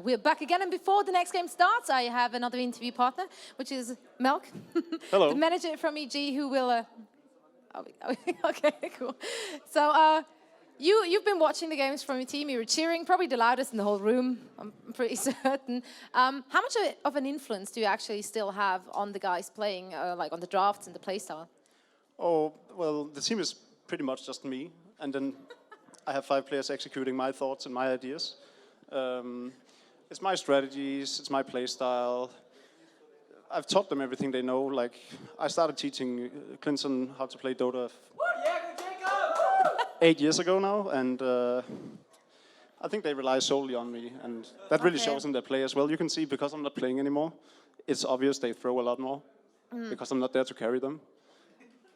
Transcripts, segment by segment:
We're back again, and before the next game starts, I have another interview partner, which is Melk, Hello. the manager from EG, who will... okay, cool. So you've been watching the games from your team. You were cheering, probably the loudest in the whole room, I'm pretty certain. How much of an influence do you actually still have on the guys playing, like on the drafts and the playstyle? Oh, well, the team is pretty much just me, and then I have 5 players executing my thoughts and my ideas. It's my strategies, it's my playstyle. I've taught them everything they know. Like, I started teaching Clinton how to play Dota 8 years ago now, and I think they rely solely on me, and that really shows in their play as well. You can see, because I'm not playing anymore, it's obvious they throw a lot more, because I'm not there to carry them.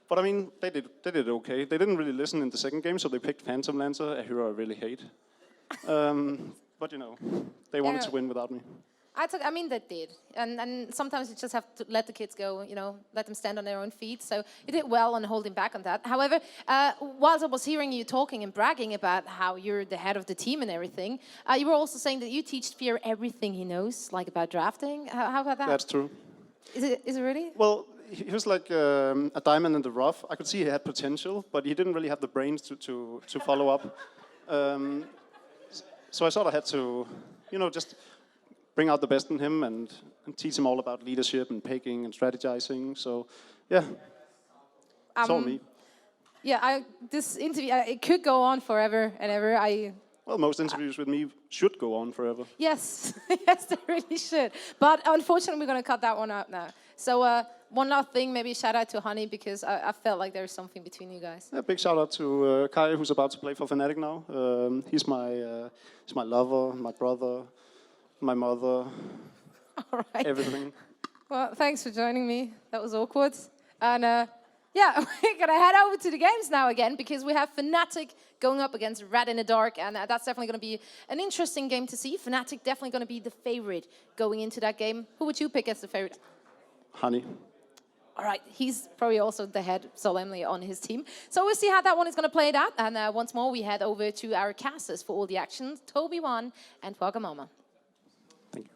But I mean, they did okay. They didn't really listen in the second game, so they picked Phantom Lancer, a hero I really hate. But you know, they wanted to win without me. I mean, they did. And sometimes you just have to let the kids go, you know, let them stand on their own feet. So you did well on holding back on that. However, whilst I was hearing you talking and bragging about how you're the head of the team and everything, you were also saying that you teach Spear everything he knows, like about drafting. How about that? That's true. Is it really? Well, he was like a diamond in the rough. I could see he had potential, but he didn't really have the brains to follow up. So I sort of had to, you know, just bring out the best in him and teach him all about leadership and picking and strategizing. So, yeah, it's all me. Yeah, this interview, it could go on forever and ever. Well, most interviews with me should go on forever. Yes, yes, they really should. But unfortunately, we're going to cut that one out now. So one last thing, maybe shout out to Honey, because I felt like there's something between you guys. A big shout out to Kai, who's about to play for Fnatic now. He's my lover, my brother, my mother, all right. Everything. Well, thanks for joining me. That was awkward. And yeah, we're going to head over to the games now again, because we have Fnatic going up against Rat in the Dark, and that's definitely going to be an interesting game to see. Fnatic definitely going to be the favorite going into that game. Who would you pick as the favorite? Honey. All right, he's probably also the head solemnly on his team. So we'll see how that one is going to play out. And once more, we head over to our casters for all the actions, Toby1 and Wagamama. Thank you.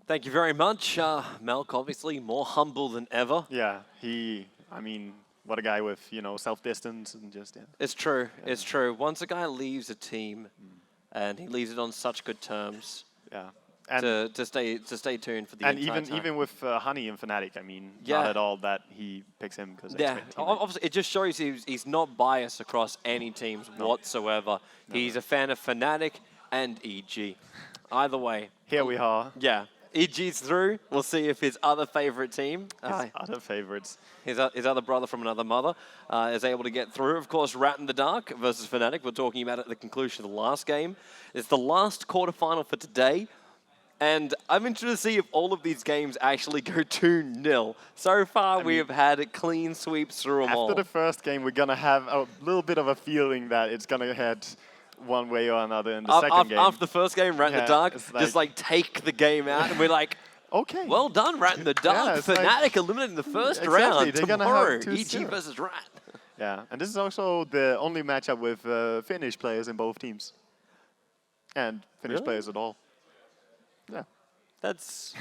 Thank you very much. Melk, obviously, more humble than ever. Yeah, I mean, what a guy with, you know, self-distance and just, yeah. It's true, it's true. Once a guy leaves a team, and he leaves it on such good terms, and to stay tuned for the entire time. Even with Honey and Fnatic, I mean, not at all that he picks him because obviously it just shows he's not biased across any teams whatsoever. He's a fan of Fnatic and EG. Either way. Here we are. Yeah. EG's through. We'll see if his other favorite team, other favorites, his other brother from another mother, is able to get through. Of course, Rat in the Dark versus Fnatic. We're talking about it at the conclusion of the last game. It's the last quarterfinal for today. And I'm interested to see if all of these games actually go 2-0. So far, we have had clean sweeps through them all. After the first game, we're going to have a little bit of a feeling that it's going to head one way or another in the second game. After the first game, Rat in the Dark just like take the game out, and we're like, okay, well done, Rat in the Dark. Fnatic eliminated in the first round. They're tomorrow, have EG versus Rat. Yeah, and this is also the only matchup with Finnish players in both teams. And Finnish players at all. Yeah. That's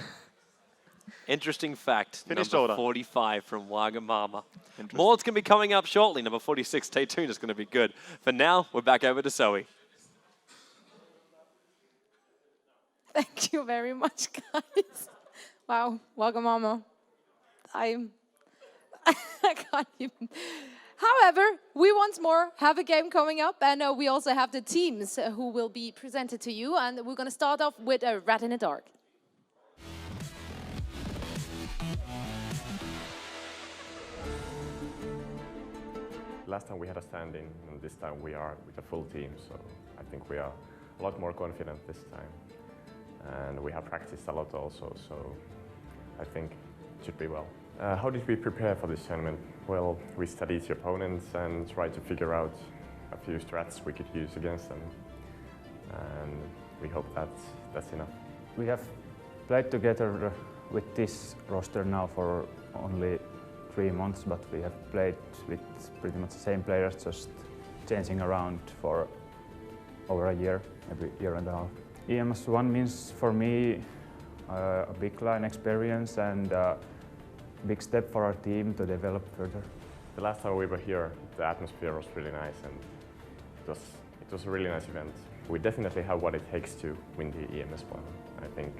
interesting fact. Finished number order. 45 from Wagamama. More's going to be coming up shortly. Number 46, stay tuned. It's going to be good. For now, we're back over to Zoe. Thank you very much, guys. Wow, Wagamama. I can't even... However, we once more have a game coming up, and we also have the teams who will be presented to you, and we're going to start off with a Rat in the Dark. Last time we had a stand-in, and this time we are with a full team, so I think we are a lot more confident this time. And we have practiced a lot also, so I think it should be well. How did we prepare for this tournament? Well, we studied the opponents and tried to figure out a few strats we could use against them. And we hope that's enough. We have played together with this roster now for only 3 months, but we have played with pretty much the same players, just changing around for over a year, maybe a year and a half. EMSOne means for me a big line experience and a big step for our team to develop further. The last time we were here, the atmosphere was really nice and it was a really nice event. We definitely have what it takes to win the EMSOne. I think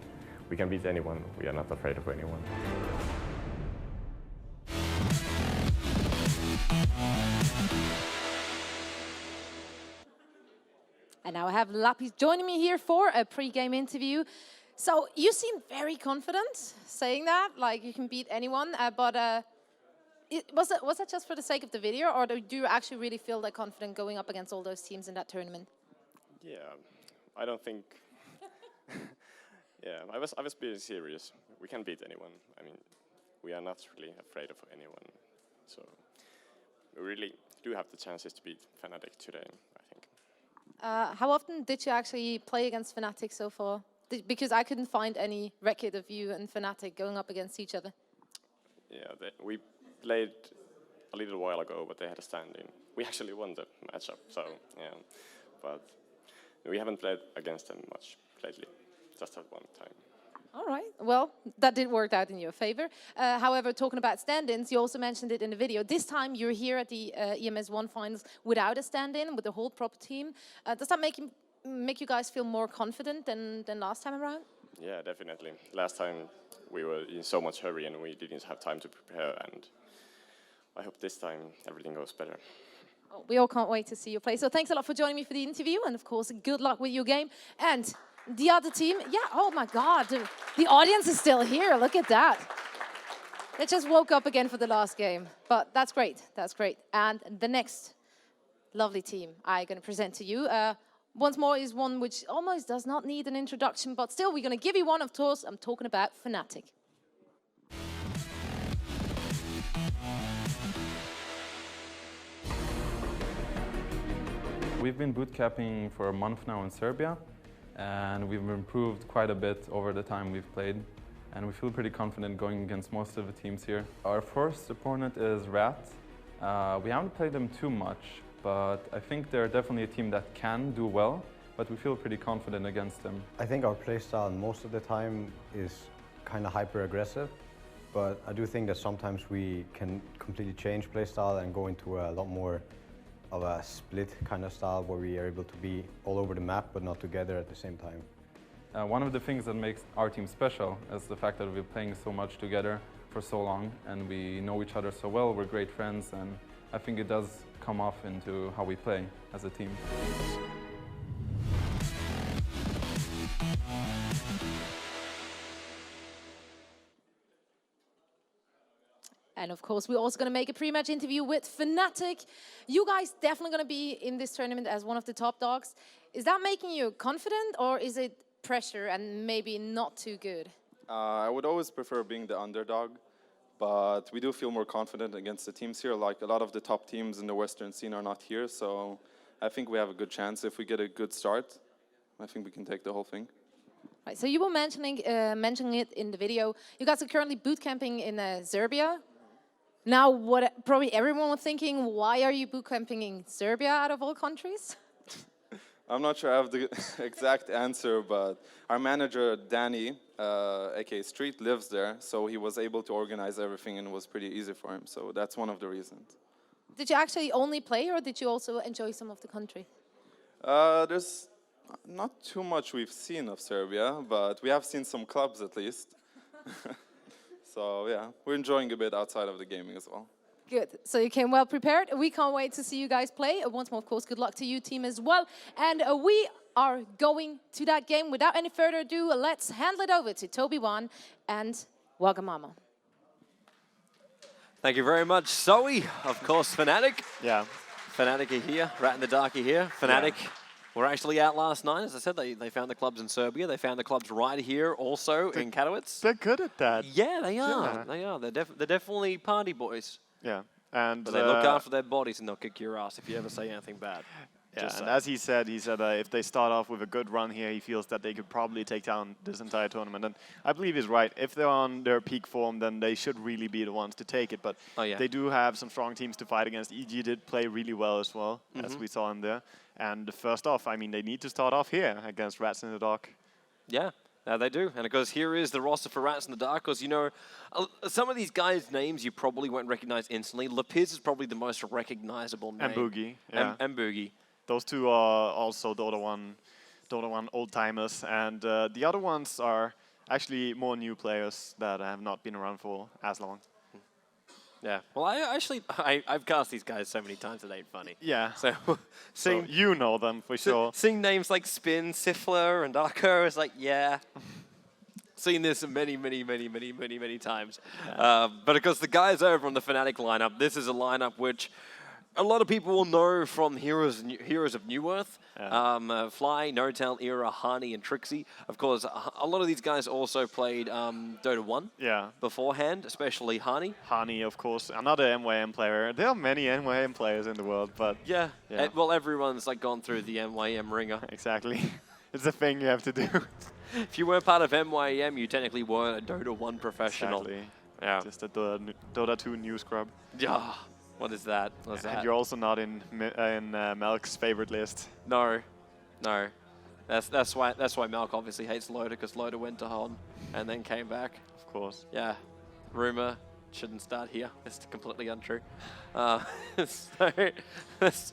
we can beat anyone. We are not afraid of anyone. And now I have Lapis joining me here for a pre-game interview. So you seem very confident saying that, like you can beat anyone, was that just for the sake of the video, or do you actually really feel that confident going up against all those teams in that tournament? Yeah, I don't think. Yeah, I was being serious. We can beat anyone. I mean, we are not really afraid of anyone. So we really do have the chances to beat Fnatic today, I think. How often did you actually play against Fnatic so far? Because I couldn't find any record of you and Fnatic going up against each other. Yeah, we played a little while ago, but they had a stand-in. We actually won the matchup, so yeah. But we haven't played against them much lately, just at one time. All right, well, that did work out in your favor. However, talking about stand-ins, you also mentioned it in the video. This time you're here at the EMS1 finals without a stand-in, with the whole proper team. Does that make you guys feel more confident than last time around? Yeah, definitely. Last time we were in so much hurry and we didn't have time to prepare, and I hope this time everything goes better. Oh, we all can't wait to see you play. So thanks a lot for joining me for the interview, and of course, good luck with your game. And the other team, yeah, oh my God, the audience is still here, look at that. They just woke up again for the last game, but that's great, that's great. And the next lovely team I'm going to present to you, once more, is one which almost does not need an introduction, but still we're going to give you one, of course. I'm talking about Fnatic. We've been bootcamping for a month now in Serbia, and we've improved quite a bit over the time we've played, and we feel pretty confident going against most of the teams here. Our first opponent is Rat. We haven't played them too much, but I think they're definitely a team that can do well, but we feel pretty confident against them. I think our playstyle most of the time is kind of hyper-aggressive, but I do think that sometimes we can completely change playstyle and go into a lot more of a split kind of style where we are able to be all over the map but not together at the same time. One of the things that makes our team special is the fact that we're playing so much together for so long and we know each other so well, we're great friends, and I think it does come off into how we play as a team. And of course, we're also going to make a pre-match interview with Fnatic. You guys definitely going to be in this tournament as one of the top dogs. Is that making you confident, or is it pressure and maybe not too good? I would always prefer being the underdog, but we do feel more confident against the teams here. Like, a lot of the top teams in the Western scene are not here, so I think we have a good chance. If we get a good start, I think we can take the whole thing. Right, so you were mentioning it in the video. You guys are currently boot camping in Serbia. Now, what probably everyone was thinking, why are you boot camping in Serbia out of all countries? I'm not sure I have the exact answer, but our manager, Danny, aka Street, lives there, so he was able to organize everything and it was pretty easy for him. So that's one of the reasons. Did you actually only play, or did you also enjoy some of the country? There's not too much we've seen of Serbia, but we have seen some clubs at least. So yeah, we're enjoying a bit outside of the gaming as well. Good. So you came well prepared. We can't wait to see you guys play. Once more, of course, good luck to you, team, as well. And we are going to that game. Without any further ado, let's hand it over to Toby1 and Wagamama. Thank you very much, Zoe. Of course, Fnatic. Yeah. Fnatic are here. Rat in the Dark are here. Fnatic were actually out last night. As I said, they found the clubs in Serbia. They found the clubs right here also in Katowice. They're good at that. Yeah, they are. Yeah. They are. They're definitely party boys. Yeah. And But they look after their bodies and they'll kick your ass if you ever say anything bad. Yeah, Just and saying. as he said if they start off with a good run here, he feels that they could probably take down this entire tournament. And I believe he's right. If they're on their peak form, then they should really be the ones to take it. But they do have some strong teams to fight against. EG did play really well as well, as we saw in there. And first off, I mean, they need to start off here against Rats in the Dark. Yeah. They do, and because here is the roster for Rats in the Dark, because, you know, some of these guys' names you probably won't recognize instantly. Lepiz is probably the most recognizable name. And Boogie, yeah. And Boogie. Those two are also Dota 1 old-timers, and the other ones are actually more new players that have not been around for as long. Yeah, well, I've cast these guys so many times it ain't funny. Yeah. So, So you know them for sure. Seeing names like Spin, Siffler, and Arco is like, yeah. Seen this many times. Yeah. But because the guys over on the Fnatic lineup, this is a lineup which a lot of people will know from Heroes of New Earth. Fly, No-Tail, Era, Hani, and Trixie. Of course, a lot of these guys also played Dota 1 beforehand, especially Hani. Hani, of course, another NYM player. There are many NYM players in the world, but... Yeah. Well, everyone's like gone through the NYM ringer. Exactly. It's a thing you have to do. If you weren't part of NYM, you technically weren't a Dota 1 professional. Exactly. Yeah. Just a Dota 2 new scrub. Yeah. What is that? What's that? And you're also not in Melk's favorite list. No. That's why Melk obviously hates Loda, because Loda went to Hon and then came back. Of course. Yeah. Rumor shouldn't start here. It's completely untrue. So let's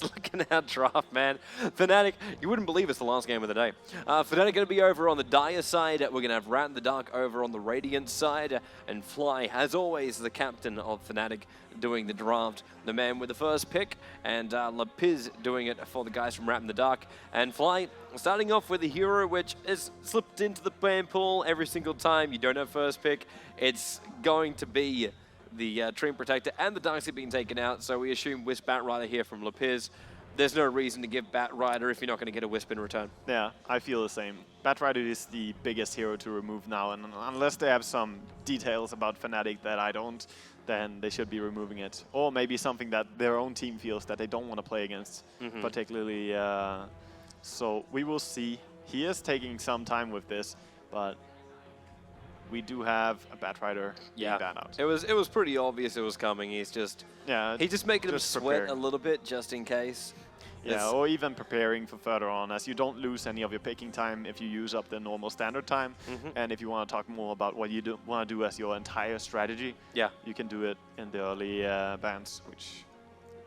look at our draft, man. Fnatic, you wouldn't believe it's the last game of the day. Fnatic going to be over on the Dire side. We're going to have Rat in the Dark over on the Radiant side. And Fly, as always, the captain of Fnatic, doing the draft. The man with the first pick. And Lepiz doing it for the guys from Rat in the Dark. And Fly, starting off with a hero which is slipped into the ban pool every single time. You don't have first pick. It's going to be the Treant Protector and the Darkseid being taken out, so we assume Wisp Batrider here from Lepiz. There's no reason to give Batrider if you're not going to get a Wisp in return. Yeah, I feel the same. Batrider is the biggest hero to remove now, and unless they have some details about Fnatic that I don't, then they should be removing it. Or maybe something that their own team feels that they don't want to play against, particularly. So we will see. He is taking some time with this, but we do have a Batrider being banned out. It was pretty obvious it was coming. He's just making him sweat a little bit just in case. Yeah, or even preparing for further on, as you don't lose any of your picking time if you use up the normal standard time. And if you want to talk more about what you want to do as your entire strategy, you can do it in the early bans, which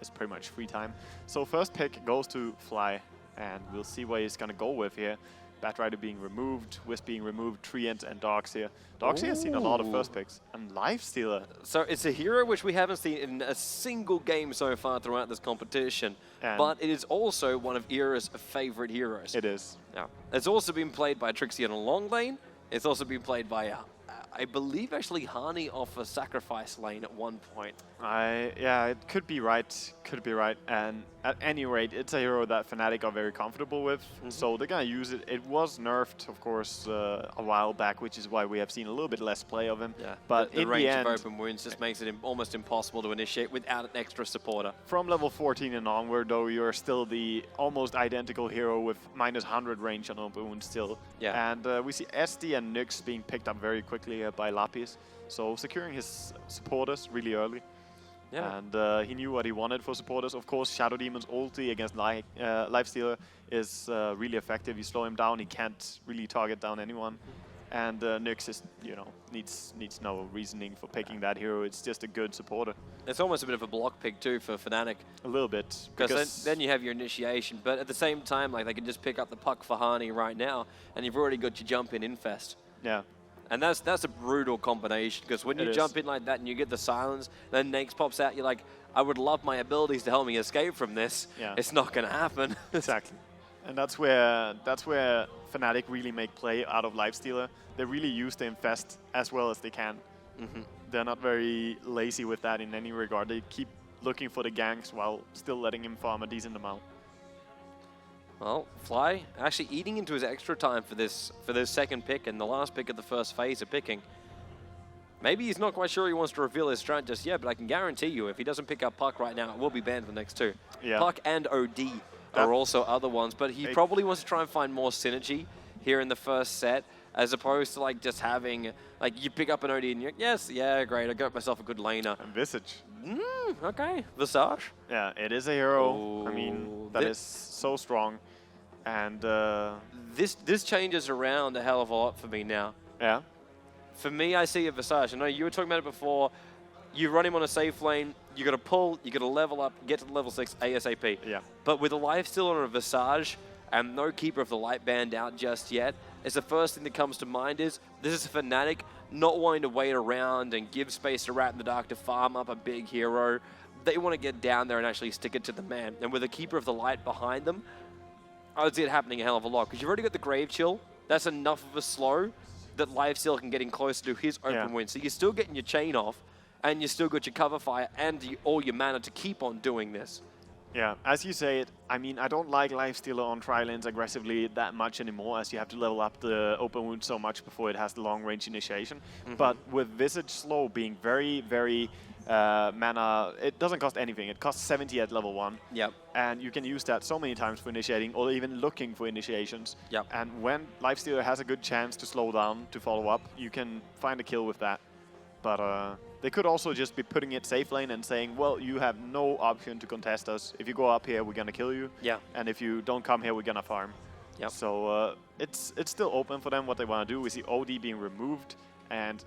is pretty much free time. So first pick goes to Fly, and we'll see what he's going to go with here. Batrider being removed, Wisp being removed, Treant and Darkseid. Darkseid has seen a lot of first picks. And Lifestealer. So it's a hero which we haven't seen in a single game so far throughout this competition. But it is also one of Era's favorite heroes. It is. Yeah. It's also been played by Trixie on a long lane. It's also been played by, I believe, actually Hani off a sacrifice lane at one point. Yeah, it could be right. Could be right. And at any rate, it's a hero that Fnatic are very comfortable with. So they're going to use it. It was nerfed, of course, a while back, which is why we have seen a little bit less play of him. Yeah. But the in range the end, of open wounds just makes it almost impossible to initiate without an extra supporter. From level 14 and onward, though, you're still the almost identical hero with minus 100 range on open wounds still. Yeah. And we see SD and Nyx being picked up very quickly by Lapis. So securing his supporters really early. Yeah. And he knew what he wanted for supporters. Of course, Shadow Demon's ulti against Lifestealer is really effective. You slow him down, he can't really target down anyone. And Nyx is, needs no reasoning for picking that hero. It's just a good supporter. It's almost a bit of a block pick too for Fnatic. A little bit. Because then you have your initiation, but at the same time, like, they can just pick up the puck for Hani right now, and you've already got your jump in Infest. Yeah. And that's a brutal combination, because when you jump in like that and you get the silence, then Nax pops out, you're like, I would love my abilities to help me escape from this. Yeah. It's not going to happen. Exactly. And that's where Fnatic really make play out of Lifestealer. They really use the Infest as well as they can. They're not very lazy with that in any regard. They keep looking for the ganks while still letting him farm a decent amount. Well, Fly actually eating into his extra time for this second pick and the last pick of the first phase of picking. Maybe he's not quite sure he wants to reveal his strat just yet, but I can guarantee you if he doesn't pick up Puck right now, it will be banned for the next two. Yeah. Puck and OD are also other ones, but he probably wants to try and find more synergy here in the first set, as opposed to like just having, like you pick up an OD and you're like, yes, yeah, great, I got myself a good laner. And Visage. Okay, Visage. Yeah, it is a hero. I mean, that is so strong. And this changes around a hell of a lot for me now. Yeah. For me, I see a Visage. I know you were talking about it before. You run him on a safe lane, you got to pull, you got to level up, get to level 6 ASAP. Yeah. But with a lifesteal on a Visage and no Keeper of the Light band out just yet, it's the first thing that comes to mind is this is a Fnatic not wanting to wait around and give space to Rat in the Dark to farm up a big hero. They want to get down there and actually stick it to the man. And with a Keeper of the Light behind them, I would see it happening a hell of a lot. Because you've already got the Grave Chill. That's enough of a slow that Lifesteal can get in closer to his open win. So you're still getting your chain off, and you still got your cover fire and all your mana to keep on doing this. Yeah, as you say it, I mean, I don't like Lifestealer on tri-lanes aggressively that much anymore, as you have to level up the open wound so much before it has the long-range initiation. But with Visage Slow being very, very mana, it doesn't cost anything. It costs 70 at level 1. Yep. And you can use that so many times for initiating or even looking for initiations. Yep. And when Lifestealer has a good chance to slow down, to follow up, you can find a kill with that. But they could also just be putting it safe lane and saying, well, you have no option to contest us. If you go up here, we're going to kill you. Yeah. And if you don't come here, we're going to farm. Yep. So it's still open for them what they want to do. We see OD being removed and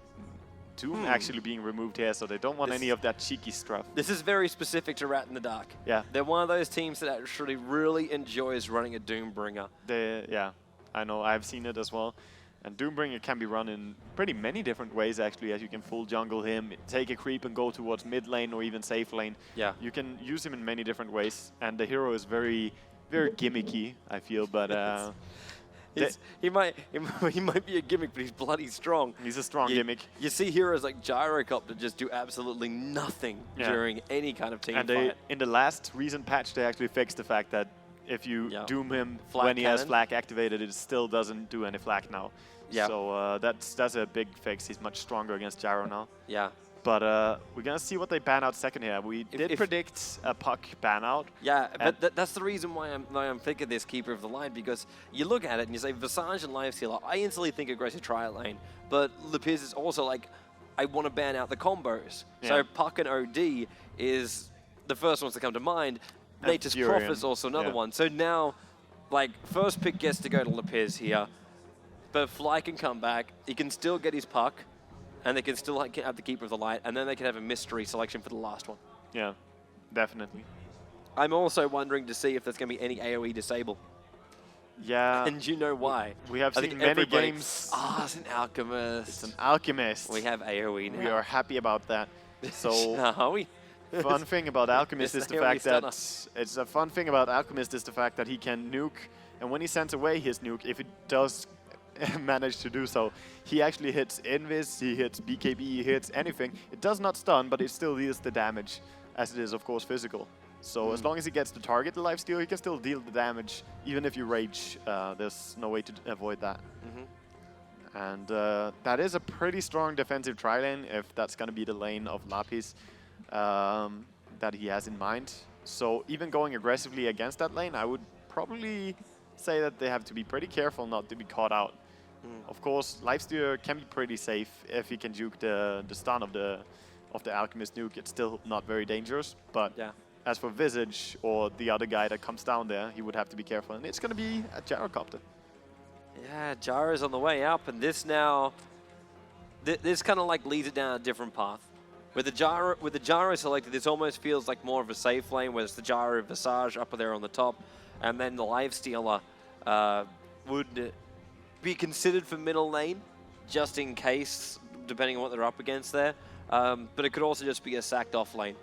Doom actually being removed here, so they don't want any of that cheeky stuff. This is very specific to Rat in the Dark. Yeah. They're one of those teams that actually really enjoys running a Doombringer. Yeah, I know. I've seen it as well. And Doombringer can be run in pretty many different ways, actually, as you can full jungle him, take a creep and go towards mid lane or even safe lane. Yeah. You can use him in many different ways, and the hero is very, very gimmicky, I feel, but... he might be a gimmick, but he's bloody strong. He's a strong gimmick. You see heroes like Gyrocopter just do absolutely nothing during any kind of team fight. In the last recent patch, they actually fixed the fact that if you doom him when he has flag activated, it still doesn't do any flag now. Yeah. So that's a big fix. He's much stronger against Gyro now. Yeah. But we're going to see what they ban out second here. We did predict a Puck ban out. Yeah, but that's the reason why I'm thinking this Keeper of the Line, because you look at it and you say Visage and Lifestealer, I instantly think aggressive trial lane. But Lepiz is also like, I want to ban out the combos. Yeah. So Puck and OD is the first ones to come to mind. Nature's Prophet is also another one. So now, like, first pick gets to go to Lepiz here. But Fly can come back. He can still get his Puck. And they can still have the Keeper of the Light, and then they can have a mystery selection for the last one. Yeah, definitely. I'm also wondering to see if there's going to be any AoE disable. Yeah. And you know why? We have seen many games. Ah, it's an Alchemist. It's an Alchemist. We have AoE now. We are happy about that. So, are we? Fun thing about Alchemist is the fact that he can nuke, and when he sends away his nuke, if it does manage to do so, he actually hits Invis, he hits BKB, he hits anything. It does not stun, but it still deals the damage, as it is, of course, physical. So as long as he gets to target the lifesteal, he can still deal the damage, even if you rage. There's no way to avoid that. And that is a pretty strong defensive tri-lane, if that's going to be the lane of Lapis that he has in mind. So even going aggressively against that lane, I would probably say that they have to be pretty careful not to be caught out. Of course, Lifestealer can be pretty safe if he can juke the stun of the Alchemist nuke. It's still not very dangerous, but as for Visage or the other guy that comes down there, he would have to be careful, and it's going to be a Gyrocopter. Yeah, Gyro's on the way up, and this now, this kind of like leads it down a different path. With the Gyro selected, this almost feels like more of a safe lane, where it's the Gyro Visage up there on the top, and then the Lifestealer would be considered for middle lane, just in case, depending on what they're up against there. But it could also just be a sacked off lane.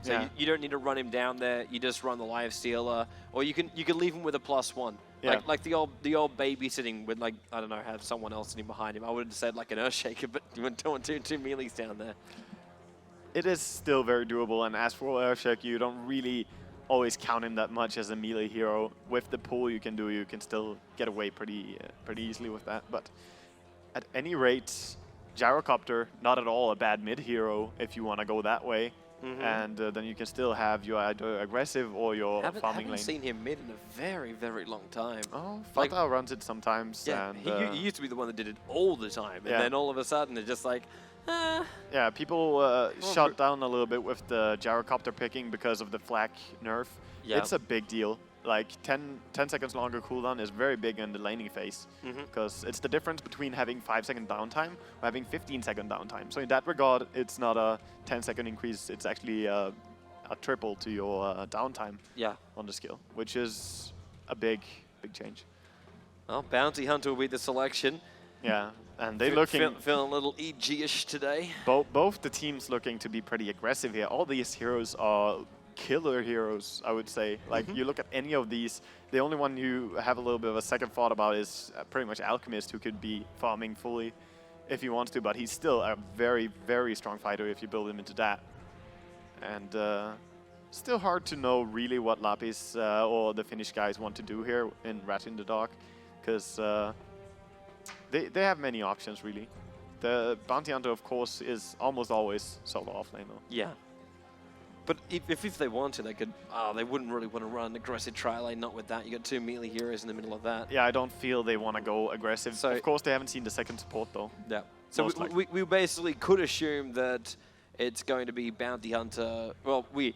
So you don't need to run him down there. You just run the Lifestealer, or you can leave him with a +1. Yeah. Like the old babysitting with, like, I don't know, have someone else sitting behind him. I would have said like an Earthshaker, but you don't want two melees down there. It is still very doable, and as for Earthshaker, you don't really always count him that much as a melee hero. With the pull you can still get away pretty easily with that. But at any rate, Gyrocopter, not at all a bad mid hero if you want to go that way. and then you can still have your either aggressive or your farming lane. Haven't seen him mid in a very, very long time. Oh, Fata runs it sometimes. Yeah, and he used to be the one that did it all the time, and Yeah. then all of a sudden it's just like, yeah, people shut down a little bit with the gyrocopter picking because of the flak nerf. Yeah. It's a big deal. Like 10 seconds longer cooldown is very big in the laning phase, because it's the difference between having 5-second downtime or having 15-second downtime. So in that regard, it's not a 10-second increase. It's actually a triple to your downtime on the skill, which is a big change. Well, Bounty Hunter will be the selection. Yeah, and they looking feeling a little EG-ish today. Both the teams looking to be pretty aggressive here. All these heroes are killer heroes, I would say. Like, you look at any of these, the only one you have a little bit of a second thought about is pretty much Alchemist, who could be farming fully if he wants to, but he's still a very, very strong fighter if you build him into that. And still hard to know really what Lapis or the Finnish guys want to do here in Rat in the Dark, because they have many options, really. The Bounty Hunter, of course, is almost always solo offlane, though. Yeah. But if they wanted, they could. They wouldn't really want to run an aggressive tri lane. Not with that. You got 2 melee heroes in the middle of that. Yeah, I don't feel they want to go aggressive. So of course, they haven't seen the second support though. Yeah. So we basically could assume that it's going to be Bounty Hunter. Well, 100%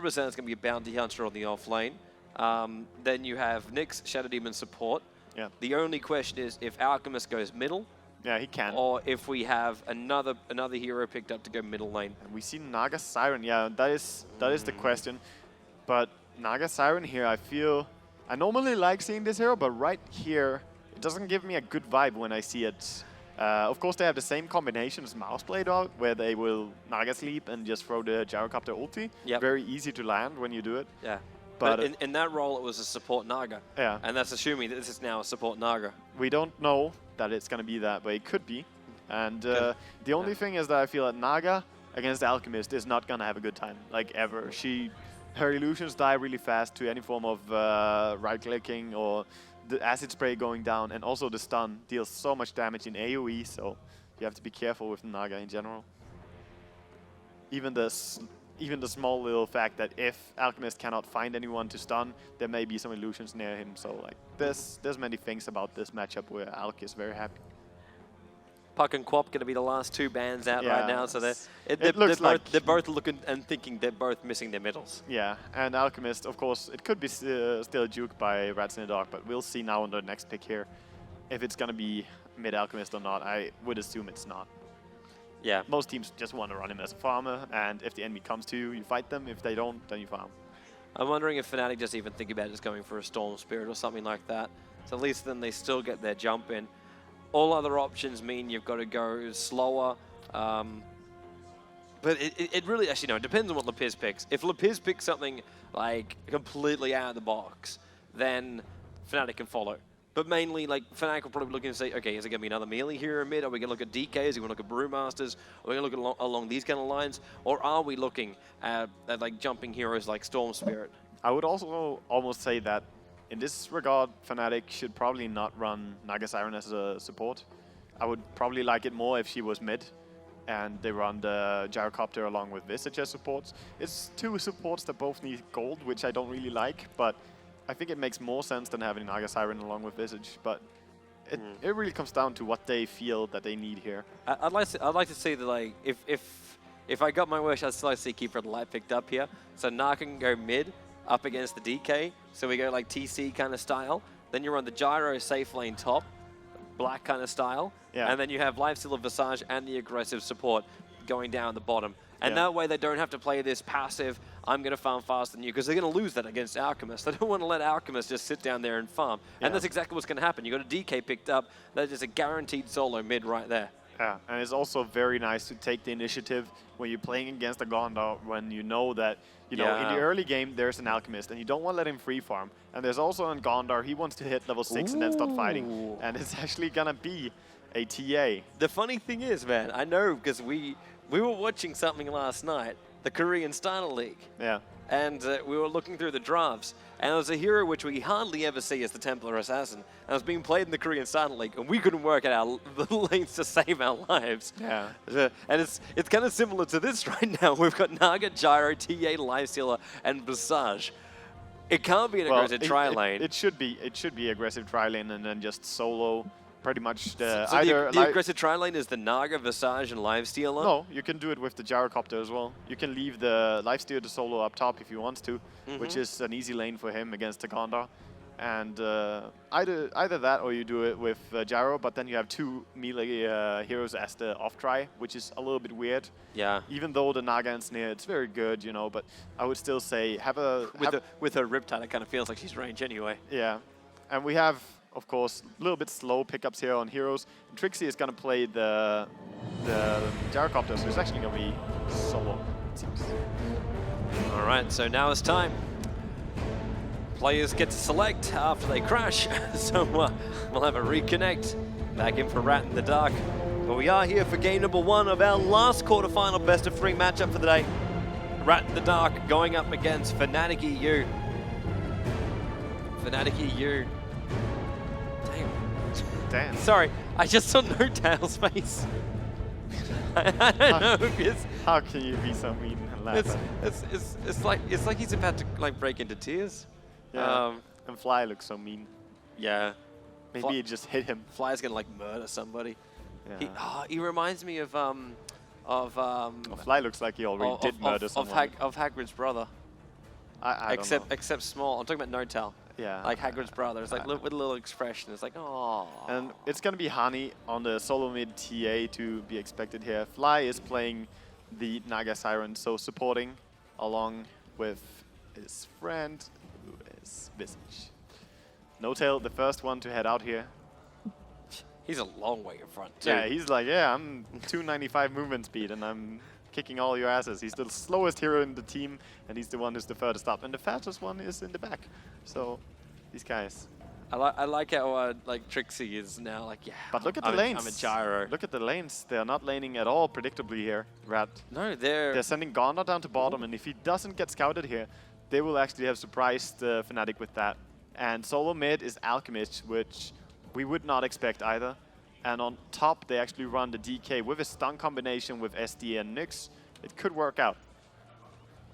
it's going to be a Bounty Hunter on the off lane. Then you have Nyx, Shadow Demon support. Yeah. The only question is if Alchemist goes middle. Yeah, he can. Or if we have another hero picked up to go middle lane. And we see Naga Siren. Yeah, that is the question. But Naga Siren here, I normally like seeing this hero, but right here, it doesn't give me a good vibe when I see it. Of course, they have the same combination as Mouseblade out, where they will Naga Sleep and just throw the Gyrocopter ulti. Yep. Very easy to land when you do it. Yeah. But in that role, it was a support Naga. Yeah. And that's assuming that this is now a support Naga. We don't know that it's going to be that, but it could be. And the only thing is that I feel that Naga against Alchemist is not going to have a good time, like ever. Her illusions die really fast to any form of right-clicking or the acid spray going down, and also the stun deals so much damage in AoE, so you have to be careful with Naga in general. Even the small little fact that if Alchemist cannot find anyone to stun, there may be some illusions near him. So like there's many things about this matchup where Alk is very happy. Puck and Quap going to be the last 2 bans out right now, so they're both looking and thinking they're both missing their middles. Yeah, and Alchemist, of course, it could be still juked by Rats in the Dark, but we'll see now on the next pick here if it's going to be mid Alchemist or not. I would assume it's not. Yeah. Most teams just want to run him as a farmer, and if the enemy comes to you, you fight them. If they don't, then you farm. I'm wondering if Fnatic just even think about just going for a Storm Spirit or something like that. So at least then they still get their jump in. All other options mean you've got to go slower. But it really, actually, no, it depends on what Lapiz picks. If Lapiz picks something like completely out of the box, then Fnatic can follow. But mainly, like, Fnatic will probably look and say, okay, is it going to be another melee hero mid? Are we going to look at DKs? Are we going to look at Brewmasters? Are we going to look at along these kind of lines? Or are we looking at like, jumping heroes like Storm Spirit? I would also almost say that in this regard, Fnatic should probably not run Naga Siren as a support. I would probably like it more if she was mid, and they run the Gyrocopter along with Visage as supports. It's 2 supports that both need gold, which I don't really like, but I think it makes more sense than having Naga Siren along with Visage, but it really comes down to what they feel that they need here. I'd like to see that, like, if I got my wish, I'd still like to see Keeper of the Light picked up here. So Naga can go mid up against the DK. So we go like TC kind of style. Then you run the Gyro safe lane top, black kind of style. Yeah. And then you have Lifesteal Visage and the aggressive support going down the bottom. And that way they don't have to play this passive, I'm going to farm faster than you, because they're going to lose that against Alchemist. They don't want to let Alchemist just sit down there and farm. And that's exactly what's going to happen. You've got a DK picked up, that is a guaranteed solo mid right there. Yeah, and it's also very nice to take the initiative when you're playing against a Gondor, when you know that, you know, in the early game there's an Alchemist, and you don't want to let him free farm. And there's also an Gondor, he wants to hit level 6 and then start fighting. And it's actually going to be a TA. The funny thing is, man, I know because we were watching something last night, the Korean Starter League. Yeah. and we were looking through the drafts, and it was a hero which we hardly ever see as the Templar Assassin, and it was being played in the Korean Starter League, and we couldn't work out the lanes to save our lives. Yeah. And it's kind of similar to this right now. We've got Naga, Gyro, TA, Lifestealer, and Visage. It can't be an aggressive tri-lane. It should be aggressive tri-lane and then just solo. Pretty much So the aggressive tri-lane is the Naga, Visage, and Lifestealer? No, you can do it with the Gyrocopter as well. You can leave the Lifestealer to solo up top if you want to, which is an easy lane for him against the Gondor. And either that or you do it with Gyro, but then you have 2 melee heroes as the off-try, which is a little bit weird. Yeah. Even though the Naga and Snare, it's very good, you know, but I would still say With her Riptide, it kind of feels like she's range anyway. Yeah. And we have, of course, a little bit slow pickups here on heroes. Trixie is going to play the Gyrocopter, so it's actually going to be solo, it seems. All right, so now it's time. Players get to select after they crash, so we'll have a reconnect. Back in for Rat in the Dark. But we are here for game number 1 of our last quarterfinal best-of-3 matchup for the day. Rat in the Dark going up against Fnatic EU. Fnatic EU. Damn. Sorry, I just saw No Tail's face. I don't know if it's... How can you be so mean and laugh? It's like he's about to like break into tears. Yeah. And Fly looks so mean. Yeah. Maybe it just hit him. Fly's gonna like murder somebody. Yeah. He reminds me of Fly looks like he already did murder someone. Of Hagrid's brother. I don't know. Except small. I'm talking about No Tail. Yeah. Like Hagrid's brother. It's like with a little expression. It's like, oh. And it's going to be Hani on the solo mid TA to be expected here. Fly is playing the Naga Siren, so supporting along with his friend, who is Visage. No Tail, the first one to head out here. He's a long way in front, too. Yeah, he's like, yeah, I'm 295 movement speed, and I'm kicking all your asses. He's the slowest hero in the team, and he's the one who's the furthest up. And the fastest one is in the back. So, these guys. I like how like Trixie is now like, yeah. But look at the lanes. I'm a Gyro. Look at the lanes. They're not laning at all predictably here, Rat. No, they're sending Gondor down to bottom, and if he doesn't get scouted here, they will actually have surprised Fnatic with that. And solo mid is Alchemist, which we would not expect either. And on top, they actually run the DK with a stun combination with SD and Nyx. It could work out.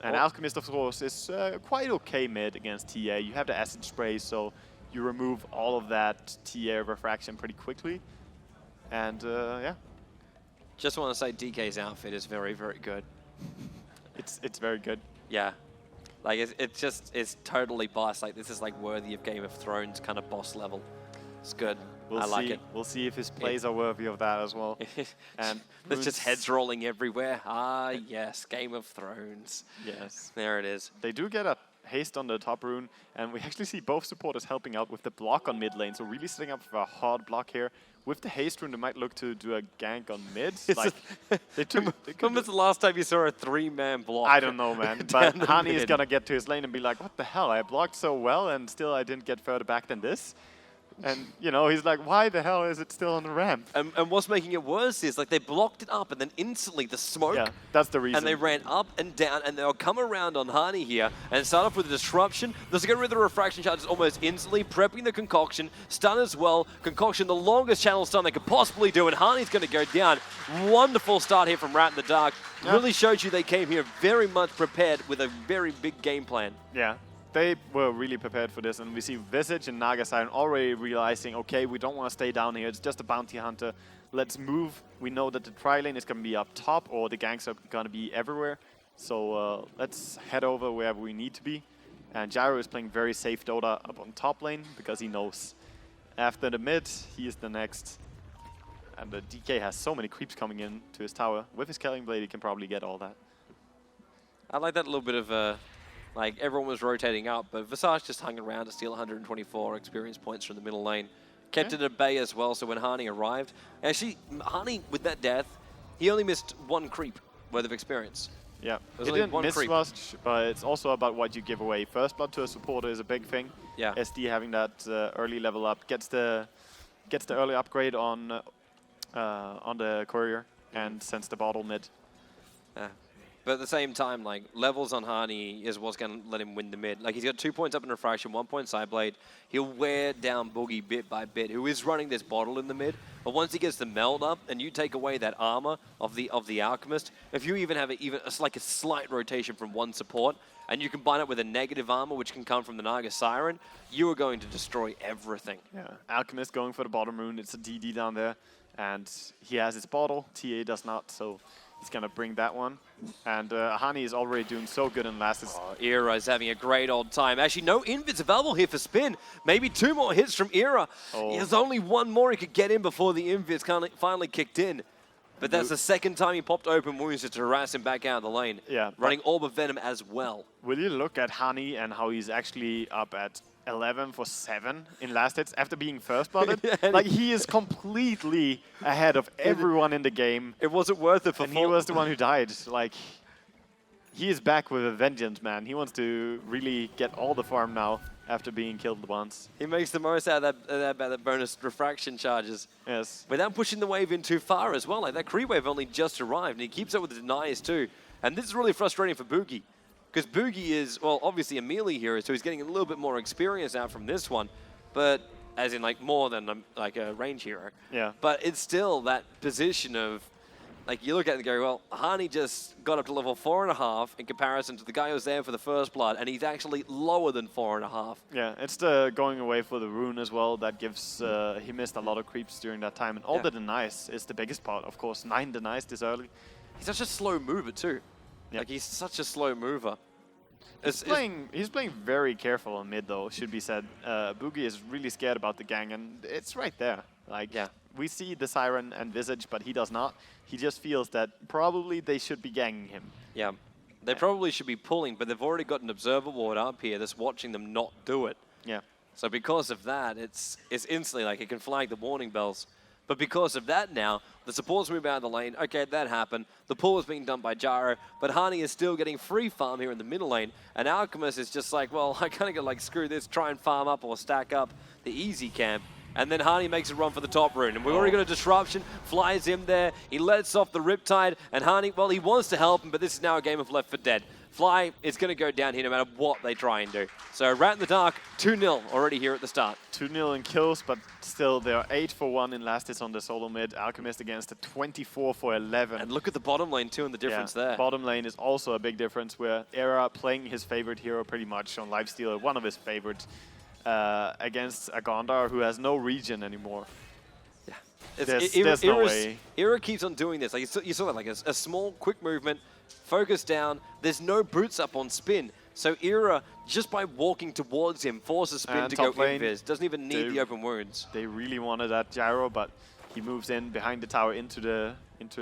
And Alchemist, of course, is quite okay mid against TA. You have the acid spray, so you remove all of that TA refraction pretty quickly. And yeah. Just want to say DK's outfit is very, very good. It's very good. Yeah. Like, it's totally boss. Like, this is like worthy of Game of Thrones kind of boss level. It's good. I like it. We'll see if his plays are worthy of that as well. And there's just heads rolling everywhere. Ah, yes, Game of Thrones. Yes. There it is. They do get a haste on the top rune, and we actually see both supporters helping out with the block on mid lane. So really setting up for a hard block here. With the haste rune, they might look to do a gank on mid. Like, when was the last time you saw a 3-man block? I don't know, man. But Hani is going to get to his lane and be like, what the hell? I blocked so well, and still I didn't get further back than this. And, you know, he's like, why the hell is it still on the ramp? And what's making it worse is, like, they blocked it up, and then instantly the smoke. Yeah, that's the reason. And they ran up and down, and they'll come around on Hani here and start off with a disruption. They'll get rid of the refraction charges almost instantly, prepping the concoction. Stun as well. Concoction, the longest channel stun they could possibly do, and Hani's going to go down. Wonderful start here from Rat in the Dark. Yeah. Really showed you they came here very much prepared with a very big game plan. Yeah. They were really prepared for this, and we see Visage and Naga Siren already realizing, okay, we don't want to stay down here. It's just a bounty hunter. Let's move. We know that the tri-lane is going to be up top, or the ganks are going to be everywhere. So let's head over wherever we need to be. And Gyro is playing very safe Dota up on top lane, because he knows after the mid, he is the next. And the DK has so many creeps coming in to his tower. With his Killing Blade, he can probably get all that. I like that little bit of... like, everyone was rotating up, but Visage just hung around to steal 124 experience points from the middle lane. Kept it at bay as well, so when Hani arrived... Actually, Hani, with that death, he only missed 1 creep worth of experience. Yeah, he didn't miss much, but it's also about what you give away. First blood to a supporter is a big thing. Yeah. SD having that early level up gets the early upgrade on the courier and sends the bottle mid. But at the same time, like, levels on Hani is what's going to let him win the mid. Like, he's got 2 points up in Refraction, 1 point Sideblade. He'll wear down Boogie bit by bit, who is running this bottle in the mid. But once he gets the meld up and you take away that armor of the Alchemist, if you even have like a slight rotation from one support, and you combine it with a negative armor, which can come from the Naga Siren, you are going to destroy everything. Yeah, Alchemist going for the bottom rune. It's a DD down there, and he has his bottle. TA does not, so he's going to bring that one. And Hani is already doing so good in last. Era is having a great old time. Actually, no invits available here for Spin. Maybe 2 more hits from Era. There's only 1 more he could get in before the invits finally kicked in. But that's the second time he popped open wounds to harass him back out of the lane. Yeah, running Orb of Venom as well. Will you look at Hani and how he's actually up at 11 for 7 in last hits after being first blooded? Like, he is completely ahead of everyone in the game. It wasn't worth it for he was the one who died. Like, he is back with a vengeance, man. He wants to really get all the farm now after being killed once. He makes the most out of that bonus refraction charges. Yes. Without pushing the wave in too far as well. Like, that creep wave only just arrived, and he keeps up with the denies too. And this is really frustrating for Boogie. Because Boogie is, well, obviously a melee hero, so he's getting a little bit more experience out from this one. But, as in, like, more than, like, a range hero. Yeah. But it's still that position of, like, you look at it and go, well, Hani just got up to level 4.5 in comparison to the guy who was there for the first blood, and he's actually lower than 4.5. Yeah, it's the going away for the rune as well that gives, he missed a lot of creeps during that time. And all the denies is the biggest part, of course. 9 denies this early. He's such a slow mover too. Yeah. Like, he's such a slow mover. He's playing very careful on mid, though, should be said. Boogie is really scared about the gang, and it's right there. Like, we see the Siren and Visage, but he does not. He just feels that probably they should be ganging him. Yeah, they probably should be pulling, but they've already got an observer ward up here that's watching them not do it. Yeah. So because of that, it's instantly like it can flag the warning bells. But because of that now, the supports move out of the lane. Okay, that happened. The pull is being done by Gyro, but Hani is still getting free farm here in the middle lane. And Alchemist is just like, well, I kind of got like, screw this, try and farm up or stack up the easy camp. And then Hani makes a run for the top rune. And we've already got a disruption, flies him there. He lets off the Riptide, and Hani, well, he wants to help him, but this is now a game of Left 4 Dead. Fly is going to go down here no matter what they try and do. So Rat in the Dark, 2-0 already here at the start. 2-0 in kills, but still they are 8 for 1 in last hits on the solo mid. Alchemist against a 24 for 11. And look at the bottom lane too and the difference there. Bottom lane is also a big difference where Era playing his favorite hero pretty much on Lifestealer, one of his favorites, against a Gondar who has no regen anymore. Yeah. There's no way. Era keeps on doing this. Like you saw that, like a small, quick movement, focus down. There's no boots up on Spin. So Era, just by walking towards him, forces Spin to go invis. Doesn't even need the open wounds. They really wanted that Gyro, but he moves in behind the tower into the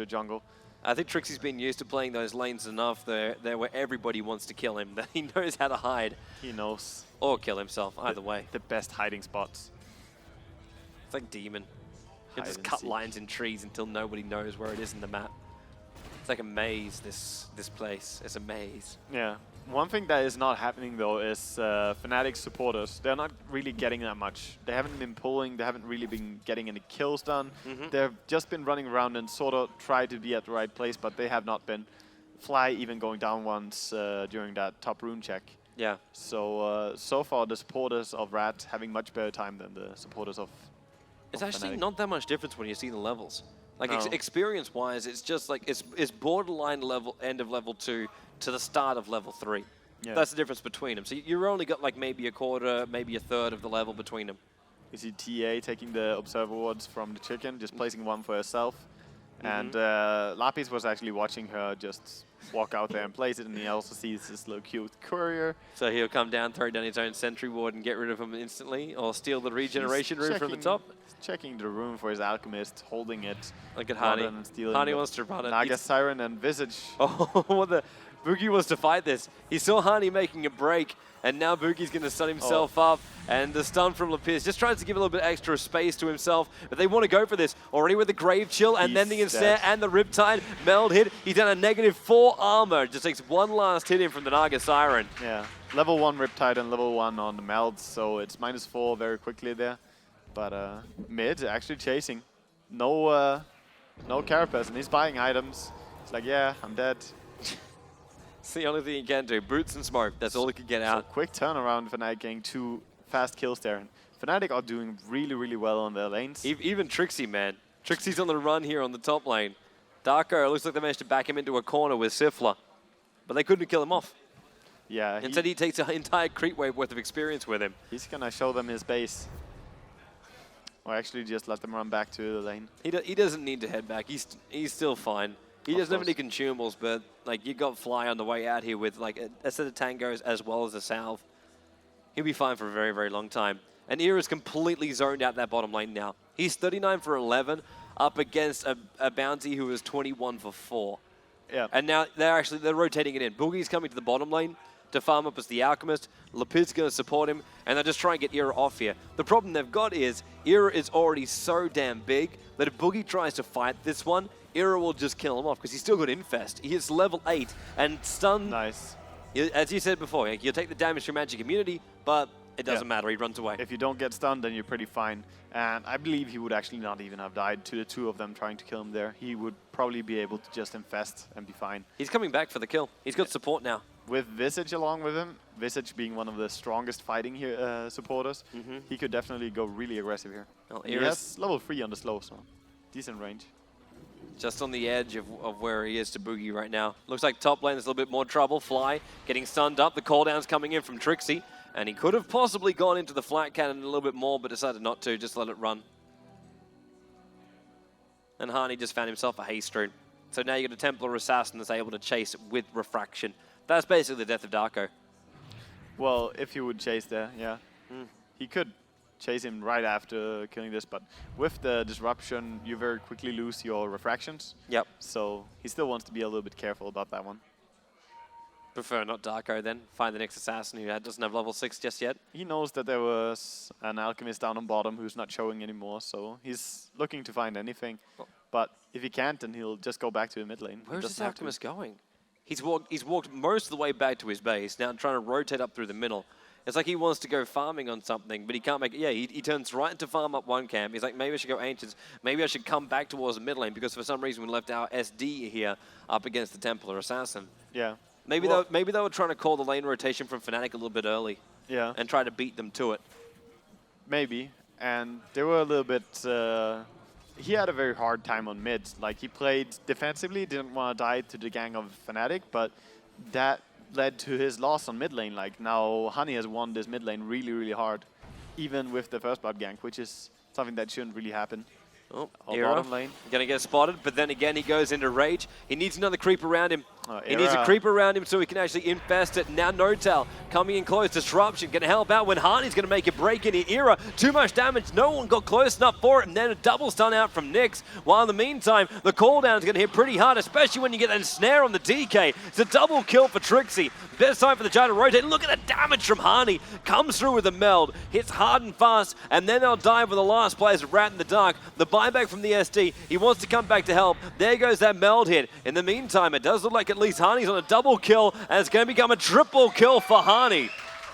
jungle. I think Trixie's been used to playing those lanes enough there where everybody wants to kill him, that he knows how to hide. He knows. Or kill himself, either way. The best hiding spots. It's like Demon. You can just cut lines in trees until nobody knows where it is in the map. It's like a maze, this place. It's a maze. Yeah. One thing that is not happening, though, is Fnatic supporters. They're not really getting that much. They haven't been pulling. They haven't really been getting any kills done. They've just been running around and sort of try to be at the right place, but they have not been. Fly even going down once during that top rune check. Yeah. So, so far, the supporters of Rat having much better time than the supporters of It's actually Fnatic. not that much difference when you see the levels. Like, experience-wise, it's just like, it's borderline end of level 2 to the start of level 3. Yeah. That's the difference between them. So you've only got like maybe a quarter, maybe a third of the level between them. You see TA taking the observer wards from the chicken, just placing one for herself. And Lapis was actually watching her just walk out there and place it, and he also sees this little cute courier. So he'll come down, throw down his own sentry ward and get rid of him instantly, or steal the regeneration rune from the top. Checking the rune for his alchemist, holding it. Look at Hani. Hani wants to run it. Naga Siren and Visage. Oh, what the... Boogie wants to fight this. He saw Hani making a break, and now Boogie's going to stun himself up. And the stun from Lapis just tries to give a little bit extra space to himself. But they want to go for this. Already with the Grave Chill, and then the Ensnare and the Riptide. Meld hit. He's done a -4 armor. Just takes one last hit in from the Naga Siren. Yeah, level 1 Riptide and level 1 on the Melds, so it's -4 very quickly there. But mid actually chasing. No Carapace, and he's buying items. It's like, yeah, I'm dead. It's the only thing he can do. Boots and smoke. That's all he can get out. So quick turnaround, Fnatic getting 2 fast kills there. And Fnatic are doing really, really well on their lanes. Even Trixie, man. Trixie's on the run here on the top lane. Darko, looks like they managed to back him into a corner with Sifla. But they couldn't kill him off. Yeah. Instead, he takes an entire creep wave worth of experience with him. He's going to show them his base. Or actually just let them run back to the lane. He doesn't need to head back. He's still fine. He doesn't have any consumables, but like you got Fly on the way out here with like a set of tangos as well as a salve. He'll be fine for a very, very long time. And Era's completely zoned out that bottom lane now. He's 39 for 11 up against a Bounty who is 21 for 4. Yeah. And now they're rotating it in. Boogie's coming to the bottom lane to farm up as the Alchemist. Lapid's going to support him, and they'll just try and get Era off here. The problem they've got is Era is already so damn big that if Boogie tries to fight this one, Era will just kill him off because he's still got Infest. He is level 8 and stun. Nice. As you said before, you'll take the damage from Magic Immunity, but it doesn't matter. He runs away. If you don't get stunned, then you're pretty fine. And I believe he would actually not even have died to the 2 of them trying to kill him there. He would probably be able to just infest and be fine. He's coming back for the kill. He's got support now. With Visage along with him, Visage being one of the strongest fighting here supporters, he could definitely go really aggressive here. Well, he has level 3 on the slow, so decent range. Just on the edge of where he is to Boogie right now. Looks like top lane there's a little bit more trouble. Fly getting stunned up. The cooldown's coming in from Trixie. And he could have possibly gone into the flat cannon a little bit more, but decided not to. Just let it run. And Hani just found himself a haste rune. So now you got a Templar Assassin that's able to chase with Refraction. That's basically the death of Darko. Well, if he would chase there, yeah. He could chase him right after killing this, but with the disruption, you very quickly lose your refractions. Yep. So he still wants to be a little bit careful about that one. Prefer not Darko then. Find the next assassin who doesn't have level 6 just yet. He knows that there was an alchemist down on bottom who's not showing anymore, so he's looking to find anything. But if he can't, then he'll just go back to the mid lane. Where's this alchemist going? He's walked most of the way back to his base, now trying to rotate up through the middle. It's like he wants to go farming on something, but he can't make it. Yeah, he turns right into farm up one camp. He's like, maybe I should go Ancients. Maybe I should come back towards the mid lane because for some reason we left our SD here up against the Templar Assassin. Yeah. Maybe they were trying to call the lane rotation from Fnatic a little bit early. Yeah. And try to beat them to it. Maybe. And they were a little bit... he had a very hard time on mid. Like, he played defensively, didn't want to die to the gang of Fnatic, but that led to his loss on mid lane. Like, now Honey has won this mid lane really, really hard, even with the first blood gank, which is something that shouldn't really happen. Oh, bottom lane. Gonna get spotted, but then again he goes into rage. He needs another creep around him. He needs a Era. creep around him so he can actually infest it. Now Notal coming in close. Disruption gonna help out when Harney's gonna make a break in the Era. Too much damage. No one got close enough for it, and then a double stun out from Nyx. While in the meantime, the cooldown is gonna hit pretty hard, especially when you get that snare on the DK. It's a double kill for Trixie. Best time for the Giant to rotate. Look at the damage from Harney. Comes through with a meld, hits hard and fast, and then they'll dive with the last player's Rat in the Dark. The buyback from the SD. He wants to come back to help. There goes that meld hit. In the meantime, it does look like at least Harney's on a double kill, and it's going to become a triple kill for Harney.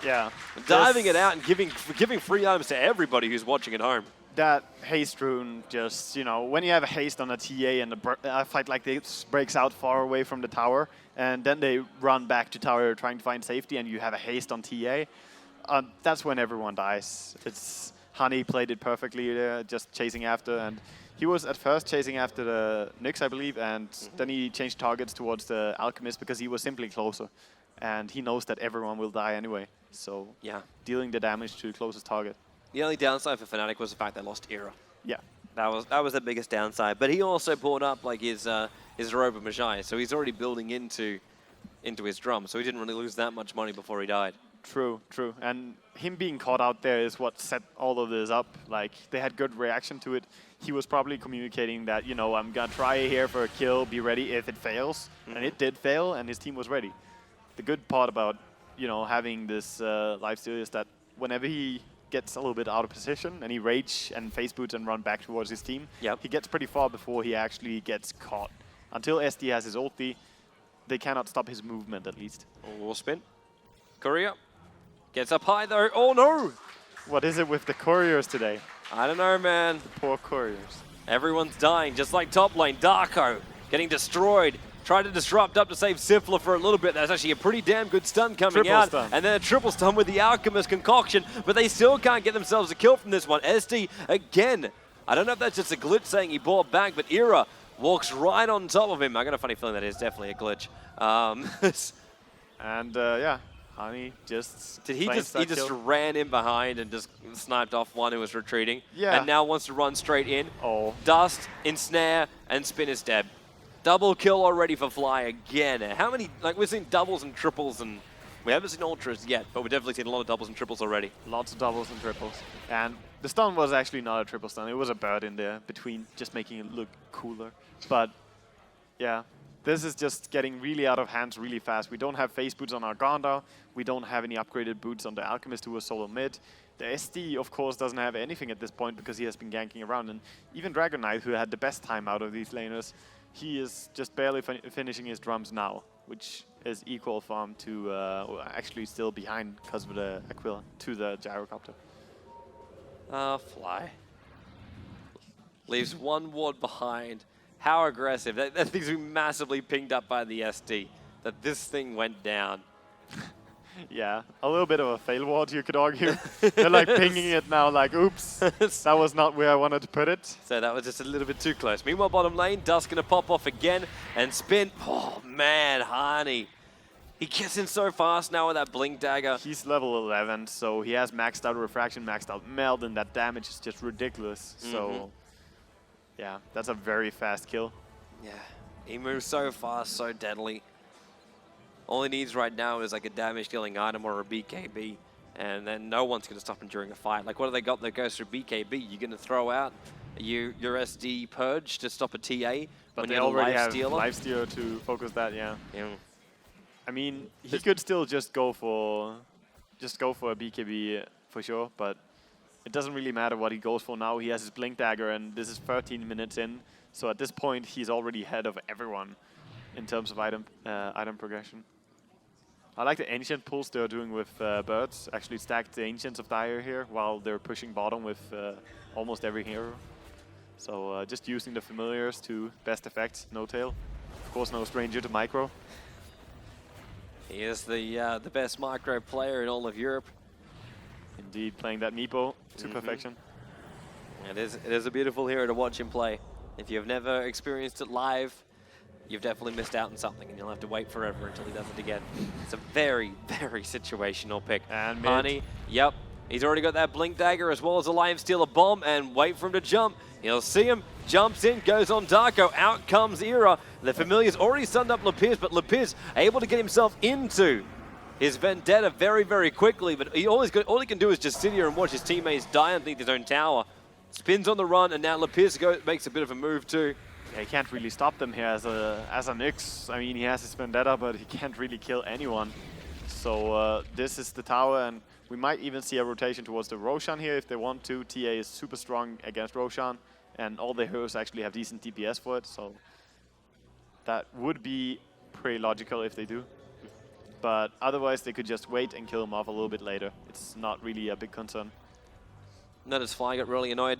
Yeah. Diving it out and giving free items to everybody who's watching at home. That haste rune just, you know, when you have a haste on a TA and a fight like this breaks out far away from the tower, and then they run back to tower trying to find safety, and you have a haste on TA, that's when everyone dies. It's Honey played it perfectly there, just chasing after, and he was at first chasing after the Nyx, I believe, and then he changed targets towards the Alchemist because he was simply closer. And he knows that everyone will die anyway, so yeah, dealing the damage to the closest target. The only downside for Fnatic was the fact they lost Era. Yeah. That was the biggest downside. But he also brought up like his robe of Magi, so he's already building into his drum, so he didn't really lose that much money before he died. True, true. And him being caught out there is what set all of this up. Like, they had good reaction to it. He was probably communicating that, you know, I'm going to try here for a kill, be ready if it fails. And it did fail, and his team was ready. The good part about, you know, having this lifesteal is that whenever he gets a little bit out of position and he rage and face boots and run back towards his team, he gets pretty far before he actually gets caught. Until SD has his ulti, they cannot stop his movement at least. War spin. Courier gets up high though. Oh no! What is it with the couriers today? I don't know, man. The poor couriers. Everyone's dying, just like top lane. Darko getting destroyed. Tried to disrupt up to save Siffler for a little bit. That's actually a pretty damn good stun coming Triple out. stun. And then a triple stun with the Alchemist concoction, but they still can't get themselves a kill from this one. SD, again, I don't know if that's just a glitch saying he bought back, but Era walks right on top of him. I got a funny feeling that is definitely a glitch. And yeah, Honey just he just ran in behind and just sniped off one who was retreating. Yeah. And now wants to run straight in. Oh. Dust, ensnare, and Spin is dead. Double kill already for Fly again. How many, like we've seen doubles and triples and we haven't seen ultras yet, but we've definitely seen a lot of doubles and triples already. Lots of doubles and triples. And the stun was actually not a triple stun. It was a bird in there between, just making it look cooler. But yeah, this is just getting really out of hands really fast. We don't have phase boots on our Gondor. We don't have any upgraded boots on the Alchemist who was solo mid. The SD, of course, doesn't have anything at this point because he has been ganking around. And even Dragon Knight, who had the best time out of these laners, he is just barely finishing his drums now, which is equal farm to actually still behind because of the Aquila to the gyrocopter. Fly. Leaves one ward behind. How aggressive. That thing's been massively pinged up by the SD. That this thing went down. Yeah, a little bit of a fail ward, you could argue. They're like pinging it now, like, oops, that was not where I wanted to put it. So that was just a little bit too close. Meanwhile, bottom lane, Dust gonna pop off again and Spin. Oh man, Hani. He gets in so fast now with that Blink Dagger. He's level 11, so he has maxed out Refraction, maxed out Meld, and that damage is just ridiculous. So, yeah, that's a very fast kill. Yeah, he moves so fast, so deadly. All he needs right now is like a damage-dealing item or a BKB, and then no one's going to stop him during a fight. Like, what do they got that goes through BKB? You're going to throw out your SD Purge to stop a TA? But they already have Lifestealer to focus that, yeah. I mean, he could still just go for a BKB for sure, but it doesn't really matter what he goes for now. He has his Blink Dagger, and this is 13 minutes in, so at this point, he's already ahead of everyone in terms of item progression. I like the Ancient pulls they're doing with birds. Actually stacked the Ancients of Dire here while they're pushing bottom with almost every hero. So just using the familiars to best effect. No tail. Of course, no stranger to micro. He is the best micro player in all of Europe. Indeed, playing that Meepo to perfection. It is a beautiful hero to watch him play. If you've never experienced it live, you've definitely missed out on something, and you'll have to wait forever until he does it again. It's a very, very situational pick. And Honey, yep, he's already got that Blink Dagger as well as a Lifestealer bomb, and wait for him to jump. He'll see him, jumps in, goes on Darko, out comes Era. The Familiar's already stunned up Lepiz, but Lepiz able to get himself into his Vendetta very, very quickly, but all he can do is just sit here and watch his teammates die underneath his own tower. Spins on the run, and now Lepiz makes a bit of a move too. Yeah, he can't really stop them here as a Nyx. I mean, he has his Vendetta, but he can't really kill anyone. So this is the tower, and we might even see a rotation towards the Roshan here if they want to. TA is super strong against Roshan, and all the heroes actually have decent DPS for it, so that would be pretty logical if they do. But otherwise, they could just wait and kill him off a little bit later. It's not really a big concern. Notice Fly got really annoyed.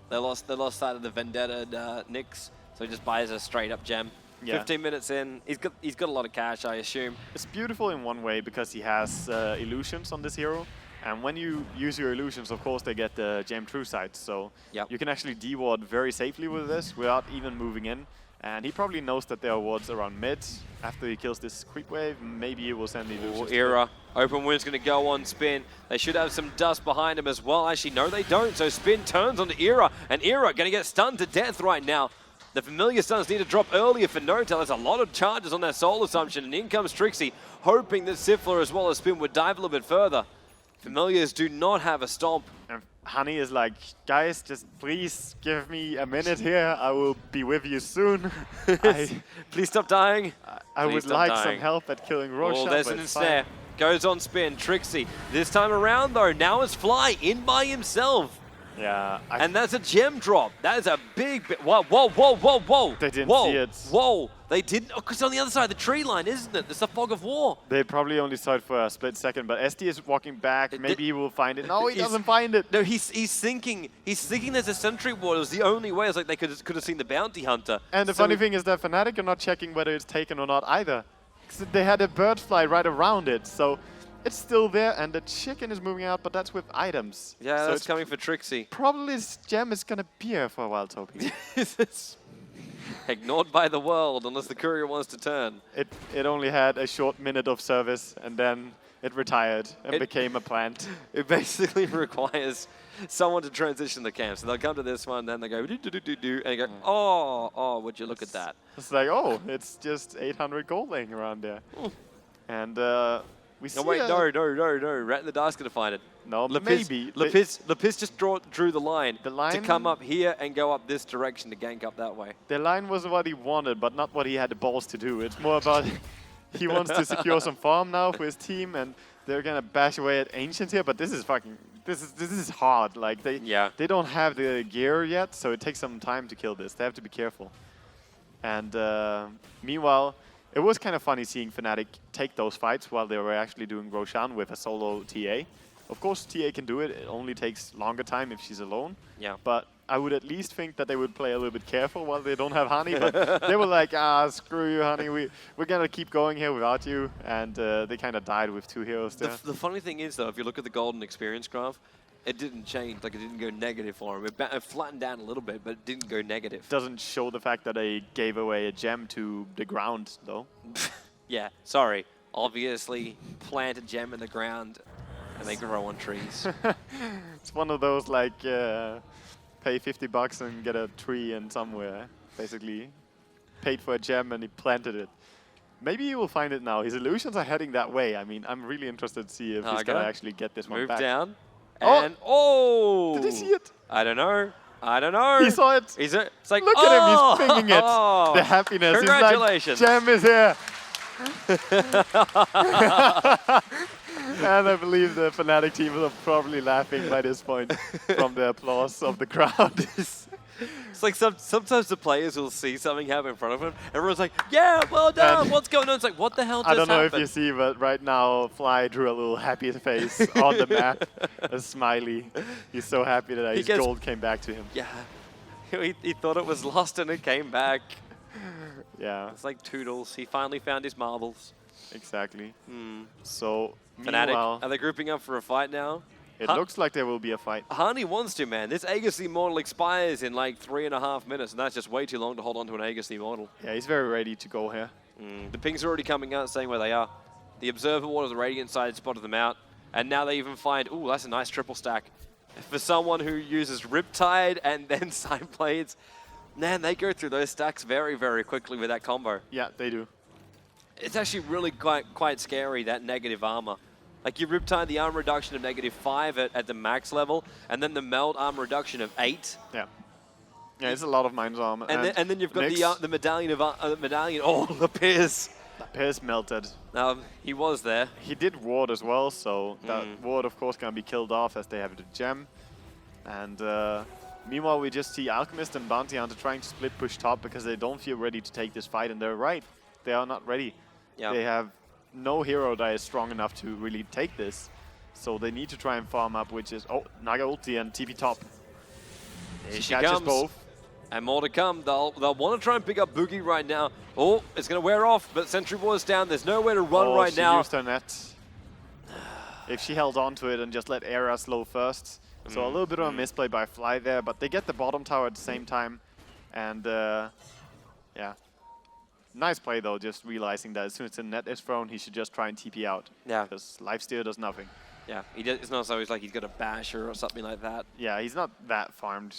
They lost sight of the Vendetta Nyx. So he just buys a straight-up gem. Yeah. 15 minutes in, he's got a lot of cash, I assume. It's beautiful in one way because he has illusions on this hero. And when you use your illusions, of course, they get the gem true sight. So you can actually de-ward very safely with this without even moving in. And he probably knows that there are wards around mid. After he kills this creep wave, maybe he will send the illusions. Era. Open wind's going to go on Spin. They should have some dust behind him as well. Actually, no, they don't. So Spin turns onto Era. And Era going to get stunned to death right now. The familiar stuns need to drop earlier for No-Tail. There's a lot of charges on that soul assumption. And in comes Trixie, hoping that Siffler as well as Spin would dive a little bit further. Familiars do not have a stomp. And Honey is like, guys, just please give me a minute here. I will be with you soon. Please stop dying. I would like some help at killing Roshan. Oh, there's an ensnare. Goes on Spin. Trixie. This time around, though, now it's Fly in by himself. Yeah. And that's a gem drop. That is a big bit. Whoa, whoa, whoa, whoa, whoa. They didn't see it. Whoa. They didn't, because on the other side of the tree line, isn't it? There's a fog of war. They probably only saw it for a split second, but SD is walking back. Maybe he will find it. No, he doesn't find it. No, he's thinking there's a sentry ward. It was the only way. It's like they could have seen the bounty hunter. And the funny thing is that Fnatic are not checking whether it's taken or not either. 'Cause they had a bird fly right around it, so it's still there, and the chicken is moving out, but that's with items. Yeah, so that's it's coming for Trixie. Probably this gem is gonna be here for a while, Toby. Ignored by the world, unless the courier wants to turn. It only had a short minute of service, and then it retired and became a plant. It basically requires someone to transition the camp. So they'll come to this one, then they go do-do-do-do-do, and you go, oh, would you look at that? It's like, oh, it's just 800 gold laying around there. And we see. No, wait, no. Rat in the Dark's going to find it. No, Lapis, maybe. Lapis just drew the line line to come up here and go up this direction to gank up that way. The line was what he wanted, but not what he had the balls to do. It's more about he wants to secure some farm now for his team, and they're gonna bash away at Ancient here. But this is this is hard. Like they don't have the gear yet, so it takes some time to kill this. They have to be careful. And meanwhile, it was kind of funny seeing Fnatic take those fights while they were actually doing Roshan with a solo TA. Of course, TA can do it. It only takes longer time if she's alone. Yeah. But I would at least think that they would play a little bit careful while they don't have Honey. But they were like, screw you, Honey. We're going to keep going here without you. And they kind of died with 2 heroes there. The funny thing is, though, if you look at the golden experience graph, it didn't change. Like, it didn't go negative for him. It flattened down a little bit, but it didn't go negative. Doesn't show the fact that they gave away a gem to the ground, though. Yeah, sorry. Obviously, plant a gem in the ground. And they grow on trees. It's one of those like pay $50 and get a tree in somewhere. Basically, paid for a gem and he planted it. Maybe he will find it now. His illusions are heading that way. I mean, I'm really interested to see if he's gonna actually get this one back. Move down. And did he see it? I don't know. He saw it. It's like, look at him. He's pinging it. The happiness. Congratulations. He's like, gem is here. And I believe the Fnatic team are probably laughing by this point from the applause of the crowd. It's like sometimes the players will see something happen in front of them. Everyone's like, yeah, well done. What's going on? It's like, what the hell just happened? I don't know if you see, but right now, Fly drew a little happy face on the map. A smiley. He's so happy that his gold came back to him. Yeah. He thought it was lost and it came back. Yeah. It's like Toodles. He finally found his marbles. Exactly. So, Fnatic, meanwhile, are they grouping up for a fight now? It looks like there will be a fight. Hani wants to, man. This Aegis Immortal expires in like 3.5 minutes, and that's just way too long to hold on to an Aegis Immortal. Yeah, he's very ready to go here. The pings are already coming out saying where they are. The Observer Ward of the Radiant side spotted them out, and now they even find, ooh, that's a nice triple stack. For someone who uses Riptide and then Side Blades, man, they go through those stacks very, very quickly with that combo. Yeah, they do. It's actually really quite scary, that negative armor. Like, you Riptide the armor reduction of -5 at the max level, and then the meld armor reduction of 8. Yeah. Yeah, it's a lot of Mind's armor. And then you've got the medallion of medallion. Oh, Lapis. Lapis melted. He was there. He did ward as well, so that ward, of course, can be killed off as they have the gem. And meanwhile, we just see Alchemist and Bounty Hunter trying to split push top because they don't feel ready to take this fight, and they're right. They are not ready. Yeah. They have no hero that is strong enough to really take this. So they need to try and farm up, which is, Naga ulti and TP top. Here she catches comes. both. And more to come. They'll want to try and pick up Boogie right now. Oh, it's going to wear off, but Sentry Ward's down. There's nowhere to run right now. She used her net. If she held on to it and just let Era slow first. So a little bit of a misplay by Fly there, but they get the bottom tower at the same time. And yeah. Nice play though, just realizing that as soon as the net is thrown, he should just try and TP out. Yeah. Because lifesteal does nothing. Yeah, it's not always like he's got a basher or something like that. Yeah, he's not that farmed.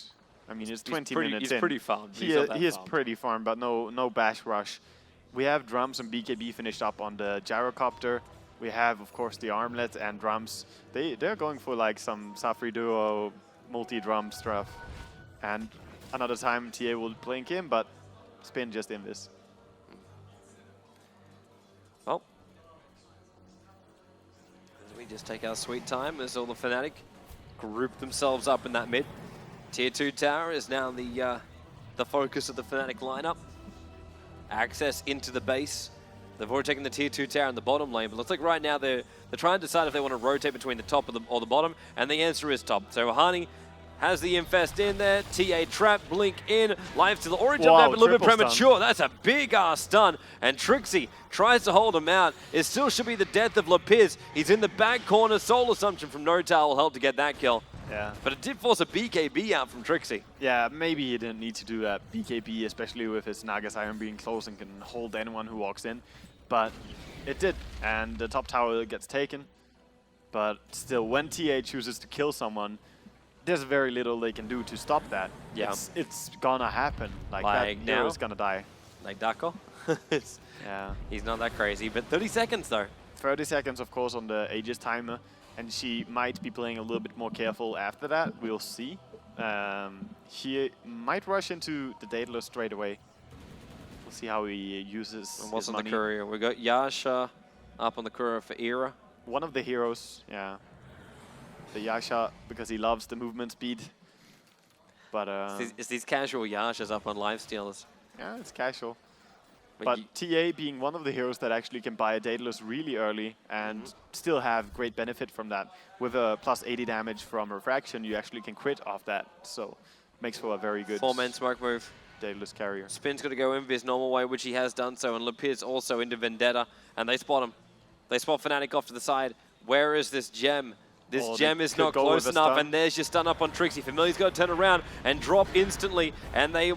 I mean, it's 20 minutes in. He's pretty farmed. He is pretty farmed, but no bash rush. We have Drums and BKB finished up on the Gyrocopter. We have, of course, the Armlet and Drums. They're going for like some Safri Duo multi-drum stuff. And another time TA will blink him, but Spin just in this. Well, we just take our sweet time as all the Fnatic group themselves up in that mid. Tier 2 tower is now the focus of the Fnatic lineup. access into the base. They've already taken the tier 2 tower in the bottom lane, but looks like right now they're trying to decide if they want to rotate between the top or the bottom, and the answer is top. So Hani has the infest in there, TA trap, blink in, Lifesteal already jumped out, but a little bit premature. That's a big ass stun, and Trixie tries to hold him out. It still should be the death of Lapiz. He's in the back corner, Soul Assumption from NoTower will help to get that kill. Yeah. But it did force a BKB out from Trixie. Yeah, maybe he didn't need to do that BKB, especially with his Nagas Iron being close and can hold anyone who walks in. But it did, and the top tower gets taken. But still, when TA chooses to kill someone, there's very little they can do to stop that. Yeah. It's gonna happen. Like that hero is gonna die. Like Dako? Yeah. He's not that crazy, but 30 seconds though. 30 seconds, of course, on the Aegis timer. And she might be playing a little bit more careful after that. We'll see. He might rush into the Daedalus straight away. We'll see how he uses And what's his on money. the courier? We got Yasha up on the courier for Era. One of the heroes, yeah. The Yasha, because he loves the movement speed. But It's these casual Yashas up on Lifestealers. yeah, it's casual. But But TA being one of the heroes that actually can buy a Daedalus really early and still have great benefit from that. With a plus 80 damage from Refraction, you actually can crit off that. So makes for a very good 4-man smoke move. Daedalus carrier. Spin's got to go in his normal way, which he has done so, and Lapiz also into Vendetta, and they spot him. They spot Fnatic off to the side. Where is this gem? This gem is not close enough, and there's your stun up on Trixie. Familiar's got to turn around and drop instantly, and they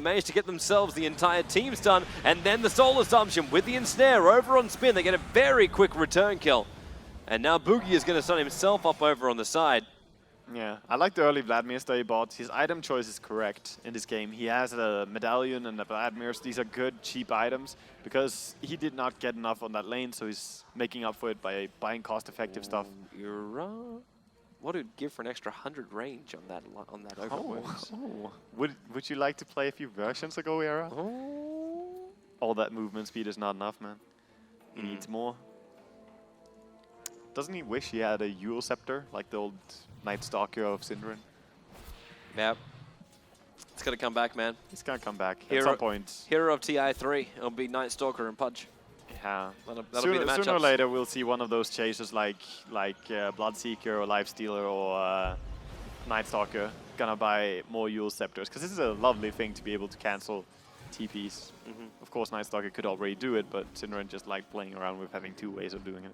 managed to get themselves the entire team stun, and then the Soul Assumption with the ensnare over on Spin. They get a very quick return kill, and now Boogie is going to stun himself up over on the side. Yeah, I like the early Vladimir's that he bought. His item choice is correct in this game. He has a medallion and a Vladimir's. These are good, cheap items because he did not get enough on that lane, so he's making up for it by buying cost-effective stuff. What would give for an extra 100 range on that overwhelms? Would you like to play a few versions ago, Era? All that movement speed is not enough, man. He needs more. Doesn't he wish he had a Eul Scepter, like the old Night Stalker of Synderen? Yep. It's going to come back, man. He's going to come back at some point. Hero of TI3. It'll be Night Stalker and Pudge. Yeah. That'll be the matchups. Sooner or later, we'll see one of those chasers like Bloodseeker or Lifestealer or Night Stalker gonna buy more Eul Scepters, because this is a lovely thing to be able to cancel TPs. Of course, Night Stalker could already do it, but Synderen just liked playing around with having two ways of doing it.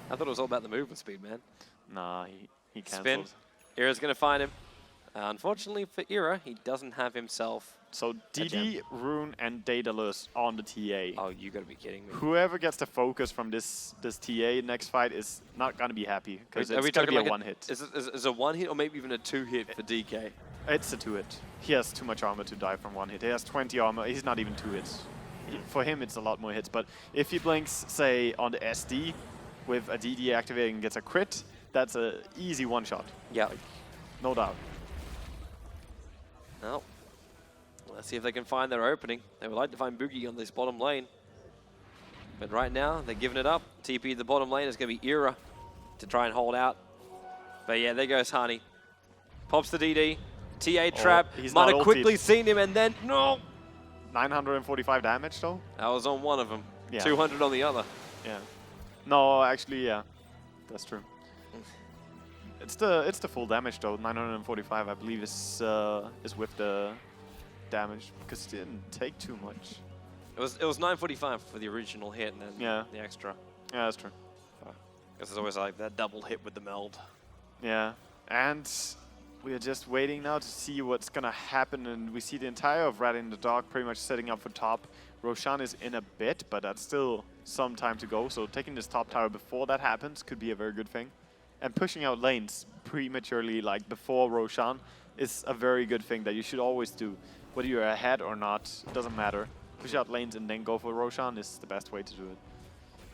I thought it was all about the movement speed, man. Nah, he cancels. Spin. Era's going to find him. Unfortunately for Era, he doesn't have himself. So DD, Rune, and Daedalus on the TA. Oh, you gotta be kidding me. Whoever gets the focus from this TA next fight is not gonna be happy, because it's gonna be a one-hit. Is a one-hit or maybe even a two-hit for DK? It's a two-hit. He has too much armor to die from one hit. He has 20 armor. He's not even two hits. For him, it's a lot more hits. But if he blinks, say, on the SD with a DD activating and gets a crit, that's an easy one-shot. Yeah. Like, no doubt. Well, let's see if they can find their opening. They would like to find Boogie on this bottom lane. But right now, they're giving it up. TP the bottom lane is going to be Era to try and hold out. But yeah, there goes Hani. Pops the DD. TA trap. Might have quickly seen him, and then, no! 945 damage, though? That was on one of them. Yeah. 200 on the other. Yeah. No, actually, yeah. That's true. It's the full damage, though. 945, I believe, is with the damage, because it didn't take too much. It was 945 for the original hit, and then the extra. Yeah, that's true. Because there's always like that double hit with the meld. Yeah, and we are just waiting now to see what's gonna happen, and we see the entire of Rat in the Dark pretty much setting up for top. Roshan is in a bit, but that's still some time to go, so taking this top tower before that happens could be a very good thing. And pushing out lanes prematurely, like before Roshan, is a very good thing that you should always do. Whether you're ahead or not, it doesn't matter. Push out lanes and then go for Roshan is the best way to do it.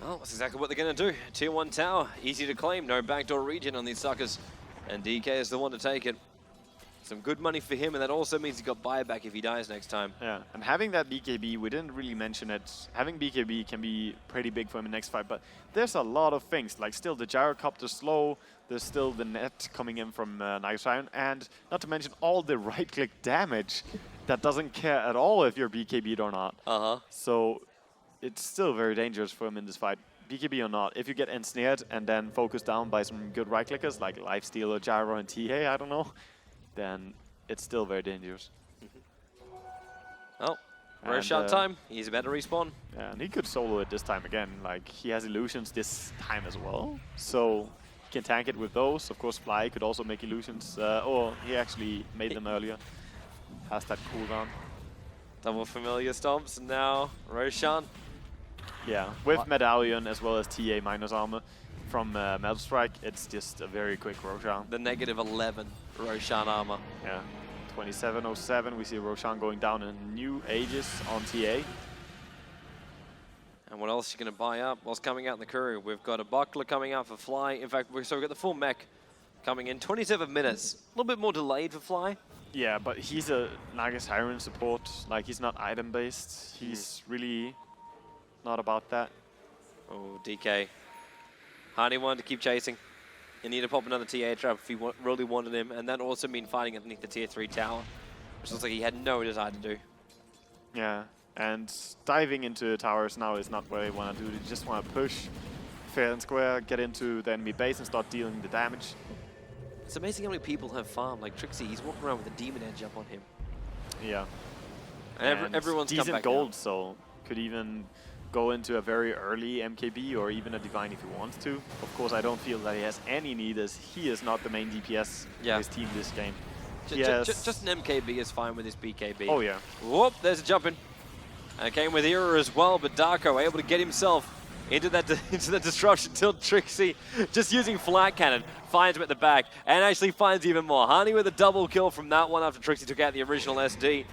Well, that's exactly what they're going to do. Tier 1 tower, easy to claim, no backdoor region on these suckers. And DK is the one to take it. Some good money for him, and that also means he got buyback if he dies next time. Yeah, and having that BKB, we didn't really mention it. Having BKB can be pretty big for him in the next fight, but there's a lot of things. Like still the gyrocopter slow, there's still the net coming in from Night Iron, and not to mention all the right-click damage that doesn't care at all if you're BKB'd or not. So it's still very dangerous for him in this fight. BKB or not, if you get ensnared and then focused down by some good right clickers like Lifesteal or Gyro and TA, I don't know, then it's still very dangerous. Oh, Roshan time. He's about to respawn. Yeah, and he could solo it this time again. Like, he has illusions this time as well, so he can tank it with those. Of course, Fly could also make illusions, or he actually made them earlier. Has that cooldown. Double familiar stomps, and now Roshan. Yeah, with Medallion as well as TA minus armor from Melt Strike, it's just a very quick Roshan. The -11 Roshan armor. Yeah, 2707, we see Roshan going down in new ages on TA. And what else are you going to buy up? What's coming out in the crew? We've got a Buckler coming out for Fly. In fact, so we've got the full mech coming in. 27 minutes. A little bit more delayed for Fly. Yeah, but he's a Naga Siren support. Like, he's not item-based. He's really not about that. Oh, DK. Hardy wanted to keep chasing. You need to pop another TA trap if you really wanted him. And that also means fighting underneath the tier 3 tower, which looks like he had no desire to do. Yeah, and diving into towers now is not what you want to do. You just want to push fair and square, get into the enemy base and start dealing the damage. It's amazing how many people have farmed. Like Trixie, he's walking around with a demon edge up on him. Yeah. And everyone's come decent back gold, now. so could even go into a very early MKB or even a Divine if he wants to. Of course, I don't feel that he has any need, as he is not the main DPS of his team this game. Just an MKB is fine with his BKB. Oh, yeah. Whoop, there's a jump in. And it came with Era as well, but Darko able to get himself into that disruption till Trixie, just using flat cannon, finds him at the back and actually finds even more. Hani with a double kill from that one after Trixie took out the original SD.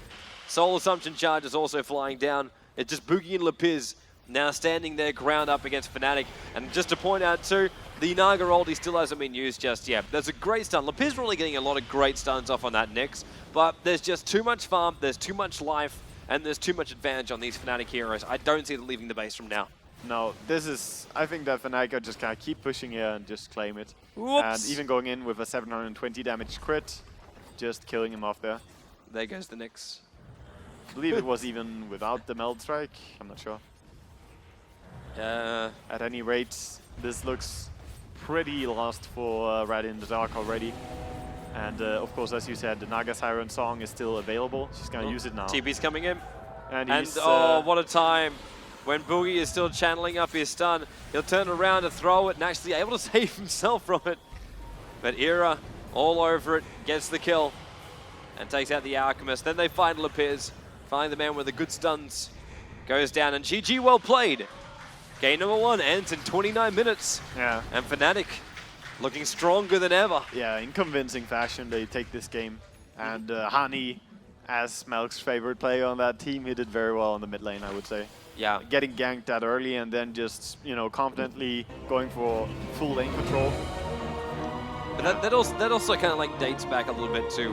Soul Assumption charge is also flying down. It's just Boogie and Lepiz now standing their ground up against Fnatic. And just to point out too, the Naga ulti still hasn't been used just yet. There's a great stun. Lepiz really getting a lot of great stuns off on that Nyx, but there's just too much farm, there's too much life, and there's too much advantage on these Fnatic heroes. I don't see them leaving the base from now. No, this is, I think that Fnatic are just gonna keep pushing here and just claim it. Whoops. And even going in with a 720 damage crit, just killing him off there. There goes the Nyx. I believe it was even without the Meld Strike, I'm not sure. At any rate, this looks pretty lost for Rat in the Dark already. And of course, as you said, the Naga Siren song is still available. She's gonna use it now. TP's coming in. And oh, what a time. When Boogie is still channeling up his stun, he'll turn around to throw it and actually able to save himself from it. But Era, all over it, gets the kill and takes out the Alchemist. Then they find Lepiz, find the man with the good stuns, goes down, and GG, well played. Game number 1 ends in 29 minutes. Yeah. And Fnatic looking stronger than ever. Yeah, in convincing fashion, they take this game. And Hani, as Melk's favorite player on that team, he did very well on the mid lane, I would say. Yeah. Getting ganked that early and then just, you know, confidently going for full lane control. But that also kind of like dates back a little bit to,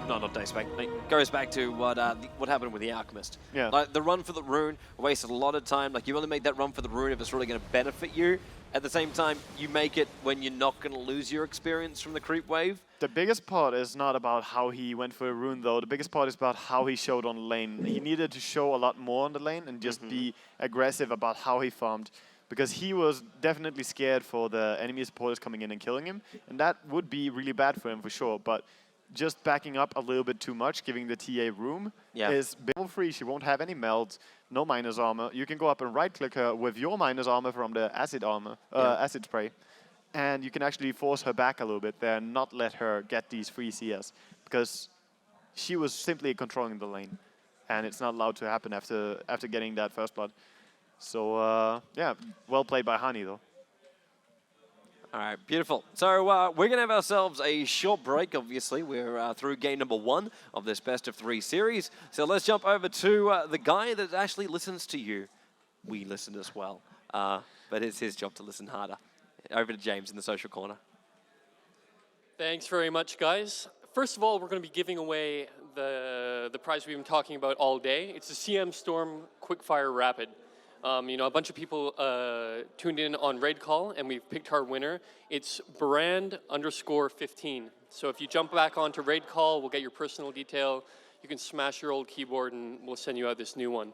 no, not dates back, it goes back to what happened with the Alchemist. Yeah. Like the run for the rune wasted a lot of time. Like you only make that run for the rune if it's really going to benefit you. At the same time, you make it when you're not going to lose your experience from the creep wave. The biggest part is not about how he went for a rune, though. The biggest part is about how he showed on the lane. He needed to show a lot more on the lane and just be aggressive about how he farmed, because he was definitely scared for the enemy supporters coming in and killing him, and that would be really bad for him for sure. But just backing up a little bit too much, giving the TA room, is level free. She won't have any meld, no minus armor. You can go up and right-click her with your minus armor from the acid armor, acid spray. And you can actually force her back a little bit there and not let her get these free CS, because she was simply controlling the lane, and it's not allowed to happen after getting that first blood. So yeah, well played by Hani though. All right, beautiful. So we're going to have ourselves a short break, obviously. We're through game number 1 of this best of 3 series. So let's jump over to the guy that actually listens to you. We listen as well, but it's his job to listen harder. Over to James in the social corner. Thanks very much, guys. First of all, we're going to be giving away the prize we've been talking about all day. It's the CM Storm Quickfire Rapid. You know, a bunch of people tuned in on RaidCall, and we've picked our winner. It's brand_15. So if you jump back onto RaidCall, we'll get your personal detail. you can smash your old keyboard and we'll send you out this new one.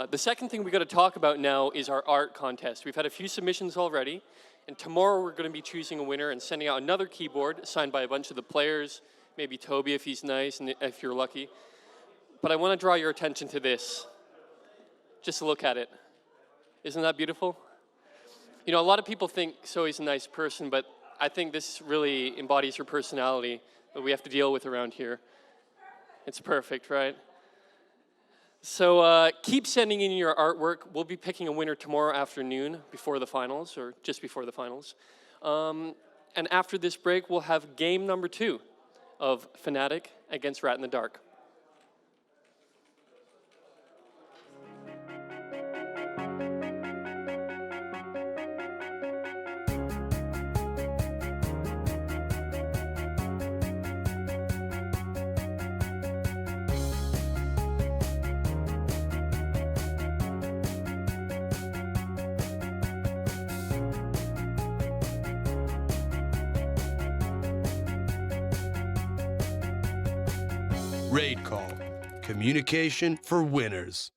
The second thing we got to talk about now is our art contest. We've had a few submissions already, and tomorrow we're going to be choosing a winner and sending out another keyboard signed by a bunch of the players, maybe Toby if he's nice and if you're lucky. But I want to draw your attention to this. Just look at it. Isn't that beautiful? You know, a lot of people think Zoe's a nice person, but I think this really embodies her personality that we have to deal with around here. It's perfect, right? So keep sending in your artwork. We'll be picking a winner tomorrow afternoon before the finals, or just before the finals. And after this break, we'll have game number 2 of Fnatic against Rat in the Dark. RaidCall, communication for winners.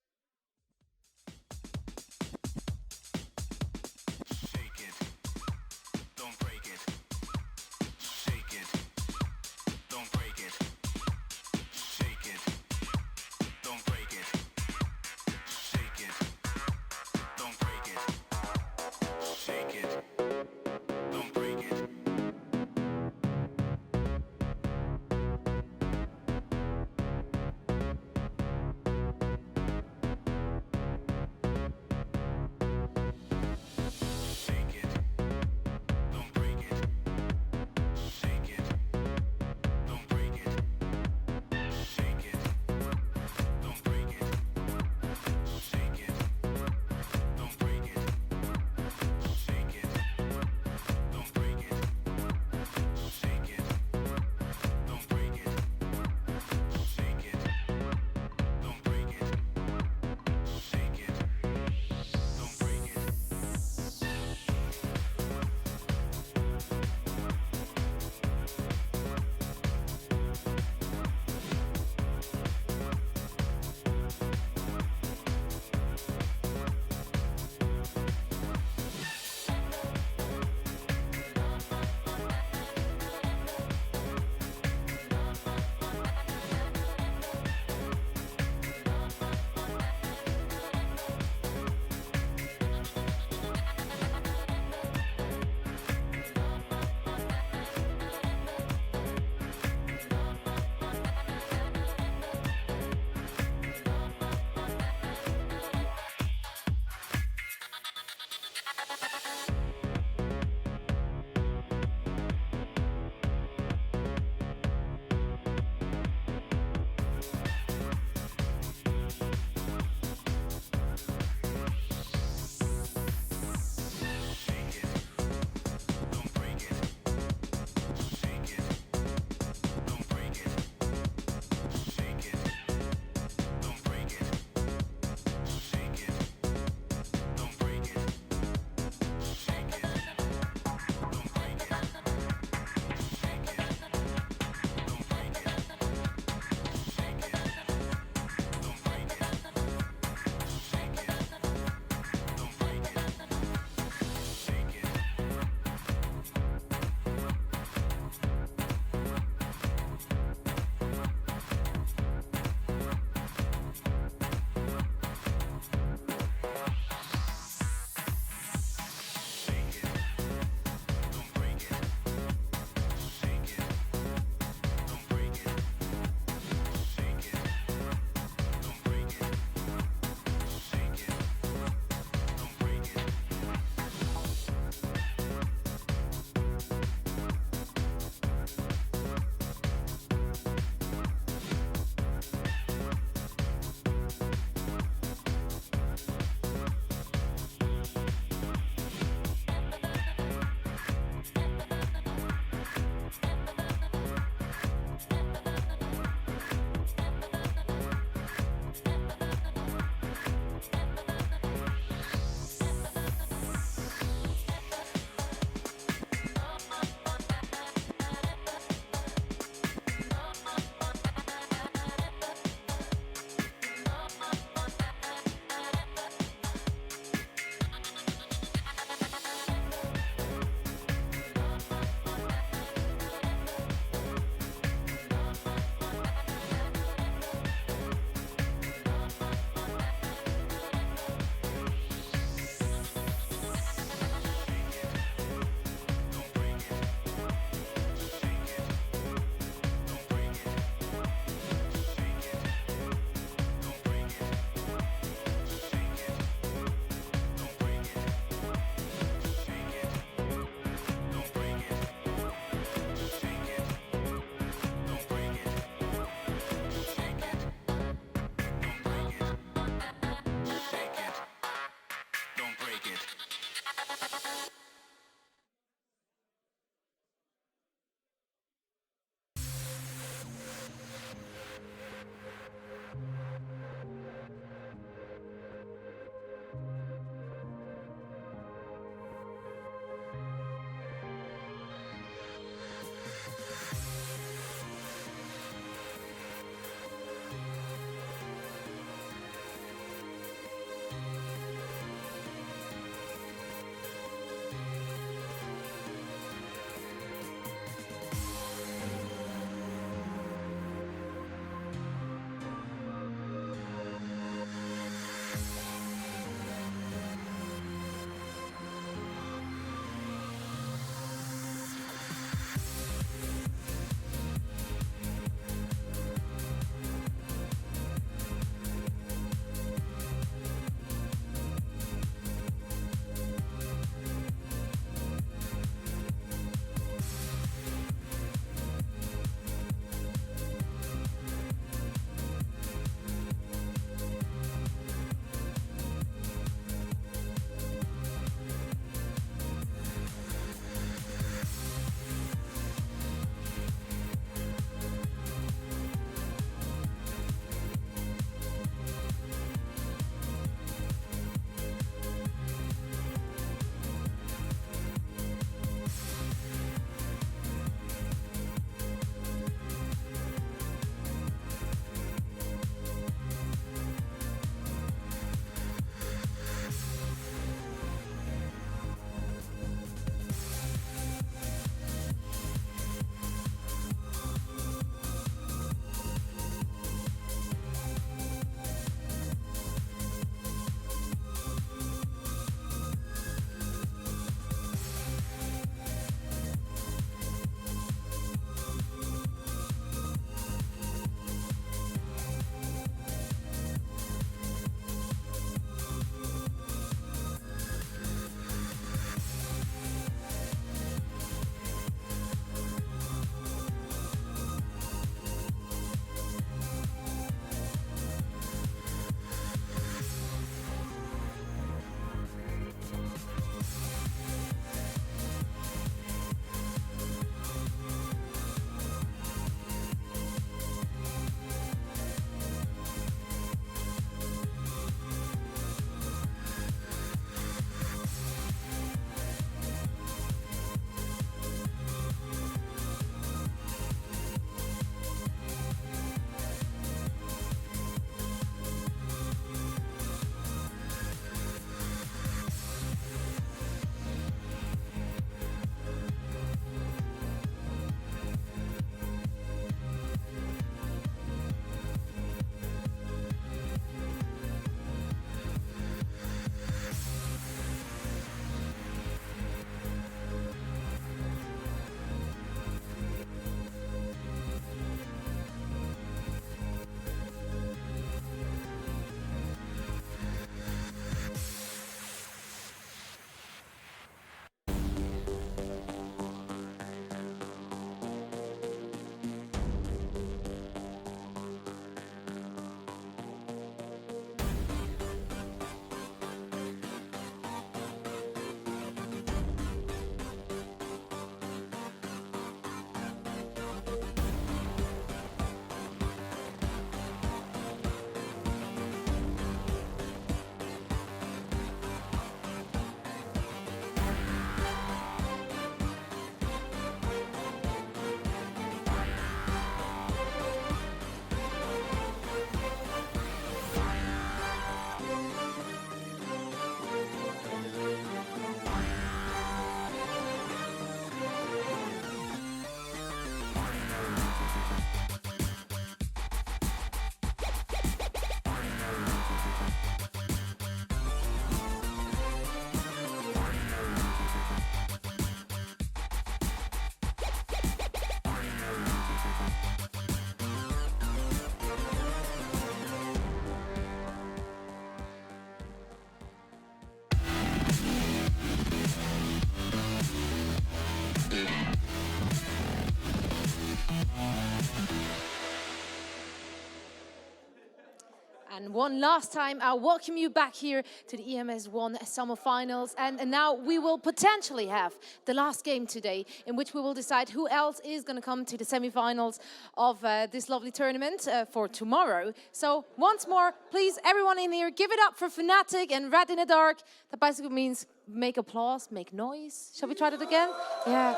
one last time. I welcome you back here to the EMSOne Summer Finals. And now we will potentially have the last game today, in which we will decide who else is going to come to the semifinals of this lovely tournament for tomorrow. So once more, please, everyone in here, give it up for Fnatic and Rat in the Dark. That basically means make applause, make noise. Shall we try that again? Yeah.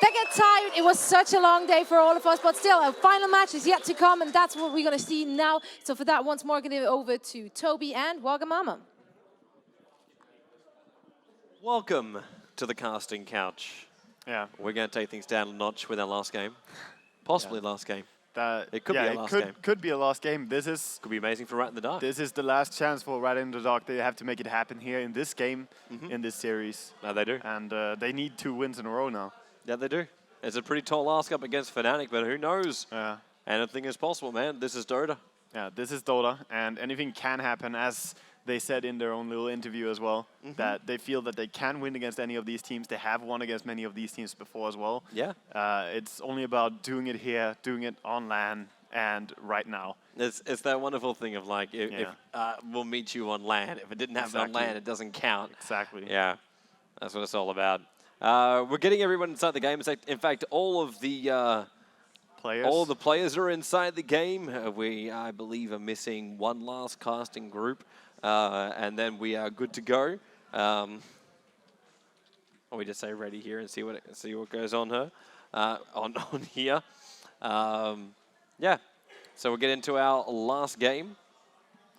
They get tired. It was such a long day for all of us, but still, a final match is yet to come, and that's what we're going to see now. So for that, once more, I'm going to give it over to Toby and Wagamama. Welcome to the casting couch. Yeah. We're going to take things down a notch with our last game. Possibly last game. It could be a last game. Could be a last game. Could be amazing for Rat in the Dark. This is the last chance for Rat in the Dark. They have to make it happen here in this game, in this series. No, they do. And they need 2 wins in a row now. Yeah, they do. It's a pretty tall ask up against Fnatic, but who knows? Yeah. Anything is possible, man. This is Dota. Yeah, this is Dota, and anything can happen, as they said in their own little interview as well, that they feel that they can win against any of these teams. They have won against many of these teams before as well. Yeah. It's only about doing it here, doing it on LAN, and right now. It's that wonderful thing of like, if we'll meet you on LAN. If it didn't happen on LAN, it doesn't count. Exactly. Yeah, that's what it's all about. We're getting everyone inside the game. In fact, all of the players are inside the game. We, I believe, are missing one last casting group, and then we are good to go. We just say ready here and see what goes on here. On here. Yeah. So we'll get into our last game.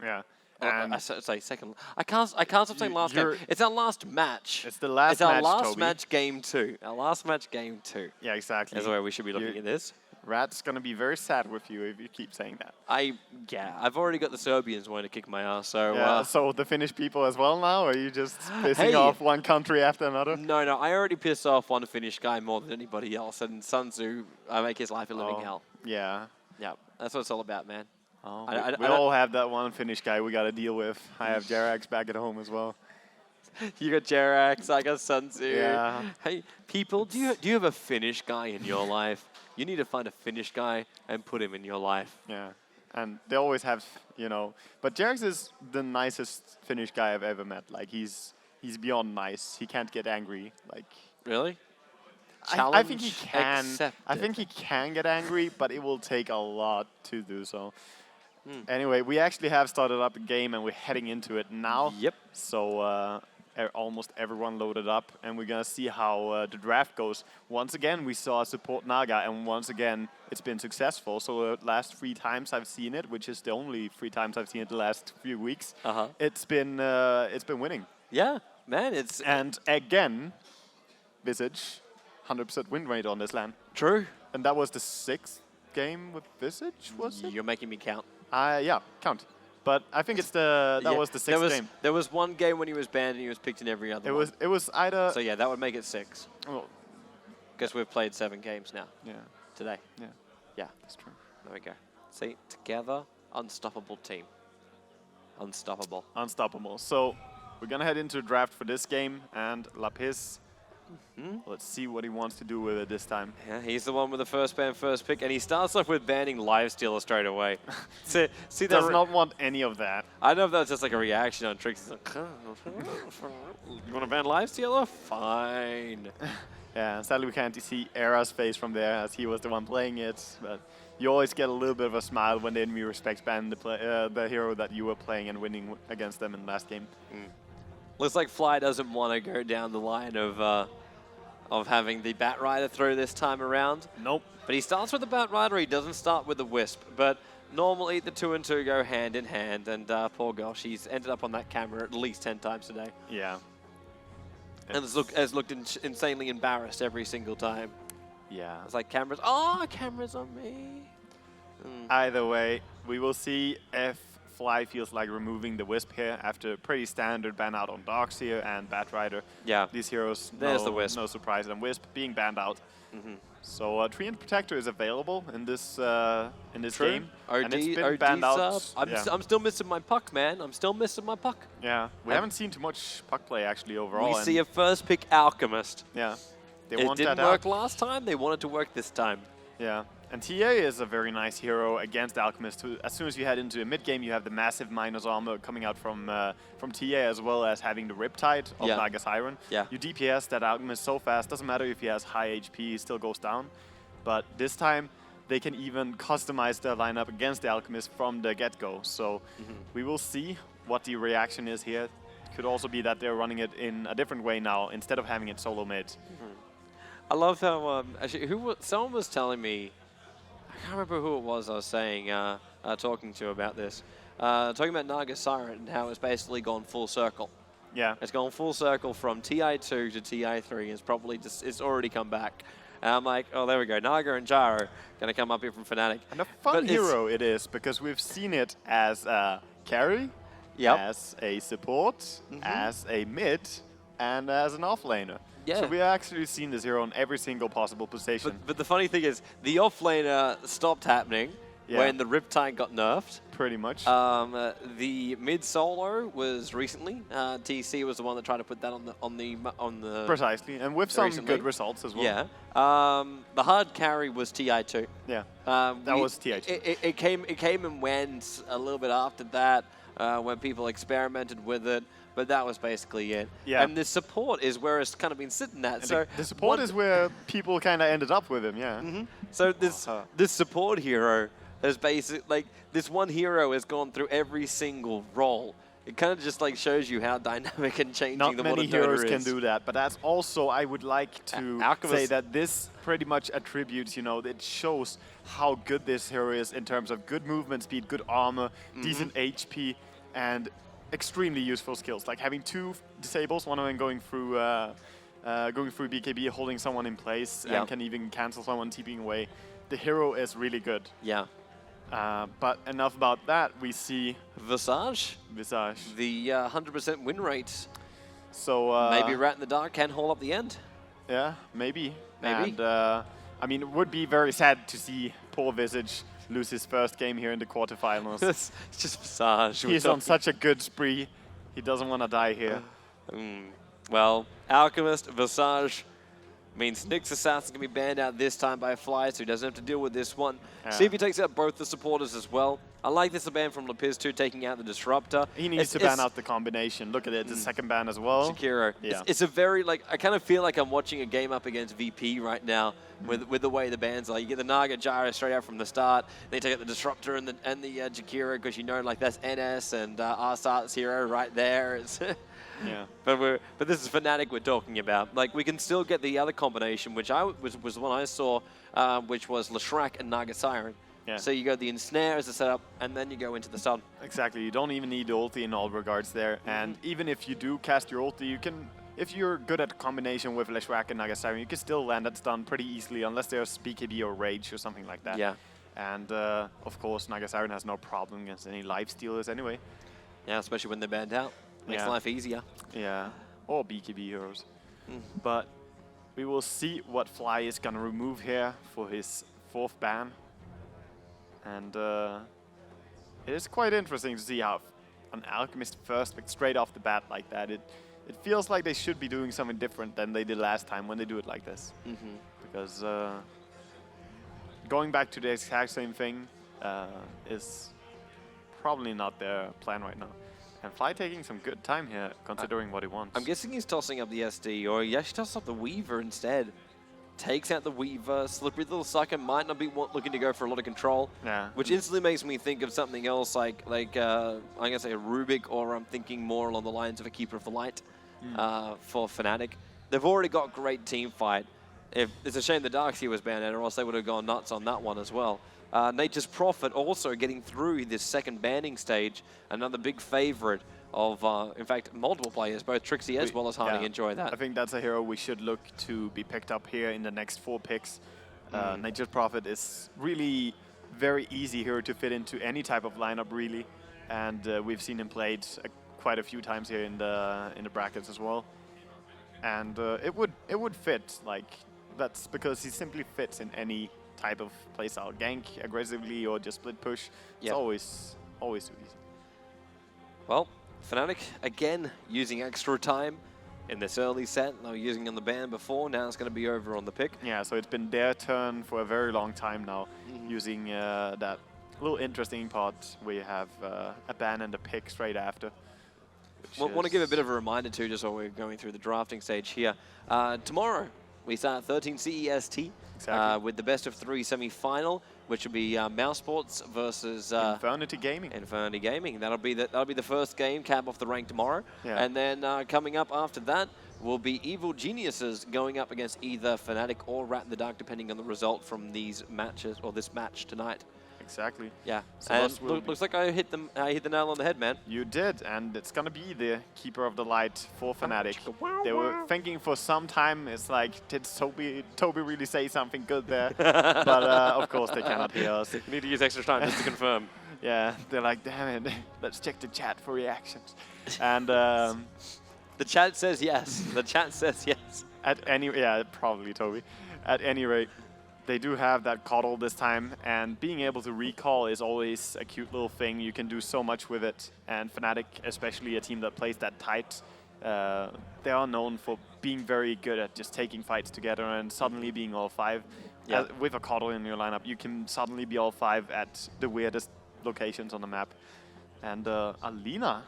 Yeah. I say second. I can't stop saying last game. It's our last match. It's the last match, It's our last Toby. match, game 2. Our last match, game 2. Yeah, exactly. That's the way we should be looking at this. Rat's going to be very sad with you if you keep saying that. I've already got the Serbians wanting to kick my ass. So so the Finnish people as well now? Or are you just pissing off one country after another? No, I already pissed off one Finnish guy more than anybody else. And Sun Tzu, I make his life a living hell. Yeah. Yeah, that's what it's all about, man. Oh, we all have that one Finnish guy we got to deal with. I have Jerax back at home as well. You got Jerax, I got Sun Tzu. Yeah. Hey, people, do you have a Finnish guy in your life? You need to find a Finnish guy and put him in your life. Yeah, and they always have, But Jerax is the nicest Finnish guy I've ever met. Like, he's beyond nice. He can't get angry. Like, really? I think he can. Accepted. I think he can get angry, but it will take a lot to do so. Anyway, we actually have started up a game, and we're heading into it now. Yep. So almost everyone loaded up, and we're going to see how the draft goes. Once again, we saw support Naga, and once again, it's been successful. So the last 3 times I've seen it, which is the only 3 times I've seen it the last few weeks, it's been winning. Yeah, man, And again, Visage, 100% win rate on this LAN. True. And that was the 6th game with Visage, was it? You're making me count. Yeah, count. But I think it's that was the 6th game. There was one game when he was banned and he was picked in every other one. It was either... So yeah, that would make it 6. Oh. Because we've played 7 games now. Yeah. Today. Yeah. Yeah. That's true. There we go. See, together, unstoppable team. Unstoppable. Unstoppable. So we're going to head into the draft for this game, and Lapis, let's see what he wants to do with it this time. Yeah, he's the one with the first ban, first pick, and he starts off with banning Lifestealer straight away. see does not want any of that. I don't know if that's just like a reaction on Trix. He's like, you want to ban Lifestealer? Fine. Yeah, sadly we can't see Era's face from there, as he was the one playing it, but you always get a little bit of a smile when the enemy respects ban the hero that you were playing and winning against them in the last game. Looks like Fly doesn't want to go down the line of having the Bat Rider through this time around. Nope. But he starts with the Bat Rider, he doesn't start with the Wisp. But normally the 2 and 2 go hand in hand, and poor girl, she's ended up on that camera at least 10 times today. Yeah. And has looked insanely embarrassed every single time. Yeah. It's like cameras on me. Either way, we will see if Fly feels like removing the Wisp here after a pretty standard ban out on Dogs here and Bat Rider. Yeah. These heroes, There's the Wisp. No surprise, and Wisp being banned out. So Treant Protector is available in this game. and it's been banned out. I'm still missing my puck, man. I'm still missing my puck. Yeah, we haven't seen too much puck play actually overall. We see a first pick Alchemist. Yeah. It didn't work last time. They want it to work this time. Yeah. And TA is a very nice hero against Alchemist. Who, as soon as you head into a mid game, you have the massive minus armor coming out from TA, as well as having the Riptide of Naga Siren. Yeah. You DPS that Alchemist so fast, doesn't matter if he has high HP, he still goes down. But this time, they can even customize their lineup against the Alchemist from the get-go. So we will see what the reaction is here. Could also be that they're running it in a different way now, instead of having it solo mid. I love how, actually, someone was telling me, I can't remember who it was I was saying, talking to about this. Talking about Naga Siren and how it's basically gone full circle. Yeah. It's gone full circle from TI2 to TI3. It's probably just, it's already come back. And I'm like, oh, there we go. Naga and Jaro going to come up here from Fnatic. And a fun hero it is, because we've seen it as a carry, as a support, as a mid, and as an offlaner. Yeah. So we actually seen this hero on every single possible position. But the funny thing is, the offlaner stopped happening when the Riptide got nerfed. Pretty much. The mid solo was recently. TC was the one that tried to put that on the Precisely, and with some good results as well. Yeah. The hard carry was TI2. Yeah. That was TI2. It came and went a little bit after that when people experimented with it. But that was basically it. Yeah. And the support is where it's kind of been sitting at. And so the support is where people kind of ended up with him, yeah. So this support hero has basically, like, this one hero has gone through every single role. It kind of just like shows you how dynamic and changing the Not modern many heroes Dota can is. do that, but that's also, I would like to say that this pretty much attributes, you know, it shows how good this hero is in terms of good movement speed, good armor, decent HP, and extremely useful skills, like having two disables, one of them going through BKB, holding someone in place, and can even cancel someone TPing away. The hero is really good. Yeah. But enough about that. We see Visage. The 100% win rate. So maybe Rat in the Dark can hold up the end. Yeah, maybe. Maybe. And I mean, it would be very sad to see poor Visage lose his first game here in the quarterfinals. It's just Visage. He's on such a good spree. He doesn't want to die here. Well, Alchemist, Visage means Nyx Assassin can be banned out this time by Fly, so he doesn't have to deal with this one. See if he takes out both the supporters as well. I like this ban from Lepiz too, taking out the Disruptor. He needs to ban out the combination. Look at it, the second ban as well. Shakiro. Yeah. It's a very, like, I kind of feel like I'm watching a game up against VP right now with the way the bans are. You get the Naga Gyro straight out from the start. Then you take out the Disruptor and the Jakiro, because you know, like, that's NS and Arsart's hero right there. It's yeah. But this is Fnatic we're talking about. Like, we can still get the other combination, which was the one I saw, which was Leshrac and Naga Siren. Yeah. So you go the Ensnare as a setup, and then you go into the stun. Exactly. You don't even need the ulti in all regards there. And even if you do cast your ulti, you can, if you're good at combination with Leshrac and Naga Siren, you can still land that stun pretty easily, unless there's BKB or Rage or something like that. Yeah. And of course, Naga Siren has no problem against any lifestealers anyway. Yeah, especially when they're banned out. Makes life easier. Yeah. Or BKB heroes. But we will see what Fly is going to remove here for his 4th ban. And it is quite interesting to see how an Alchemist first pick straight off the bat like that. It feels like they should be doing something different than they did last time when they do it like this. Because going back to the exact same thing is probably not their plan right now. And Fly taking some good time here, considering what he wants. I'm guessing he's tossing up the SD, or he actually tosses up the Weaver instead. Takes out the Weaver. Slippery little sucker might not be looking to go for a lot of control. Yeah. Which instantly makes me think of something else, like I'm gonna say a Rubik, or I'm thinking more along the lines of a Keeper of the Light for Fnatic. They've already got great team fight. It's a shame the Darkseer was banned out, or else they would have gone nuts on that one as well. Nature's Prophet also getting through this second banning stage. Another big favorite of, in fact, multiple players, both Trixie as well as Harning enjoy that. I think that's a hero we should look to be picked up here in the next 4 picks. Nature's Prophet is really very easy hero to fit into any type of lineup, really. And we've seen him played quite a few times here in the brackets as well. And it would fit, like, that's because he simply fits in any type of playstyle, gank aggressively or just split push. It's always too easy. Well, Fnatic again using extra time in this early set. They were using on the ban before, now it's going to be over on the pick. Yeah, so it's been their turn for a very long time now, using that little interesting part where you have a ban and a pick straight after. Want to give a bit of a reminder too, just while we're going through the drafting stage here. Tomorrow, we start 13 CEST with the best of 3 semi-final, which will be Mousesports versus Infernity Gaming. That'll be the first game, cap off the rank tomorrow. Yeah. And then coming up after that will be Evil Geniuses going up against either Fnatic or Rat in the Dark, depending on the result from these matches or this match tonight. Exactly. Yeah. So and looks like I hit the nail on the head, man. You did, and it's gonna be the Keeper of the Light for Fnatic. They were thinking for some time, it's like, did Toby really say something good there? But of course they cannot hear us. We need to use extra time just to confirm. Yeah, they're like, damn it, let's check the chat for reactions. And the chat says yes. The chat says yes. Yeah, probably Toby. At any rate, they do have that coddle this time, and being able to recall is always a cute little thing. You can do so much with it, and Fnatic, especially a team that plays that tight, they are known for being very good at just taking fights together and suddenly being all 5. Yeah. With a coddle in your lineup, you can suddenly be all 5 at the weirdest locations on the map. And Alina,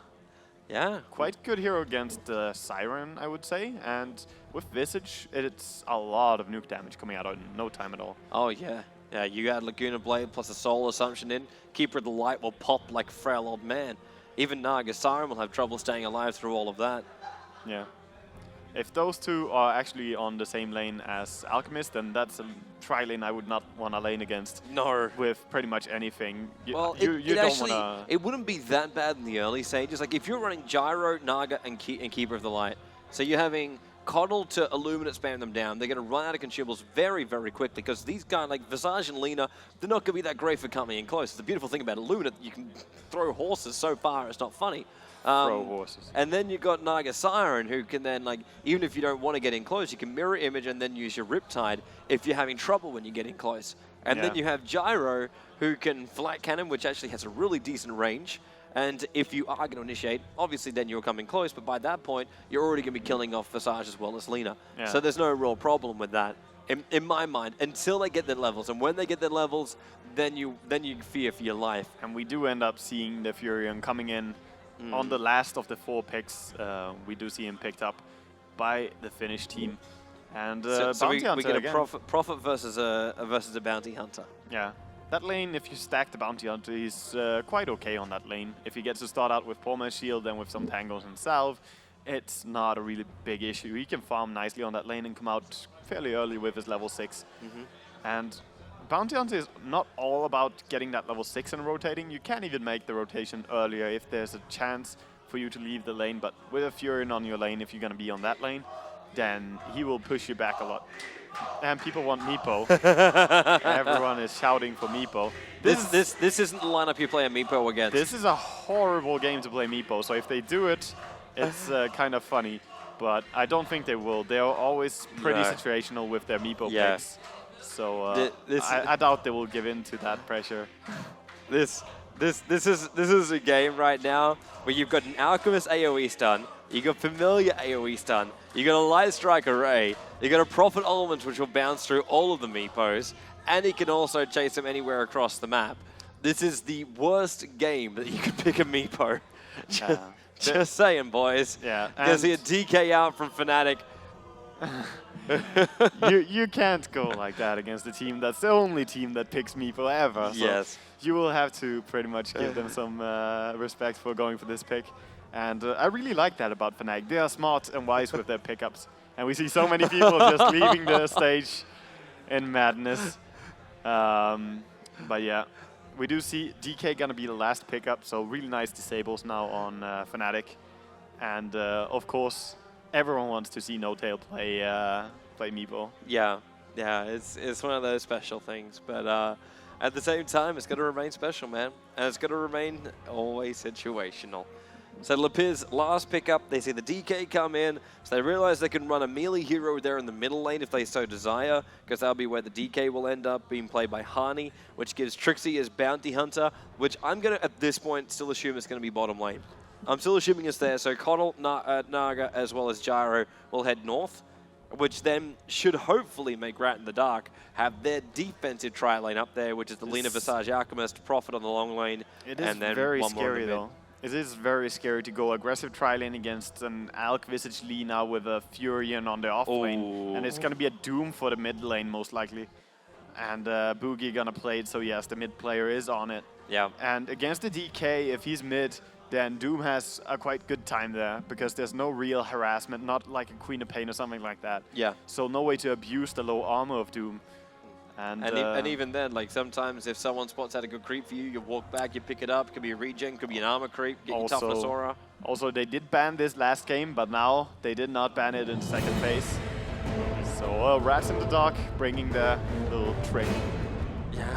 quite good hero against Siren, I would say, and with Visage, it's a lot of nuke damage coming out in no time at all. Oh, yeah. Yeah, you add Laguna Blade plus a Soul Assumption in. Keeper of the Light will pop like a frail old man. Even Naga Siren will have trouble staying alive through all of that. Yeah. If those two are actually on the same lane as Alchemist, then that's a tri-lane I would not want to lane against. No. With pretty much anything. Well, you don't want to... It wouldn't be that bad in the early stages. Like, if you're running Gyro, Naga, and Keeper of the Light, so you're having Coddle to Illuminate spam them down, they're going to run out of consumables very, very quickly, because these guys, like Visage and Lina, they're not going to be that great for coming in close. The beautiful thing about Illuminate, you can throw horses so far, it's not funny. Throw horses. And then you've got Naga Siren, who can then, like, even if you don't want to get in close, you can mirror image and then use your Riptide if you're having trouble when you get in close. And then you have Gyro, who can flat cannon, which actually has a really decent range. And if you are going to initiate, obviously then you're coming close, but by that point, you're already going to be killing off Visage as well as Lina. Yeah. So there's no real problem with that, in my mind, until they get their levels. And when they get their levels, then you fear for your life. And we do end up seeing the Furion coming in on the last of the 4 picks. We do see him picked up by the Finnish team. And so we Bounty get Hunter a Prophet versus a Bounty Hunter. Yeah. That lane, if you stack the Bounty Hunter, he's quite okay on that lane. If he gets to start out with Poleman's Shield and with some tangles himself, it's not a really big issue. He can farm nicely on that lane and come out fairly early with his level 6. And Bounty Hunter is not all about getting that level 6 and rotating. You can even make the rotation earlier if there's a chance for you to leave the lane. But with a Furion on your lane, if you're going to be on that lane, then he will push you back a lot. And people want Meepo. Everyone is shouting for Meepo. This isn't the lineup you play a Meepo against. This is a horrible game to play Meepo. So if they do it, it's kind of funny. But I don't think they will. They are always pretty situational with their Meepo picks. So I doubt they will give in to that pressure. This is a game right now where you've got an Alchemist AoE stun, you've got Familiar AoE stun, you've got a Light Strike Array, you've got a Prophet Element which will bounce through all of the Meepos, and he can also chase them anywhere across the map. This is the worst game that you could pick a Meepo. Just saying, boys. Yeah. Gonna see a DK out from Fnatic. you can't go like that against a team that's the only team that picks Meepo ever. So yes. You will have to pretty much give them some respect for going for this pick. And I really like that about Fnatic. They are smart and wise with their pickups. And we see so many people just leaving the stage in madness. But yeah, we do see DK gonna be the last pickup. So really nice disables now on Fnatic. And of course, everyone wants to see No Tail play Meepo. Yeah, it's one of those special things. But at the same time, it's going to remain special, man. And it's going to remain always situational. So Lepiz, last pickup, they see the DK come in, so they realize they can run a melee hero there in the middle lane if they so desire, because that'll be where the DK will end up being played by Hani, which gives Trixie as Bounty Hunter, which I'm going to, at this point, still assume it's going to be bottom lane. I'm still assuming it's there. So Coddle, Naga, as well as Gyro will head north, which then should hopefully make Rat in the Dark have their defensive tri lane up there, which is the Lina Visage Alchemist, Prophet on the long lane, It is and then very one more in the scary mid. though. It is very scary to go aggressive tri lane against an Alk Visage Lina with a Furion on the off lane. And it's going to be a doom for the mid lane most likely. And Boogie going to play it, so yes, the mid player is on it. Yeah. And against the DK, if he's mid, then Doom has a quite good time there because there's no real harassment, not like a Queen of Pain or something like that. Yeah. So no way to abuse the low armor of Doom. And even then, like sometimes if someone spots out a good creep for you, you walk back, you pick it up. Could be a regen, could be an armor creep, get your toughness aura. Also, they did ban this last game, but now they did not ban it in second phase. So Rats in the Dark bringing their little trick. Yeah.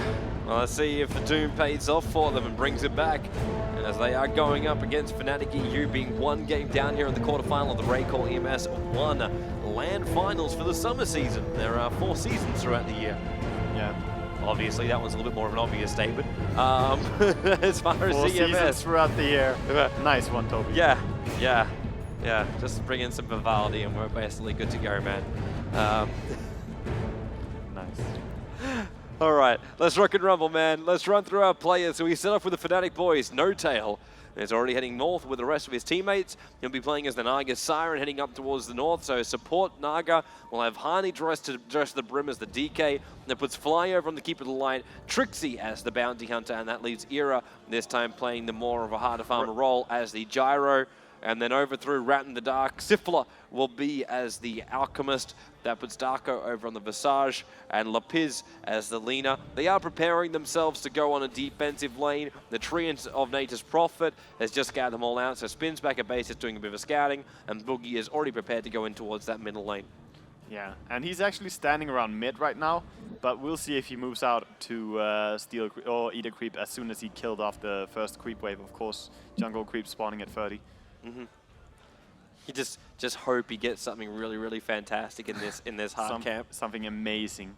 Well, let's see if the Doom pays off for them and brings it back. And as they are going up against Fnatic EU, being one game down here in the quarterfinal of the RaidCall EMSOne LAN finals for the summer season. There are 4 seasons throughout the year. Yeah. Obviously, that one's a little bit more of an obvious statement. As far as 4 CMS. seasons throughout the year. Nice one, Toby. Yeah. Just bring in some Vivaldi and we're basically good to go, man. Nice. All right, let's rock and rumble, man. Let's run through our players. So we set off with the Fnatic boys, No Tail. Is already heading north with the rest of his teammates. He'll be playing as the Naga Siren heading up towards the north. So support Naga. We'll have Hani dressed to the brim as the DK. That puts Flyover on the Keeper of the Light. Trixie as the Bounty Hunter. And that leaves Era, this time playing the more of a harder farmer role as the Gyro. And then over through Rat in the Dark, Sifla will be as the Alchemist. That puts Darko over on the Visage and Lapiz as the Lina. They are preparing themselves to go on a defensive lane. The Treant of Nature's Prophet has just scouted them all out, so spins back at base, is doing a bit of scouting, and Boogie is already prepared to go in towards that middle lane. Yeah, and he's actually standing around mid right now, but we'll see if he moves out to steal or eat a creep as soon as he killed off the first creep wave, of course. Jungle creep spawning at 30. You just hope he gets something really, really fantastic in this hard camp. Something amazing.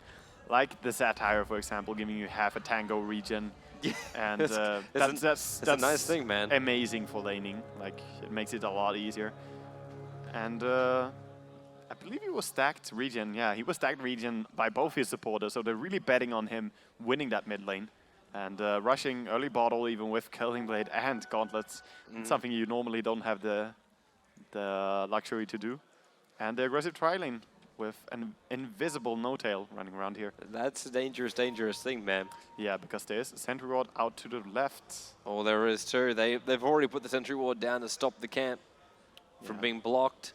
Like the Satire, for example, giving you half a tango regen. Yeah. And that's a nice thing, man. Amazing for laning. Like, it makes it a lot easier. And I believe he was stacked regen. Yeah, he was stacked regen by both his supporters, so they're really betting on him winning that mid lane. And rushing early bottle even with Curling Blade and Gauntlets. Something you normally don't have the luxury to do. And the aggressive tri-lane with an invisible No-Tail running around here. That's a dangerous, dangerous thing, man. Yeah, because there's a sentry ward out to the left. Oh, there is too. They've already put the sentry ward down to stop the camp from being blocked.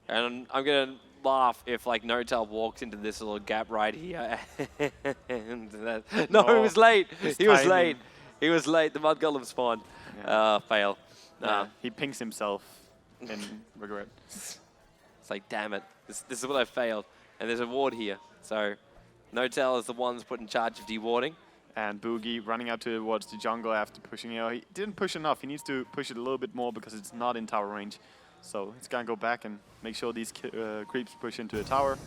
And I'm going to laugh if like No-Tail walks into this little gap right here. And he was late. He was late. He was late. The Mud Golem spawned. Yeah. Fail. He pings himself in regret. It's like, damn it. This is what I failed. And there's a ward here. So No-Tail is the one that's put in charge of dewarding. And Boogie running out towards the jungle after pushing it. He didn't push enough. He needs to push it a little bit more because it's not in tower range. So he's going to go back and make sure these creeps push into the tower.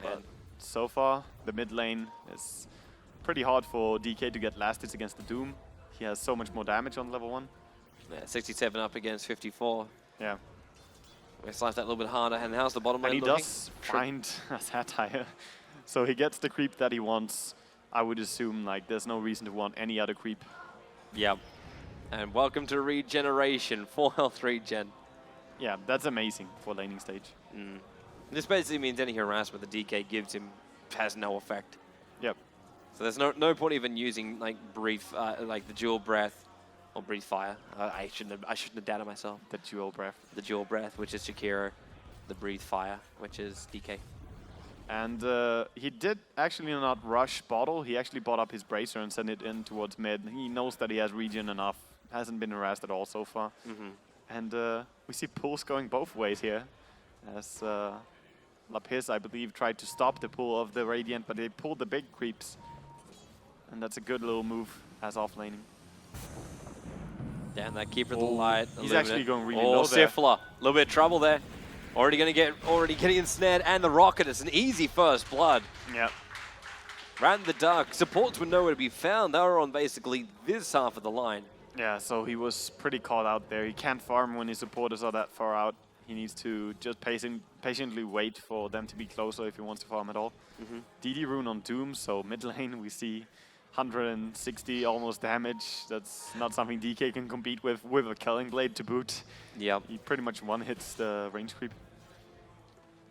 And so far, the mid lane is pretty hard for DK to get last hits against the Doom. He has so much more damage on level 1. Yeah, 67 up against 54. Yeah. We slice that a little bit harder. And how's the bottom lane looking? looking? And he does find a Satire. So he gets the creep that he wants. I would assume like there's no reason to want any other creep. Yep. And welcome to regeneration, 4 health regen. Yeah, that's amazing for laning stage. This basically means any harassment the DK gives him has no effect. Yep. So there's no point even using like like the dual breath or breathe fire. I shouldn't have doubted myself. The dual breath. The dual breath, which is Shakira. The breathe fire, which is DK. And he did actually not rush bottle. He actually bought up his bracer and sent it in towards mid. He knows that he has regen enough. Hasn't been harassed at all so far. And we see pulls going both ways here. As Lapiz, I believe, tried to stop the pull of the Radiant, but they pulled the big creeps. And that's a good little move as off-laning. Damn, that Keeper of the Light. He's actually going really low there. Sifla. A little bit of trouble there. Already getting ensnared, and the rocket is an easy first blood. Yep. Rat in the dark. Supports were nowhere to be found. They were on basically this half of the line. Yeah, so he was pretty caught out there. He can't farm when his supporters are that far out. He needs to just patiently wait for them to be closer if he wants to farm at all. DD rune on Doom, so mid lane we see 160 almost damage. That's not something DK can compete with a Killing Blade to boot. Yeah. He pretty much one-hits the range creep.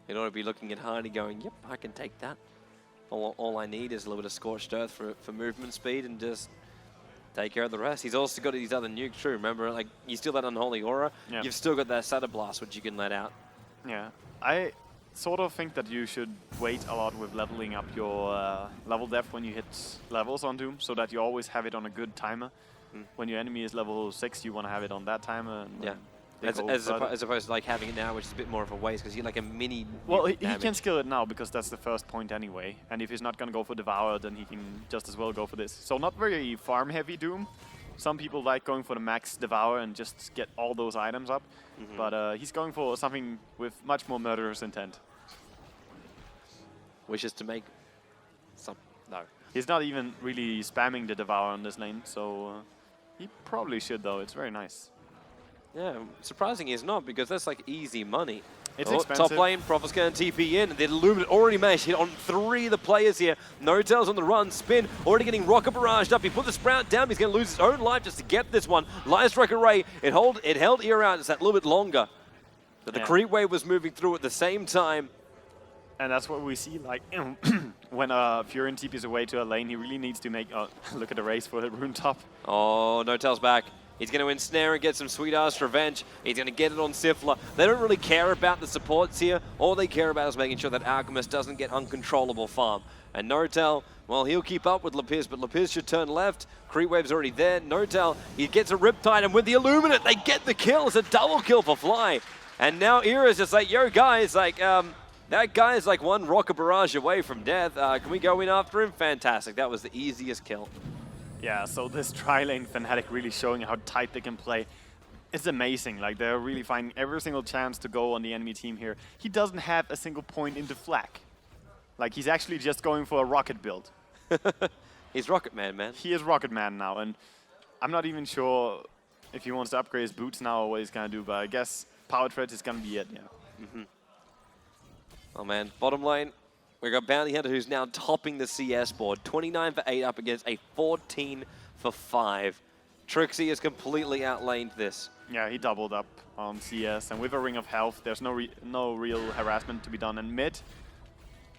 You'd ought to be looking at Hardy going, yep, I can take that. All I need is a little bit of Scorched Earth for movement speed and just take care of the rest. He's also got these other nukes too, remember? Like, you steal that Unholy Aura, you've still got that Shatter Blast, which you can let out. Yeah, I sort of think that you should wait a lot with leveling up your level depth when you hit levels on Doom, so that you always have it on a good timer. When your enemy is level 6, you want to have it on that timer. And yeah. As opposed to like having it now, which is a bit more of a waste because you like a mini. Well, he can skill it now because that's the first point anyway. And if he's not going to go for Devour, then he can just as well go for this. So not very farm heavy Doom. Some people like going for the max Devour and just get all those items up. But he's going for something with much more murderous intent. Which is to make some. No. He's not even really spamming the Devour on this lane, so he probably should though. It's very nice. Yeah, surprising is not, because that's like easy money. It's expensive. Top lane, Prophet's going to TP in. The Illuminate already managed to hit on 3 of the players here. No-Tail's on the run. Spin already getting Rocket Barraged up. He put the Sprout down. He's going to lose his own life just to get this one. Light Strike Array, it held ear out just that little bit longer. But the creep wave was moving through at the same time. And that's what we see, like, when Furion TPs away to a lane, he really needs to make, look at the race for the rune top. Oh, No-Tail's back. He's going to ensnare and get some sweet-ass revenge. He's going to get it on Sifla. They don't really care about the supports here. All they care about is making sure that Alchemist doesn't get uncontrollable farm. And No-Tail, well, he'll keep up with Lapiz, but Lapiz should turn left. Creep Wave's already there. No-Tail, he gets a Riptide, and with the Illuminate, they get the kill. It's a double kill for Fly. And now Era's just like, yo, guys, like, that guy is like one Rocket Barrage away from death. Can we go in after him? Fantastic. That was the easiest kill. Yeah, so this tri-lane Fnatic really showing how tight they can play. It's amazing. Like, they're really finding every single chance to go on the enemy team here. He doesn't have a single point into flak. Like, he's actually just going for a rocket build. He's Rocket Man, man. He is Rocket Man now, and I'm not even sure if he wants to upgrade his boots now or what he's going to do, but I guess Power Treads is going to be it, yeah. Oh, man. Bottom lane. We've got Bounty Hunter, who's now topping the CS board. 29 for 8 up against a 14 for 5. Trixie has completely outlaned this. Yeah, he doubled up on CS, and with a Ring of Health, there's no real harassment to be done. And mid,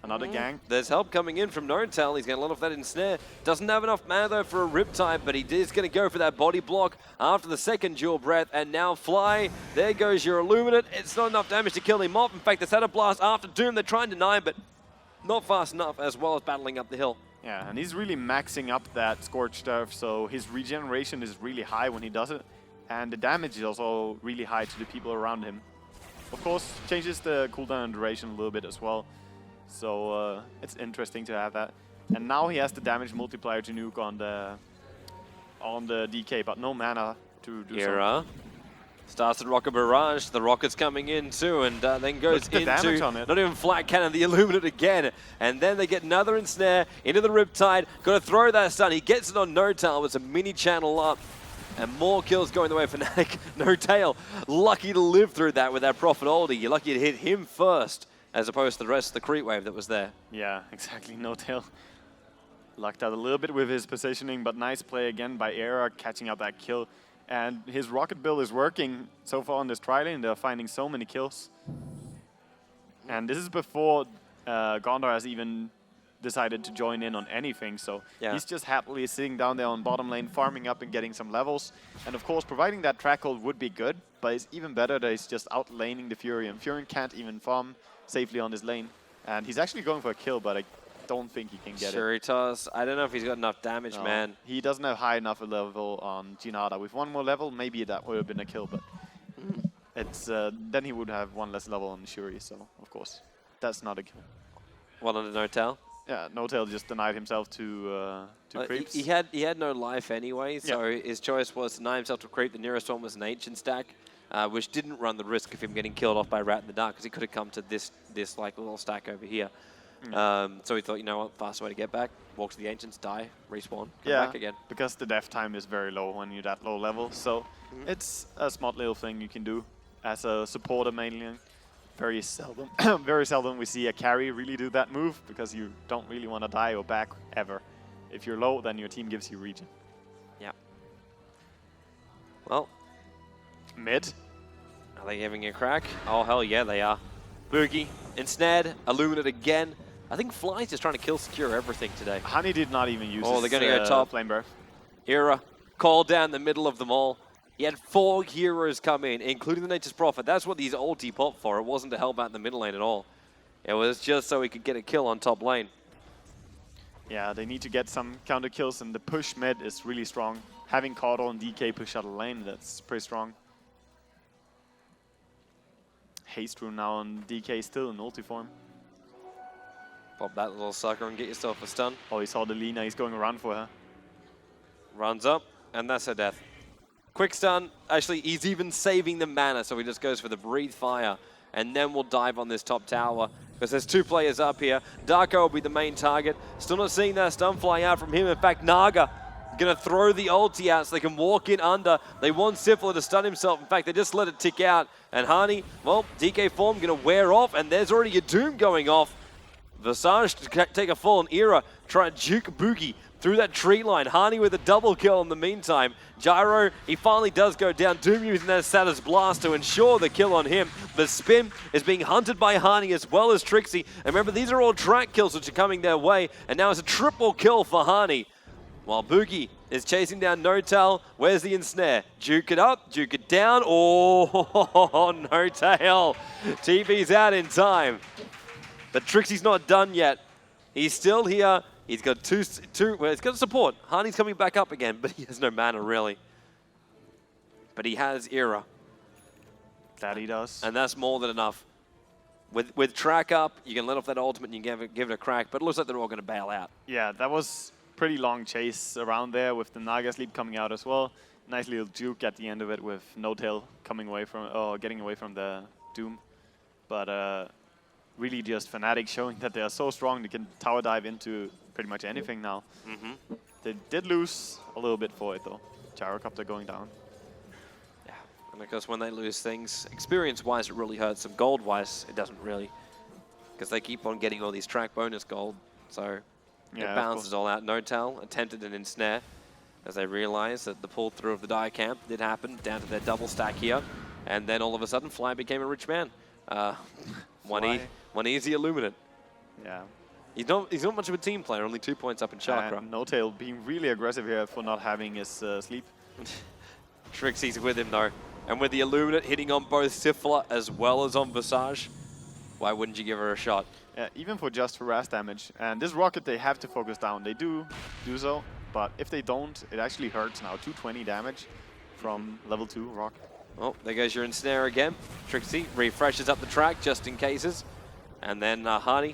another gang. There's help coming in from No-Tail. He's going to let off that ensnare. Doesn't have enough mana, though, for a Riptide, but he is going to go for that body block after the second Dual Breath. And now Fly, there goes your Illuminate. It's not enough damage to kill him off. In fact, the Shatter Blast after Doom, they're trying to deny him, but not fast enough, as well as battling up the hill. Yeah, and he's really maxing up that Scorched Earth, so his regeneration is really high when he does it. And the damage is also really high to the people around him. Of course, changes the cooldown and duration a little bit as well. So it's interesting to have that. And now he has the damage multiplier to nuke on the DK, but no mana to do so. Starts the Rocket Barrage, the Rocket's coming in too, and then goes into, not even Flat Cannon, the Illuminate again. And then they get another ensnare into the Riptide, got to throw that stun. He gets it on No-Tail, it's a mini channel up. And more kills going the way of Fnatic. No-Tail, lucky to live through that with that Prophet ulti. You're lucky to hit him first, as opposed to the rest of the creep wave that was there. Yeah, exactly, No-Tail. Lucked out a little bit with his positioning, but nice play again by Era, catching out that kill. And his rocket build is working so far on this tri-lane. They're finding so many kills. And this is before Gondor has even decided to join in on anything. So he's just happily sitting down there on bottom lane, farming up and getting some levels. And of course, providing that track hold would be good, but it's even better that he's just out-laning the Furion. Furion can't even farm safely on this lane. And he's actually going for a kill, but I don't think he can get it. Shuritas, I don't know if he's got enough damage, man. He doesn't have high enough a level on Jinada. With one more level, maybe that would have been a kill, but it's then he would have one less level on Shuri, so of course, that's not a kill. One on the No-Tail? Yeah, No-Tail just denied himself to creeps. He had no life anyway, so his choice was to deny himself to creep. The nearest one was an ancient stack, which didn't run the risk of him getting killed off by Rat in the Dark, because he could have come to this like little stack over here. So he thought, you know what, fast way to get back, walk to the Ancients, die, respawn, come back again. Because the death time is very low when you're that low level. So it's a smart little thing you can do as a supporter mainly. Very seldom, very seldom we see a carry really do that move because you don't really want to die or back ever. If you're low, then your team gives you regen. Yeah. Well. Mid. Are they giving it a crack? Oh, hell yeah, they are. Boogie, ensnared, Illuminate again. I think Fly's just trying to kill secure everything today. Honey did not even use they're going to go top. Flame Breath. Era, call down the middle of them all. He had 4 heroes come in, including the Nature's Prophet. That's what these ulti popped for. It wasn't to help out in the middle lane at all. It was just so he could get a kill on top lane. Yeah, they need to get some counter kills, and the push mid is really strong. Having Caudle and DK push out of lane, that's pretty strong. Haste Rune now on DK, still in ulti form. Pop that little sucker and get yourself a stun. Oh, he saw the Lina, he's going around for her. Runs up, and that's her death. Quick stun. Actually, he's even saving the mana, so he just goes for the Breathe Fire. And then we'll dive on this top tower, because there's 2 players up here. Darko will be the main target. Still not seeing that stun flying out from him. In fact, Naga going to throw the ulti out so they can walk in under. They want Syphila to stun himself. In fact, they just let it tick out. And Hani, well, DK form going to wear off, and there's already a Doom going off. Visage to take a fall, and Era try to juke Boogie through that tree line. Hani with a double kill in the meantime. Gyro, he finally does go down. Doom using that Satis Blast to ensure the kill on him. The spin is being hunted by Hani as well as Trixie. And remember, these are all track kills which are coming their way. And now it's a triple kill for Hani. While Boogie is chasing down Notail. Where's the ensnare? Juke it up, juke it down. Oh, Notail. TV's out in time. But Trixie's not done yet. He's still here. He's got well, he's got support. Hani's coming back up again, but he has no mana, really. But he has Era. That he does. And that's more than enough. With track up, you can let off that ultimate and you can give it a crack, but it looks like they're all going to bail out. Yeah, that was pretty long chase around there with the Naga Sleep coming out as well. Nice little juke at the end of it with Notail coming away from, getting away from the Doom. But really just Fnatic showing that they are so strong they can tower dive into pretty much anything now. They did lose a little bit for it though. Gyrocopter going down. Yeah, and of course when they lose things, experience-wise it really hurts them. Gold-wise it doesn't really, because they keep on getting all these track bonus gold, so it balances all out. Notail attempted an ensnare as they realized that the pull through of the Dire Camp did happen down to their double stack here, and then all of a sudden Fly became a rich man. One easy Illuminate. Yeah. He's not much of a team player, only 2 points up in Chakra. Notail being really aggressive here for not having his sleep. Trixie's with him though. And with the Illuminate hitting on both Syphila as well as on Visage, why wouldn't you give her a shot? Yeah, even for just harass damage. And this rocket they have to focus down. They do so, but if they don't, it actually hurts now. 220 damage from level 2 rocket. Oh, there goes your ensnare again. Trixie refreshes up the track just in cases. And then Hani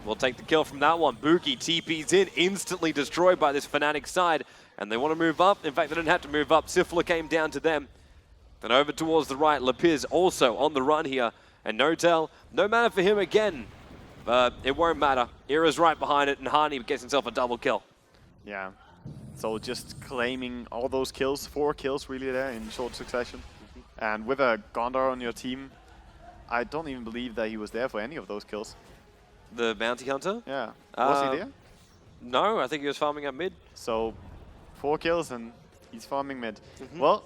will take the kill from that one. Boogie TP's in, instantly destroyed by this Fnatic side. And they want to move up. In fact, they didn't have to move up. Syphila came down to them. Then over towards the right, Lapiz also on the run here. And Notail, no mana for him again. But it won't matter. Era's right behind it, and Hani gets himself a double kill. Yeah. So just claiming all those kills, 4 kills really there in short succession. And with a Gondor on your team, I don't even believe that he was there for any of those kills. The bounty hunter? Yeah. Was he there? No, I think he was farming up mid. So 4 kills and he's farming mid. Well,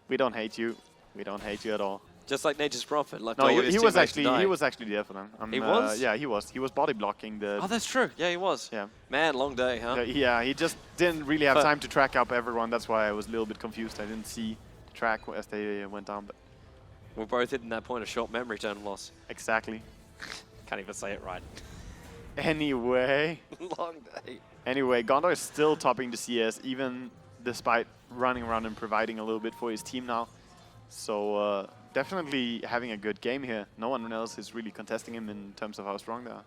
we don't hate you. We don't hate you at all. Just like Nature's Prophet. Left no, all he was actually there for them. He was? Yeah, he was. He was body blocking the... Oh, that's true. Yeah, he was. Yeah. Man, long day, huh? Yeah, he just didn't really have time to track up everyone. That's why I was a little bit confused. I didn't see the track as they went down. But we're both hitting that point of short memory turn loss. Exactly. Can't even say it right. Anyway. Long day. Anyway, Gondor is still topping the CS, even despite running around and providing a little bit for his team now. So definitely having a good game here. No one else is really contesting him in terms of how strong they are.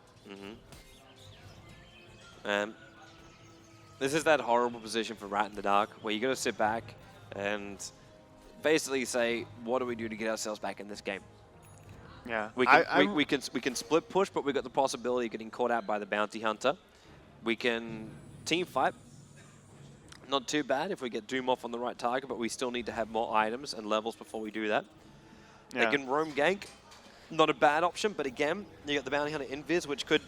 This is that horrible position for Rat in the Dark, where you got to sit back and basically say, what do we do to get ourselves back in this game? Yeah, We can split push, but we've got the possibility of getting caught out by the bounty hunter. We can team fight. Not too bad if we get Doom off on the right target, but we still need to have more items and levels before we do that. Yeah. They can roam gank. Not a bad option, but again, you got the bounty hunter invis, which could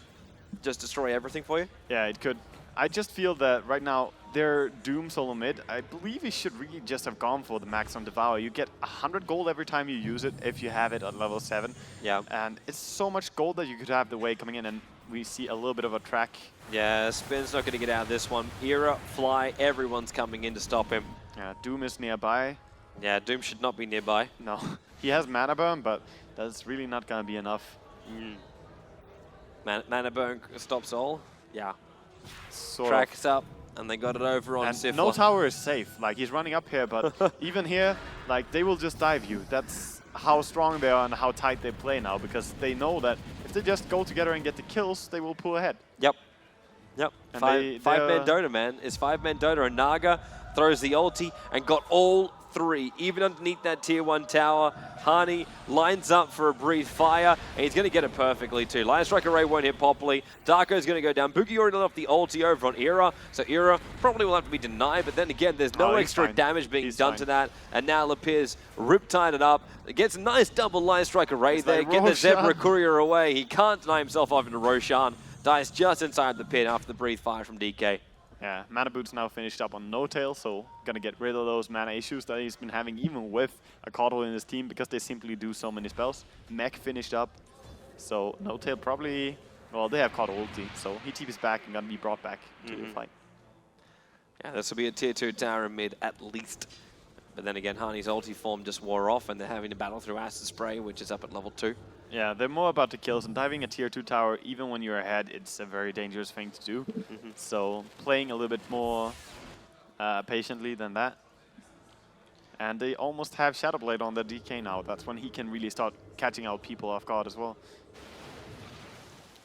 just destroy everything for you. Yeah, it could. I just feel that right now, their Doom solo mid, I believe he should really just have gone for the max on Devour. You get 100 gold every time you use it if you have it at level 7. Yeah. And it's so much gold that you could have the way coming in, and we see a little bit of a track. Yeah, Spin's not going to get out of this one. Era, Fly, everyone's coming in to stop him. Yeah, Doom is nearby. Yeah, Doom should not be nearby. No, he has mana burn, but that's really not going to be enough. Mana burn stops all. Yeah. Tracks up, and they got it over on and Sifla. no tower is safe. Like, he's running up here, but even here, like, they will just dive you. That's how strong they are and how tight they play now, because they know that if they just go together and get the kills, they will pull ahead. Yep. And Five-man Dota, man. It's five-man Dota, and Naga throws the ulti and got all 3, even underneath that tier 1 tower. Hani lines up for a breathe fire, and he's going to get it perfectly too. Lion Striker Ray won't hit properly. Darko's going to go down. Boogie already let off the ulti over on Era, so Era probably will have to be denied, but then again, there's no extra damage being done to that. And now Lapier's riptide it up. It gets a nice double Lion Striker Ray there. Get the Zebra Courier away. He can't deny himself off into Roshan. Dies just inside the pit after the breathe fire from DK. Yeah, Mana Boot's now finished up on No Tail, so gonna get rid of those mana issues that he's been having even with a Caudle in his team because they simply do so many spells. Mech finished up, so No Tail probably, well, they have Caudle ulti, so he TP's back and gonna be brought back to the fight. Yeah, this will be a tier 2 tower in mid at least. But then again, Hani's ulti form just wore off and they're having to battle through Acid Spray, which is up at level 2. Yeah, they're more about the kills, and diving a tier 2 tower, even when you're ahead, it's a very dangerous thing to do. So playing a little bit more patiently than that. And they almost have Shadowblade on the DK now. That's when he can really start catching out people off guard as well.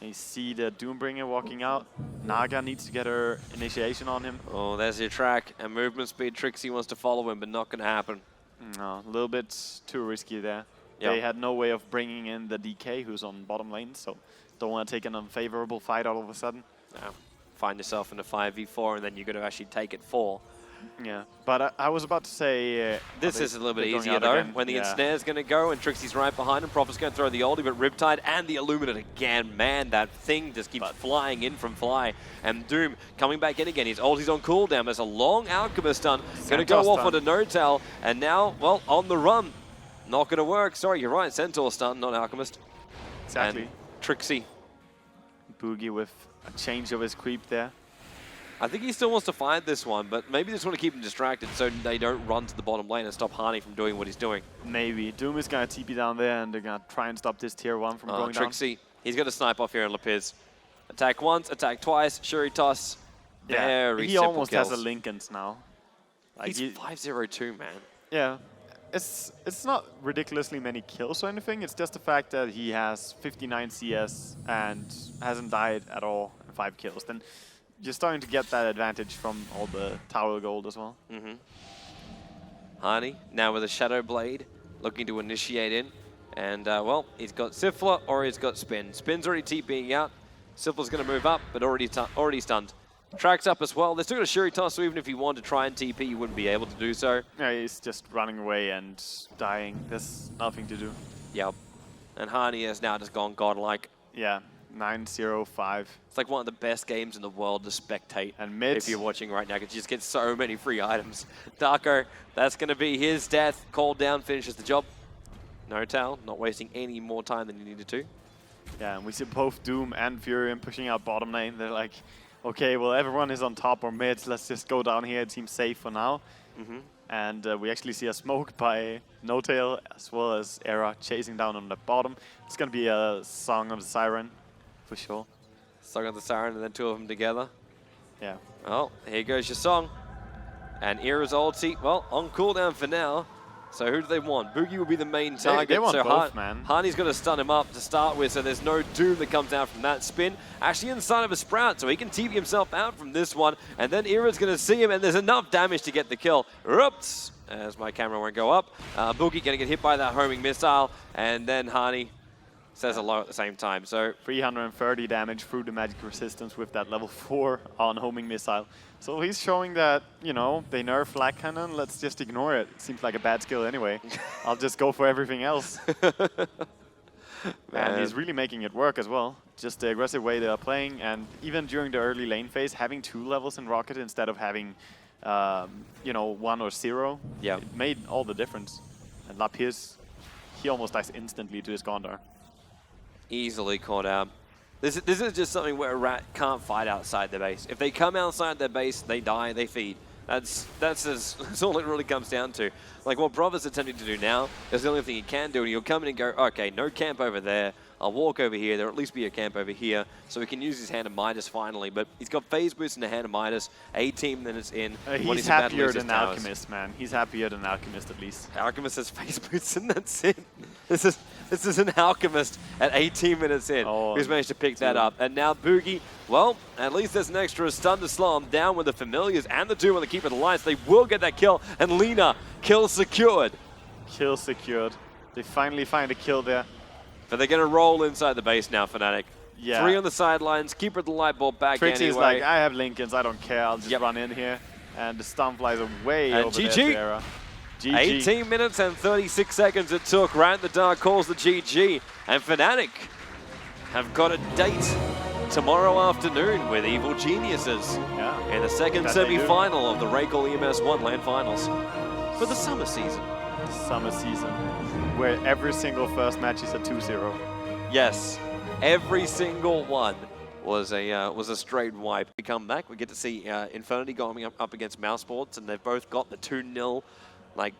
And you see the Doombringer walking out. Naga needs to get her initiation on him. Oh, there's your track. And movement speed, Trixie wants to follow him, but not going to happen. No, a little bit too risky there. Yep. They had no way of bringing in the DK, who's on bottom lane, so don't want to take an unfavorable fight all of a sudden. No. Find yourself in a 5v4, and then you're going to actually take it 4. Yeah, but I was about to say... this is a little bit easier, though. When the Ensnare's going to go, and Trixie's right behind him, Prophet's going to throw the ulti, but Riptide and the Illuminate again. Man, that thing just keeps flying in from Fly. And Doom coming back in again. His ulti's on cooldown. There's a long Alchemist stun. Going to go off onto No-Tail, and now, well, on the run. Not going to work. Sorry, you're right. Centaur stun, not Alchemist. Exactly. And Trixie. Boogie with a change of his creep there. I think he still wants to fight this one, but maybe they just want to keep him distracted so they don't run to the bottom lane and stop Hani from doing what he's doing. Maybe. Doom is going to TP down there, and they're going to try and stop this tier 1 from going Trixie. down. He's going to snipe off here on Lapiz. Attack once, attack twice. Shuri toss. Very he simple almost kills. has a Linken's now. Like he's 5-0-2, man. Yeah. It's not ridiculously many kills or anything. It's just the fact that he has 59 CS and hasn't died at all in 5 kills. Then you're starting to get that advantage from all the tower gold as well. Hani now with a Shadow Blade, looking to initiate in. And, well, he's got Sifla or he's got Spin. Spin's already TPing out. Sifla's going to move up, but already stunned. Tracks up as well. They're still got a Shuri toss, so even if you wanted to try and TP, you wouldn't be able to do so. Yeah, he's just running away and dying. There's nothing to do. Yep. And Hani has now just gone godlike. Yeah, 9-0-5. It's like one of the best games in the world to spectate. And mid. If you're watching right now, because you just get so many free items. Darko, that's going to be his death. Called down, finishes the job. No-Tail, not wasting any more time than he needed to. Yeah, and we see both Doom and Furion pushing out bottom lane. They're like, okay, well, everyone is on top or mid. Let's just go down here. It seems safe for now. And we actually see a smoke by No-Tail as well as Era chasing down on the bottom. It's going to be a Song of the Siren for sure. Song of the Siren and then 2 of them together. Yeah. Well, here goes your song. And Era's ulti, well, on cooldown for now. So who do they want? Boogie will be the main target. They want so both, man. Hani's going to stun him up to start with, so there's no Doom that comes out from that spin. Actually inside of a Sprout, so he can TP himself out from this one. And then Era's going to see him, and there's enough damage to get the kill. Oops, as my camera won't go up. Boogie going to get hit by that homing missile, and then Hani says a lot at the same time. So 330 damage through the magic resistance with that level 4 on homing missile. So he's showing that, you know, they nerf flag cannon, let's just ignore it. It seems like a bad skill anyway. I'll just go for everything else. And he's really making it work as well. Just the aggressive way they are playing, and even during the early lane phase, having 2 levels in Rocket instead of having, you know, 1 or 0, it made all the difference. And Lapierre, he almost dies instantly to his Gondar. Easily caught out. This is just something where a Rat can't fight outside their base. If they come outside their base, they die, they feed. That's all it really comes down to. Like what Brother's attempting to do now is the only thing he can do, and he'll come in and go, okay, no camp over there. I'll walk over here. There'll at least be a camp over here, so he can use his Hand of Midas finally. But he's got phase boost and the Hand of Midas. 18 minutes in. He's happier than Alchemist, man. He's happier than Alchemist at least. Alchemist has phase boost, and that's it. This is an Alchemist at 18 minutes in who's managed to pick that up. And now Boogie, well, at least there's an extra stun to slow him down with the Familiars and the Doom on the Keeper of the Lights. They will get that kill, and Lina, kill secured. Kill secured. They finally find a kill there. But they're going to roll inside the base now, Fnatic. Yeah. 3 on the sidelines, Keeper of the Light ball back Trixie anyway. is like, I have Lincolns, I don't care, I'll just run in here. And the stun flies away and over GG. there, Sierra. GG. 18 minutes and 36 seconds it took. Right in the Dark calls the GG. And Fnatic have got a date tomorrow afternoon with Evil Geniuses in the second semi-final of the RaidCall EMSOne LAN Finals for the summer season. Summer season, where every single first match is a 2-0. Yes, every single one was a straight wipe. We come back, we get to see Infinity going up against Mousesports, and they've both got the 2-0 like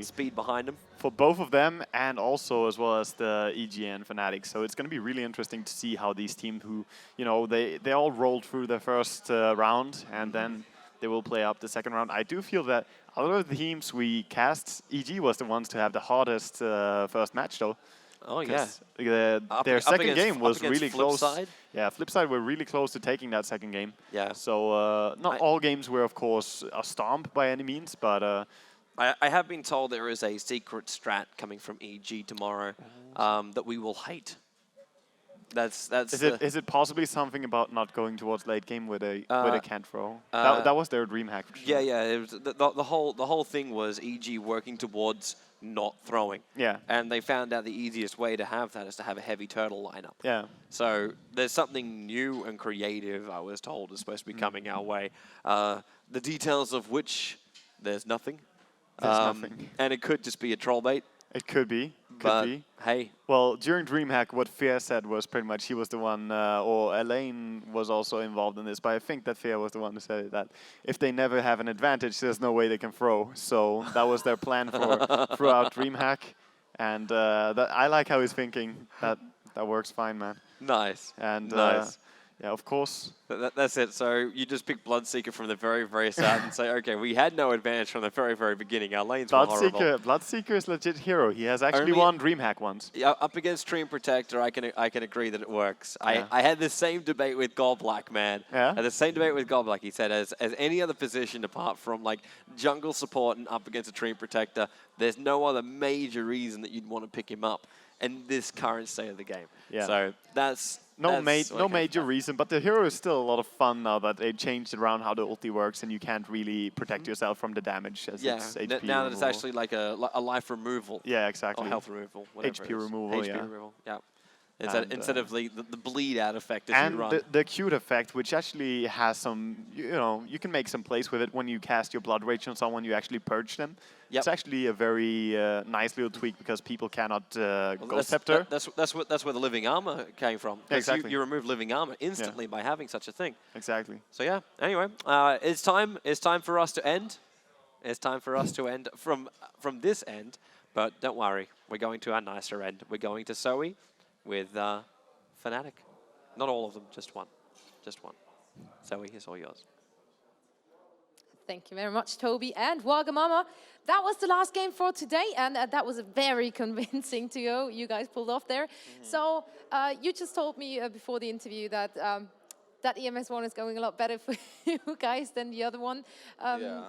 speed behind them. For both of them, and also as well as the EGN Fnatic. So it's going to be really interesting to see how these teams who, you know, they all rolled through the first round, and then they will play up the second round. I do feel that out of the teams we cast, EG was the ones to have the hardest first match, though. Oh, yeah. Their second game was really close. Flipside. Yeah, Flipside were really close to taking that second game. Yeah. So not all games were, of course, a stomp by any means, but... I have been told there is a secret strat coming from EG tomorrow that we will hate. Is it possibly something about not going towards late game with a can't throw? That was their dream hack. For sure. Yeah. It was the whole thing was EG working towards not throwing. Yeah. And they found out the easiest way to have that is to have a heavy turtle lineup. Yeah. So there's something new and creative, I was told, is supposed to be coming our way. The details of which there's nothing. There's nothing. And it could just be a troll bait. It could be. But hey. Well, during DreamHack, what Fair said was pretty much he was the one, or Elaine was also involved in this, but I think that Fair was the one who said that if they never have an advantage, there's no way they can throw. So that was their plan for throughout DreamHack. And I like how he's thinking. That works fine, man. Nice. And nice. Yeah, of course. That's it. So you just pick Bloodseeker from the very, very start and say, okay, we had no advantage from the very, very beginning. Our lanes were horrible. Bloodseeker is legit hero. He has actually won DreamHack once. Yeah, up against Stream Protector, I can agree that it works. Yeah. I had the same debate with Godblack, man. Yeah. I had the same debate with Godblack. He said, as any other position apart from like jungle support and up against a Stream Protector, there's no other major reason that you'd want to pick him up in this current state of the game. Yeah. So that's... No major reason, but the hero is still a lot of fun now that they changed around how the ulti works, and you can't really protect yourself from the damage as it's HP now removal. that it's actually like a life removal. Yeah, exactly. Or health removal. Whatever HP removal, HP removal, yeah. Instead of the bleed out effect as you run. And the cute effect, which actually has some, you can make some plays with it when you cast your Blood Rage on someone, you actually purge them. Yep. It's actually a very nice little tweak because people cannot Ghost Scepter. That's where the living armor came from. Exactly. You remove living armor instantly by having such a thing. Exactly. So yeah. Anyway, it's time for us to end. It's time for us to end from this end. But don't worry, we're going to our nicer end. We're going to Zoe with Fnatic. Not all of them, just one. Just one. Zoe, here's all yours. Thank you very much, Toby and Wagamama. That was the last game for today, and that was a very convincing duo you guys pulled off there. So you just told me before the interview that that EMSOne is going a lot better for you guys than the other one. Yeah.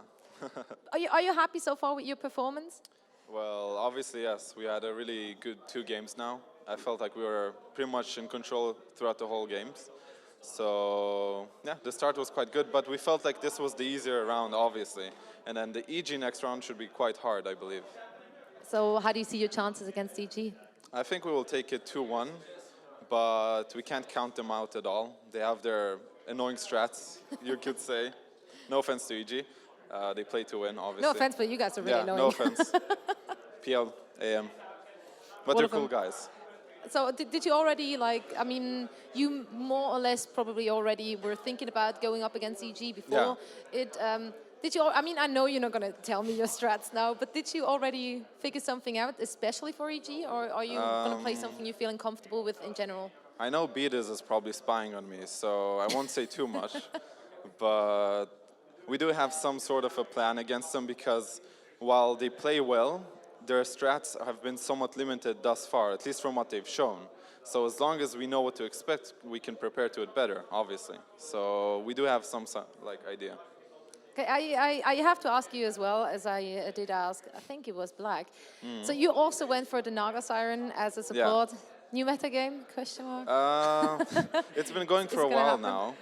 Are you happy so far with your performance? Well, obviously, yes. We had a really good 2 games now. I felt like we were pretty much in control throughout the whole games. So yeah, the start was quite good, but we felt like this was the easier round, obviously. And then the EG next round should be quite hard, I believe. So how do you see your chances against EG? I think we will take it 2-1, but we can't count them out at all. They have their annoying strats, you could say. No offense to EG. They play to win, obviously. No offense, but you guys are really annoying. No offense. PL, AM. But they're cool guys. So did you already, like, I mean, you more or less probably already were thinking about going up against EG before. Yeah. Did you, I mean, I know you're not going to tell me your strats now, but did you already figure something out, especially for EG, or are you going to play something you're feeling comfortable with in general? I know Beatles is probably spying on me, so I won't say too much. But we do have some sort of a plan against them because while they play well, their strats have been somewhat limited thus far, at least from what they've shown. So as long as we know what to expect, we can prepare to it better, obviously. So we do have some idea. Okay, I have to ask you as well, as I did ask, I think it was Black. So you also went for the Naga Siren as a support. Yeah. New meta game, question mark? It's been going for a while now,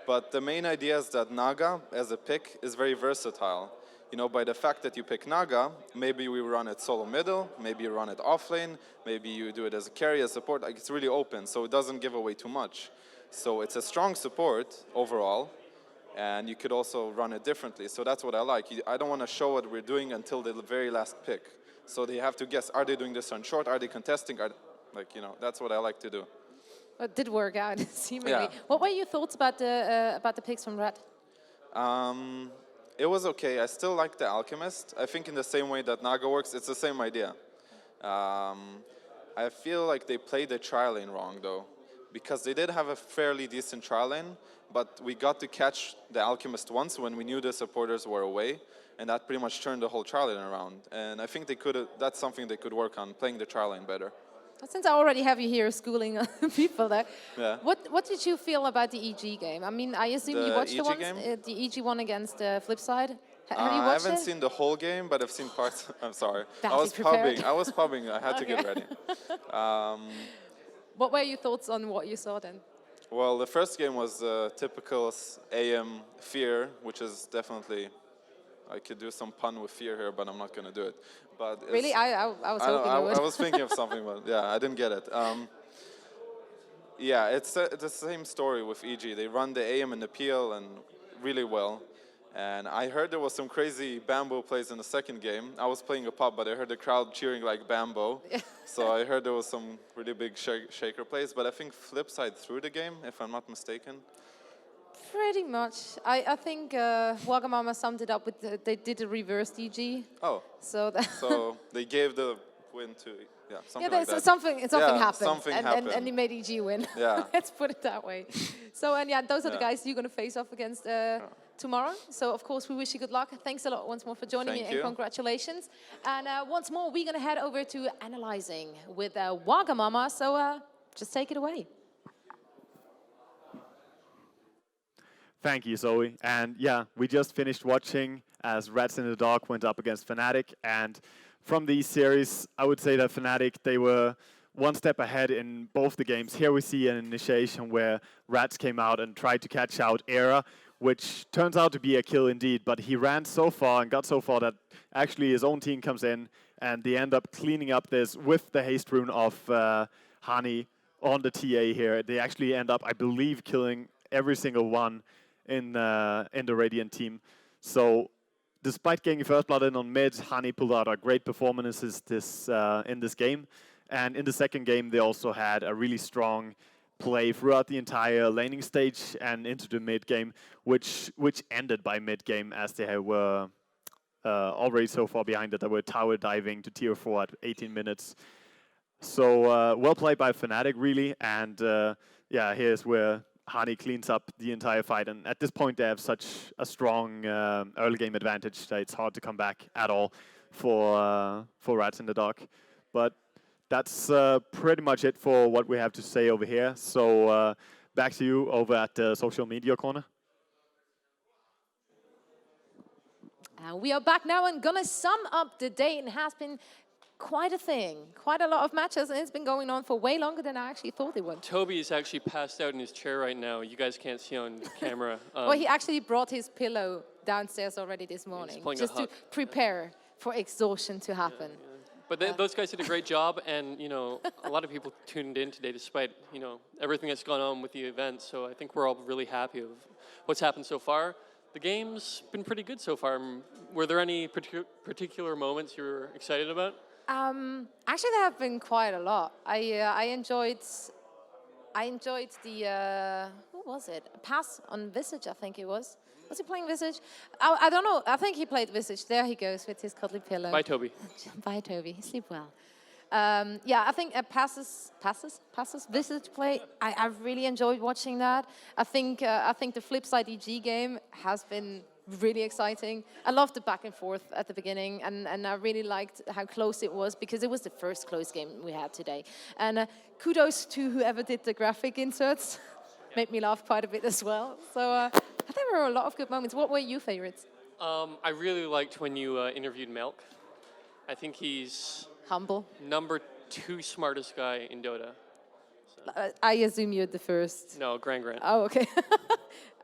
but the main idea is that Naga, as a pick, is very versatile. You know, by the fact that you pick Naga, maybe we run it solo middle, maybe you run it offlane, maybe you do it as a carry, as support, like it's really open, so it doesn't give away too much. So it's a strong support overall, and you could also run it differently. So that's what I like. I don't want to show what we're doing until the very last pick. So they have to guess, are they doing this on short, are they contesting, like, you know, that's what I like to do. It did work out, seemingly. Yeah. What were your thoughts about the picks from Red? It was okay. I still like the Alchemist. I think in the same way that Naga works, it's the same idea. I feel like they played the trial lane wrong, though, because they did have a fairly decent trial lane, but we got to catch the Alchemist once when we knew the supporters were away, and that pretty much turned the whole trial lane around. And I think that's something they could work on, playing the trial lane better. Since I already have you here schooling people there, yeah. What did you feel about the EG game? I mean, I assume you watched the ones, the EG one against Flipside. Have you watched I haven't seen the whole game, but I've seen parts. I'm sorry. I was pubbing. I had to get ready. What were your thoughts on what you saw then? Well, the first game was typical AM Fear, which is definitely... I could do some pun with fear here, but I'm not going to do it. But really? I was hoping you would. I was thinking of something, but yeah, I didn't get it. Yeah, it's the same story with EG. They run the AM and the PL and really well. And I heard there was some crazy Bambo plays in the second game. I was playing a pub, but I heard the crowd cheering like Bambo. So I heard there was some really big shaker plays. But I think Flipside threw the game, if I'm not mistaken. Pretty much. I think Wagamama summed it up with they did a reverse DG. Oh. So they gave the win to something like that. Something happened. Something happened. And they made EG win. Yeah. Let's put it that way. So those are the guys you're going to face off against tomorrow. So of course we wish you good luck. Thanks a lot once more for joining me and congratulations. And once more we're going to head over to analyzing with Wagamama. So just take it away. Thank you, Zoe. And yeah, we just finished watching as Rats in the Dark went up against Fnatic. And from these series, I would say that Fnatic, they were one step ahead in both the games. Here we see an initiation where Rats came out and tried to catch out Era, which turns out to be a kill indeed. But he ran so far and got so far that actually his own team comes in and they end up cleaning up this with the haste rune of Hani on the TA here. They actually end up, I believe, killing every single one in the Radiant team. So despite getting first blood in on mid, Hani pulled out a great performances in this game. And in the second game, they also had a really strong play throughout the entire laning stage and into the mid game, which ended by mid game as they were already so far behind that they were tower diving to tier 4 at 18 minutes. So well played by Fnatic, really. And yeah, here's where Hani cleans up the entire fight, and at this point they have such a strong early game advantage that it's hard to come back at all for Rats in the Dark. But that's pretty much it for what we have to say over here. So back to you over at the social media corner. We are back now and gonna sum up the day. It has been quite a thing, quite a lot of matches, and it's been going on for way longer than I actually thought it would. Toby is actually passed out in his chair right now. You guys can't see on camera. Well, he actually brought his pillow downstairs already this morning, just to prepare for exhaustion to happen. But those guys did a great job, and you know, a lot of people tuned in today, despite everything that's gone on with the event. So I think we're all really happy of what's happened so far. The game's been pretty good so far. Were there any particular moments you were excited about? Actually, there have been quite a lot. I enjoyed the what was it? Pass on Visage, I think it was. Was he playing Visage? I don't know. I think he played Visage. There he goes with his cuddly pillow. Bye, Toby. Bye, Toby. Sleep well. Yeah, I think passes Visage play. I really enjoyed watching that. I think the Flipside EG game has been really exciting. I loved the back and forth at the beginning, and I really liked how close it was, because it was the first close game we had today. And kudos to whoever did the graphic inserts. Made me laugh quite a bit as well. So I think there were a lot of good moments. What were your favorites? I really liked when you interviewed Melk. I think he's humble. Number 2 smartest guy in Dota. So. I assume you're the first. No, Grant. Oh, okay.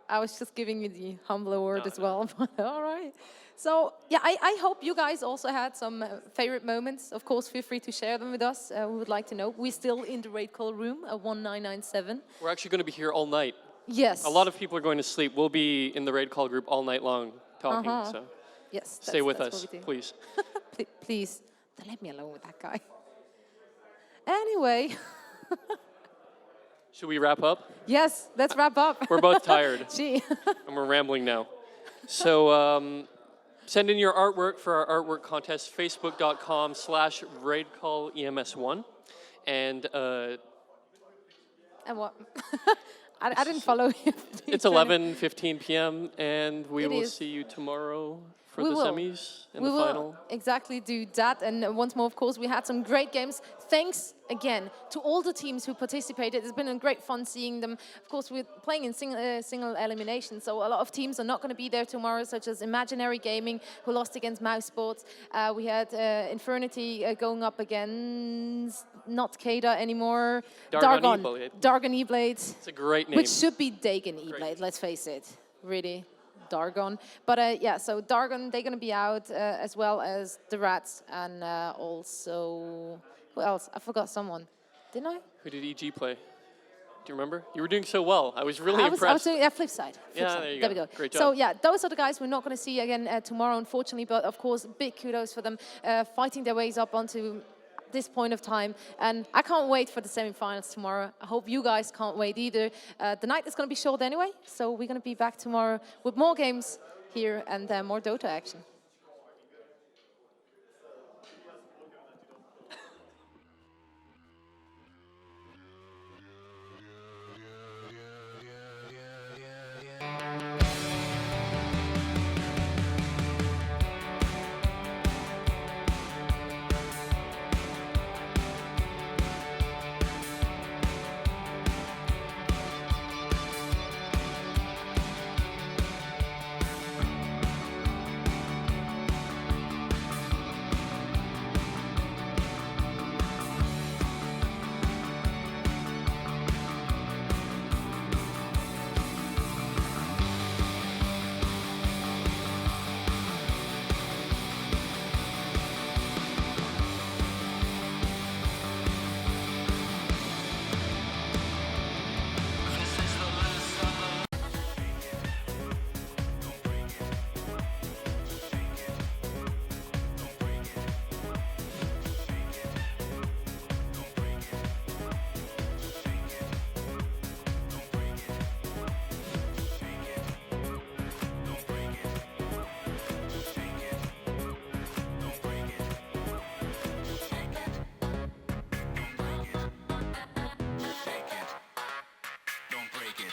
I was just giving you the humble award as well. All right. So, yeah, I hope you guys also had some favorite moments. Of course, feel free to share them with us. We would like to know. We're still in the RaidCall room, 1997. We're actually going to be here all night. Yes. A lot of people are going to sleep. We'll be in the RaidCall group all night long talking. So yes, stay with us, please. Please, don't let me alone with that guy. Anyway. Should we wrap up? Yes, let's wrap up. We're both tired. Gee. And we're rambling now. So send in your artwork for our artwork contest, facebook.com/RaidCallEMS1. And what? I didn't follow you. It's 11:15 p.m. and we will see you tomorrow for the semis and the final. We will exactly do that. And once more, of course, we had some great games. Thanks again to all the teams who participated. It's been a great fun seeing them. Of course, we're playing in single elimination, so a lot of teams are not going to be there tomorrow, such as Imaginary Gaming, who lost against e.sports. We had Infernity going up against not Kada anymore. Dargon E-Blade. Dargon E-Blade. It's a great name. Which should be Dagon E-Blade, let's face it. Really. Dargon. But yeah, so Dargon, they're going to be out, as well as the Rats, and also... Who else? I forgot someone. Didn't I? Who did EG play? Do you remember? You were doing so well. I was really impressed. I was doing Flipside. Yeah, there you go. There we go. Great job. So yeah, those are the guys we're not going to see again tomorrow, unfortunately. But of course, big kudos for them fighting their ways up onto this point of time. And I can't wait for the semi-finals tomorrow. I hope you guys can't wait either. The night is going to be short anyway, so we're going to be back tomorrow with more games here and more Dota action. Don't break it.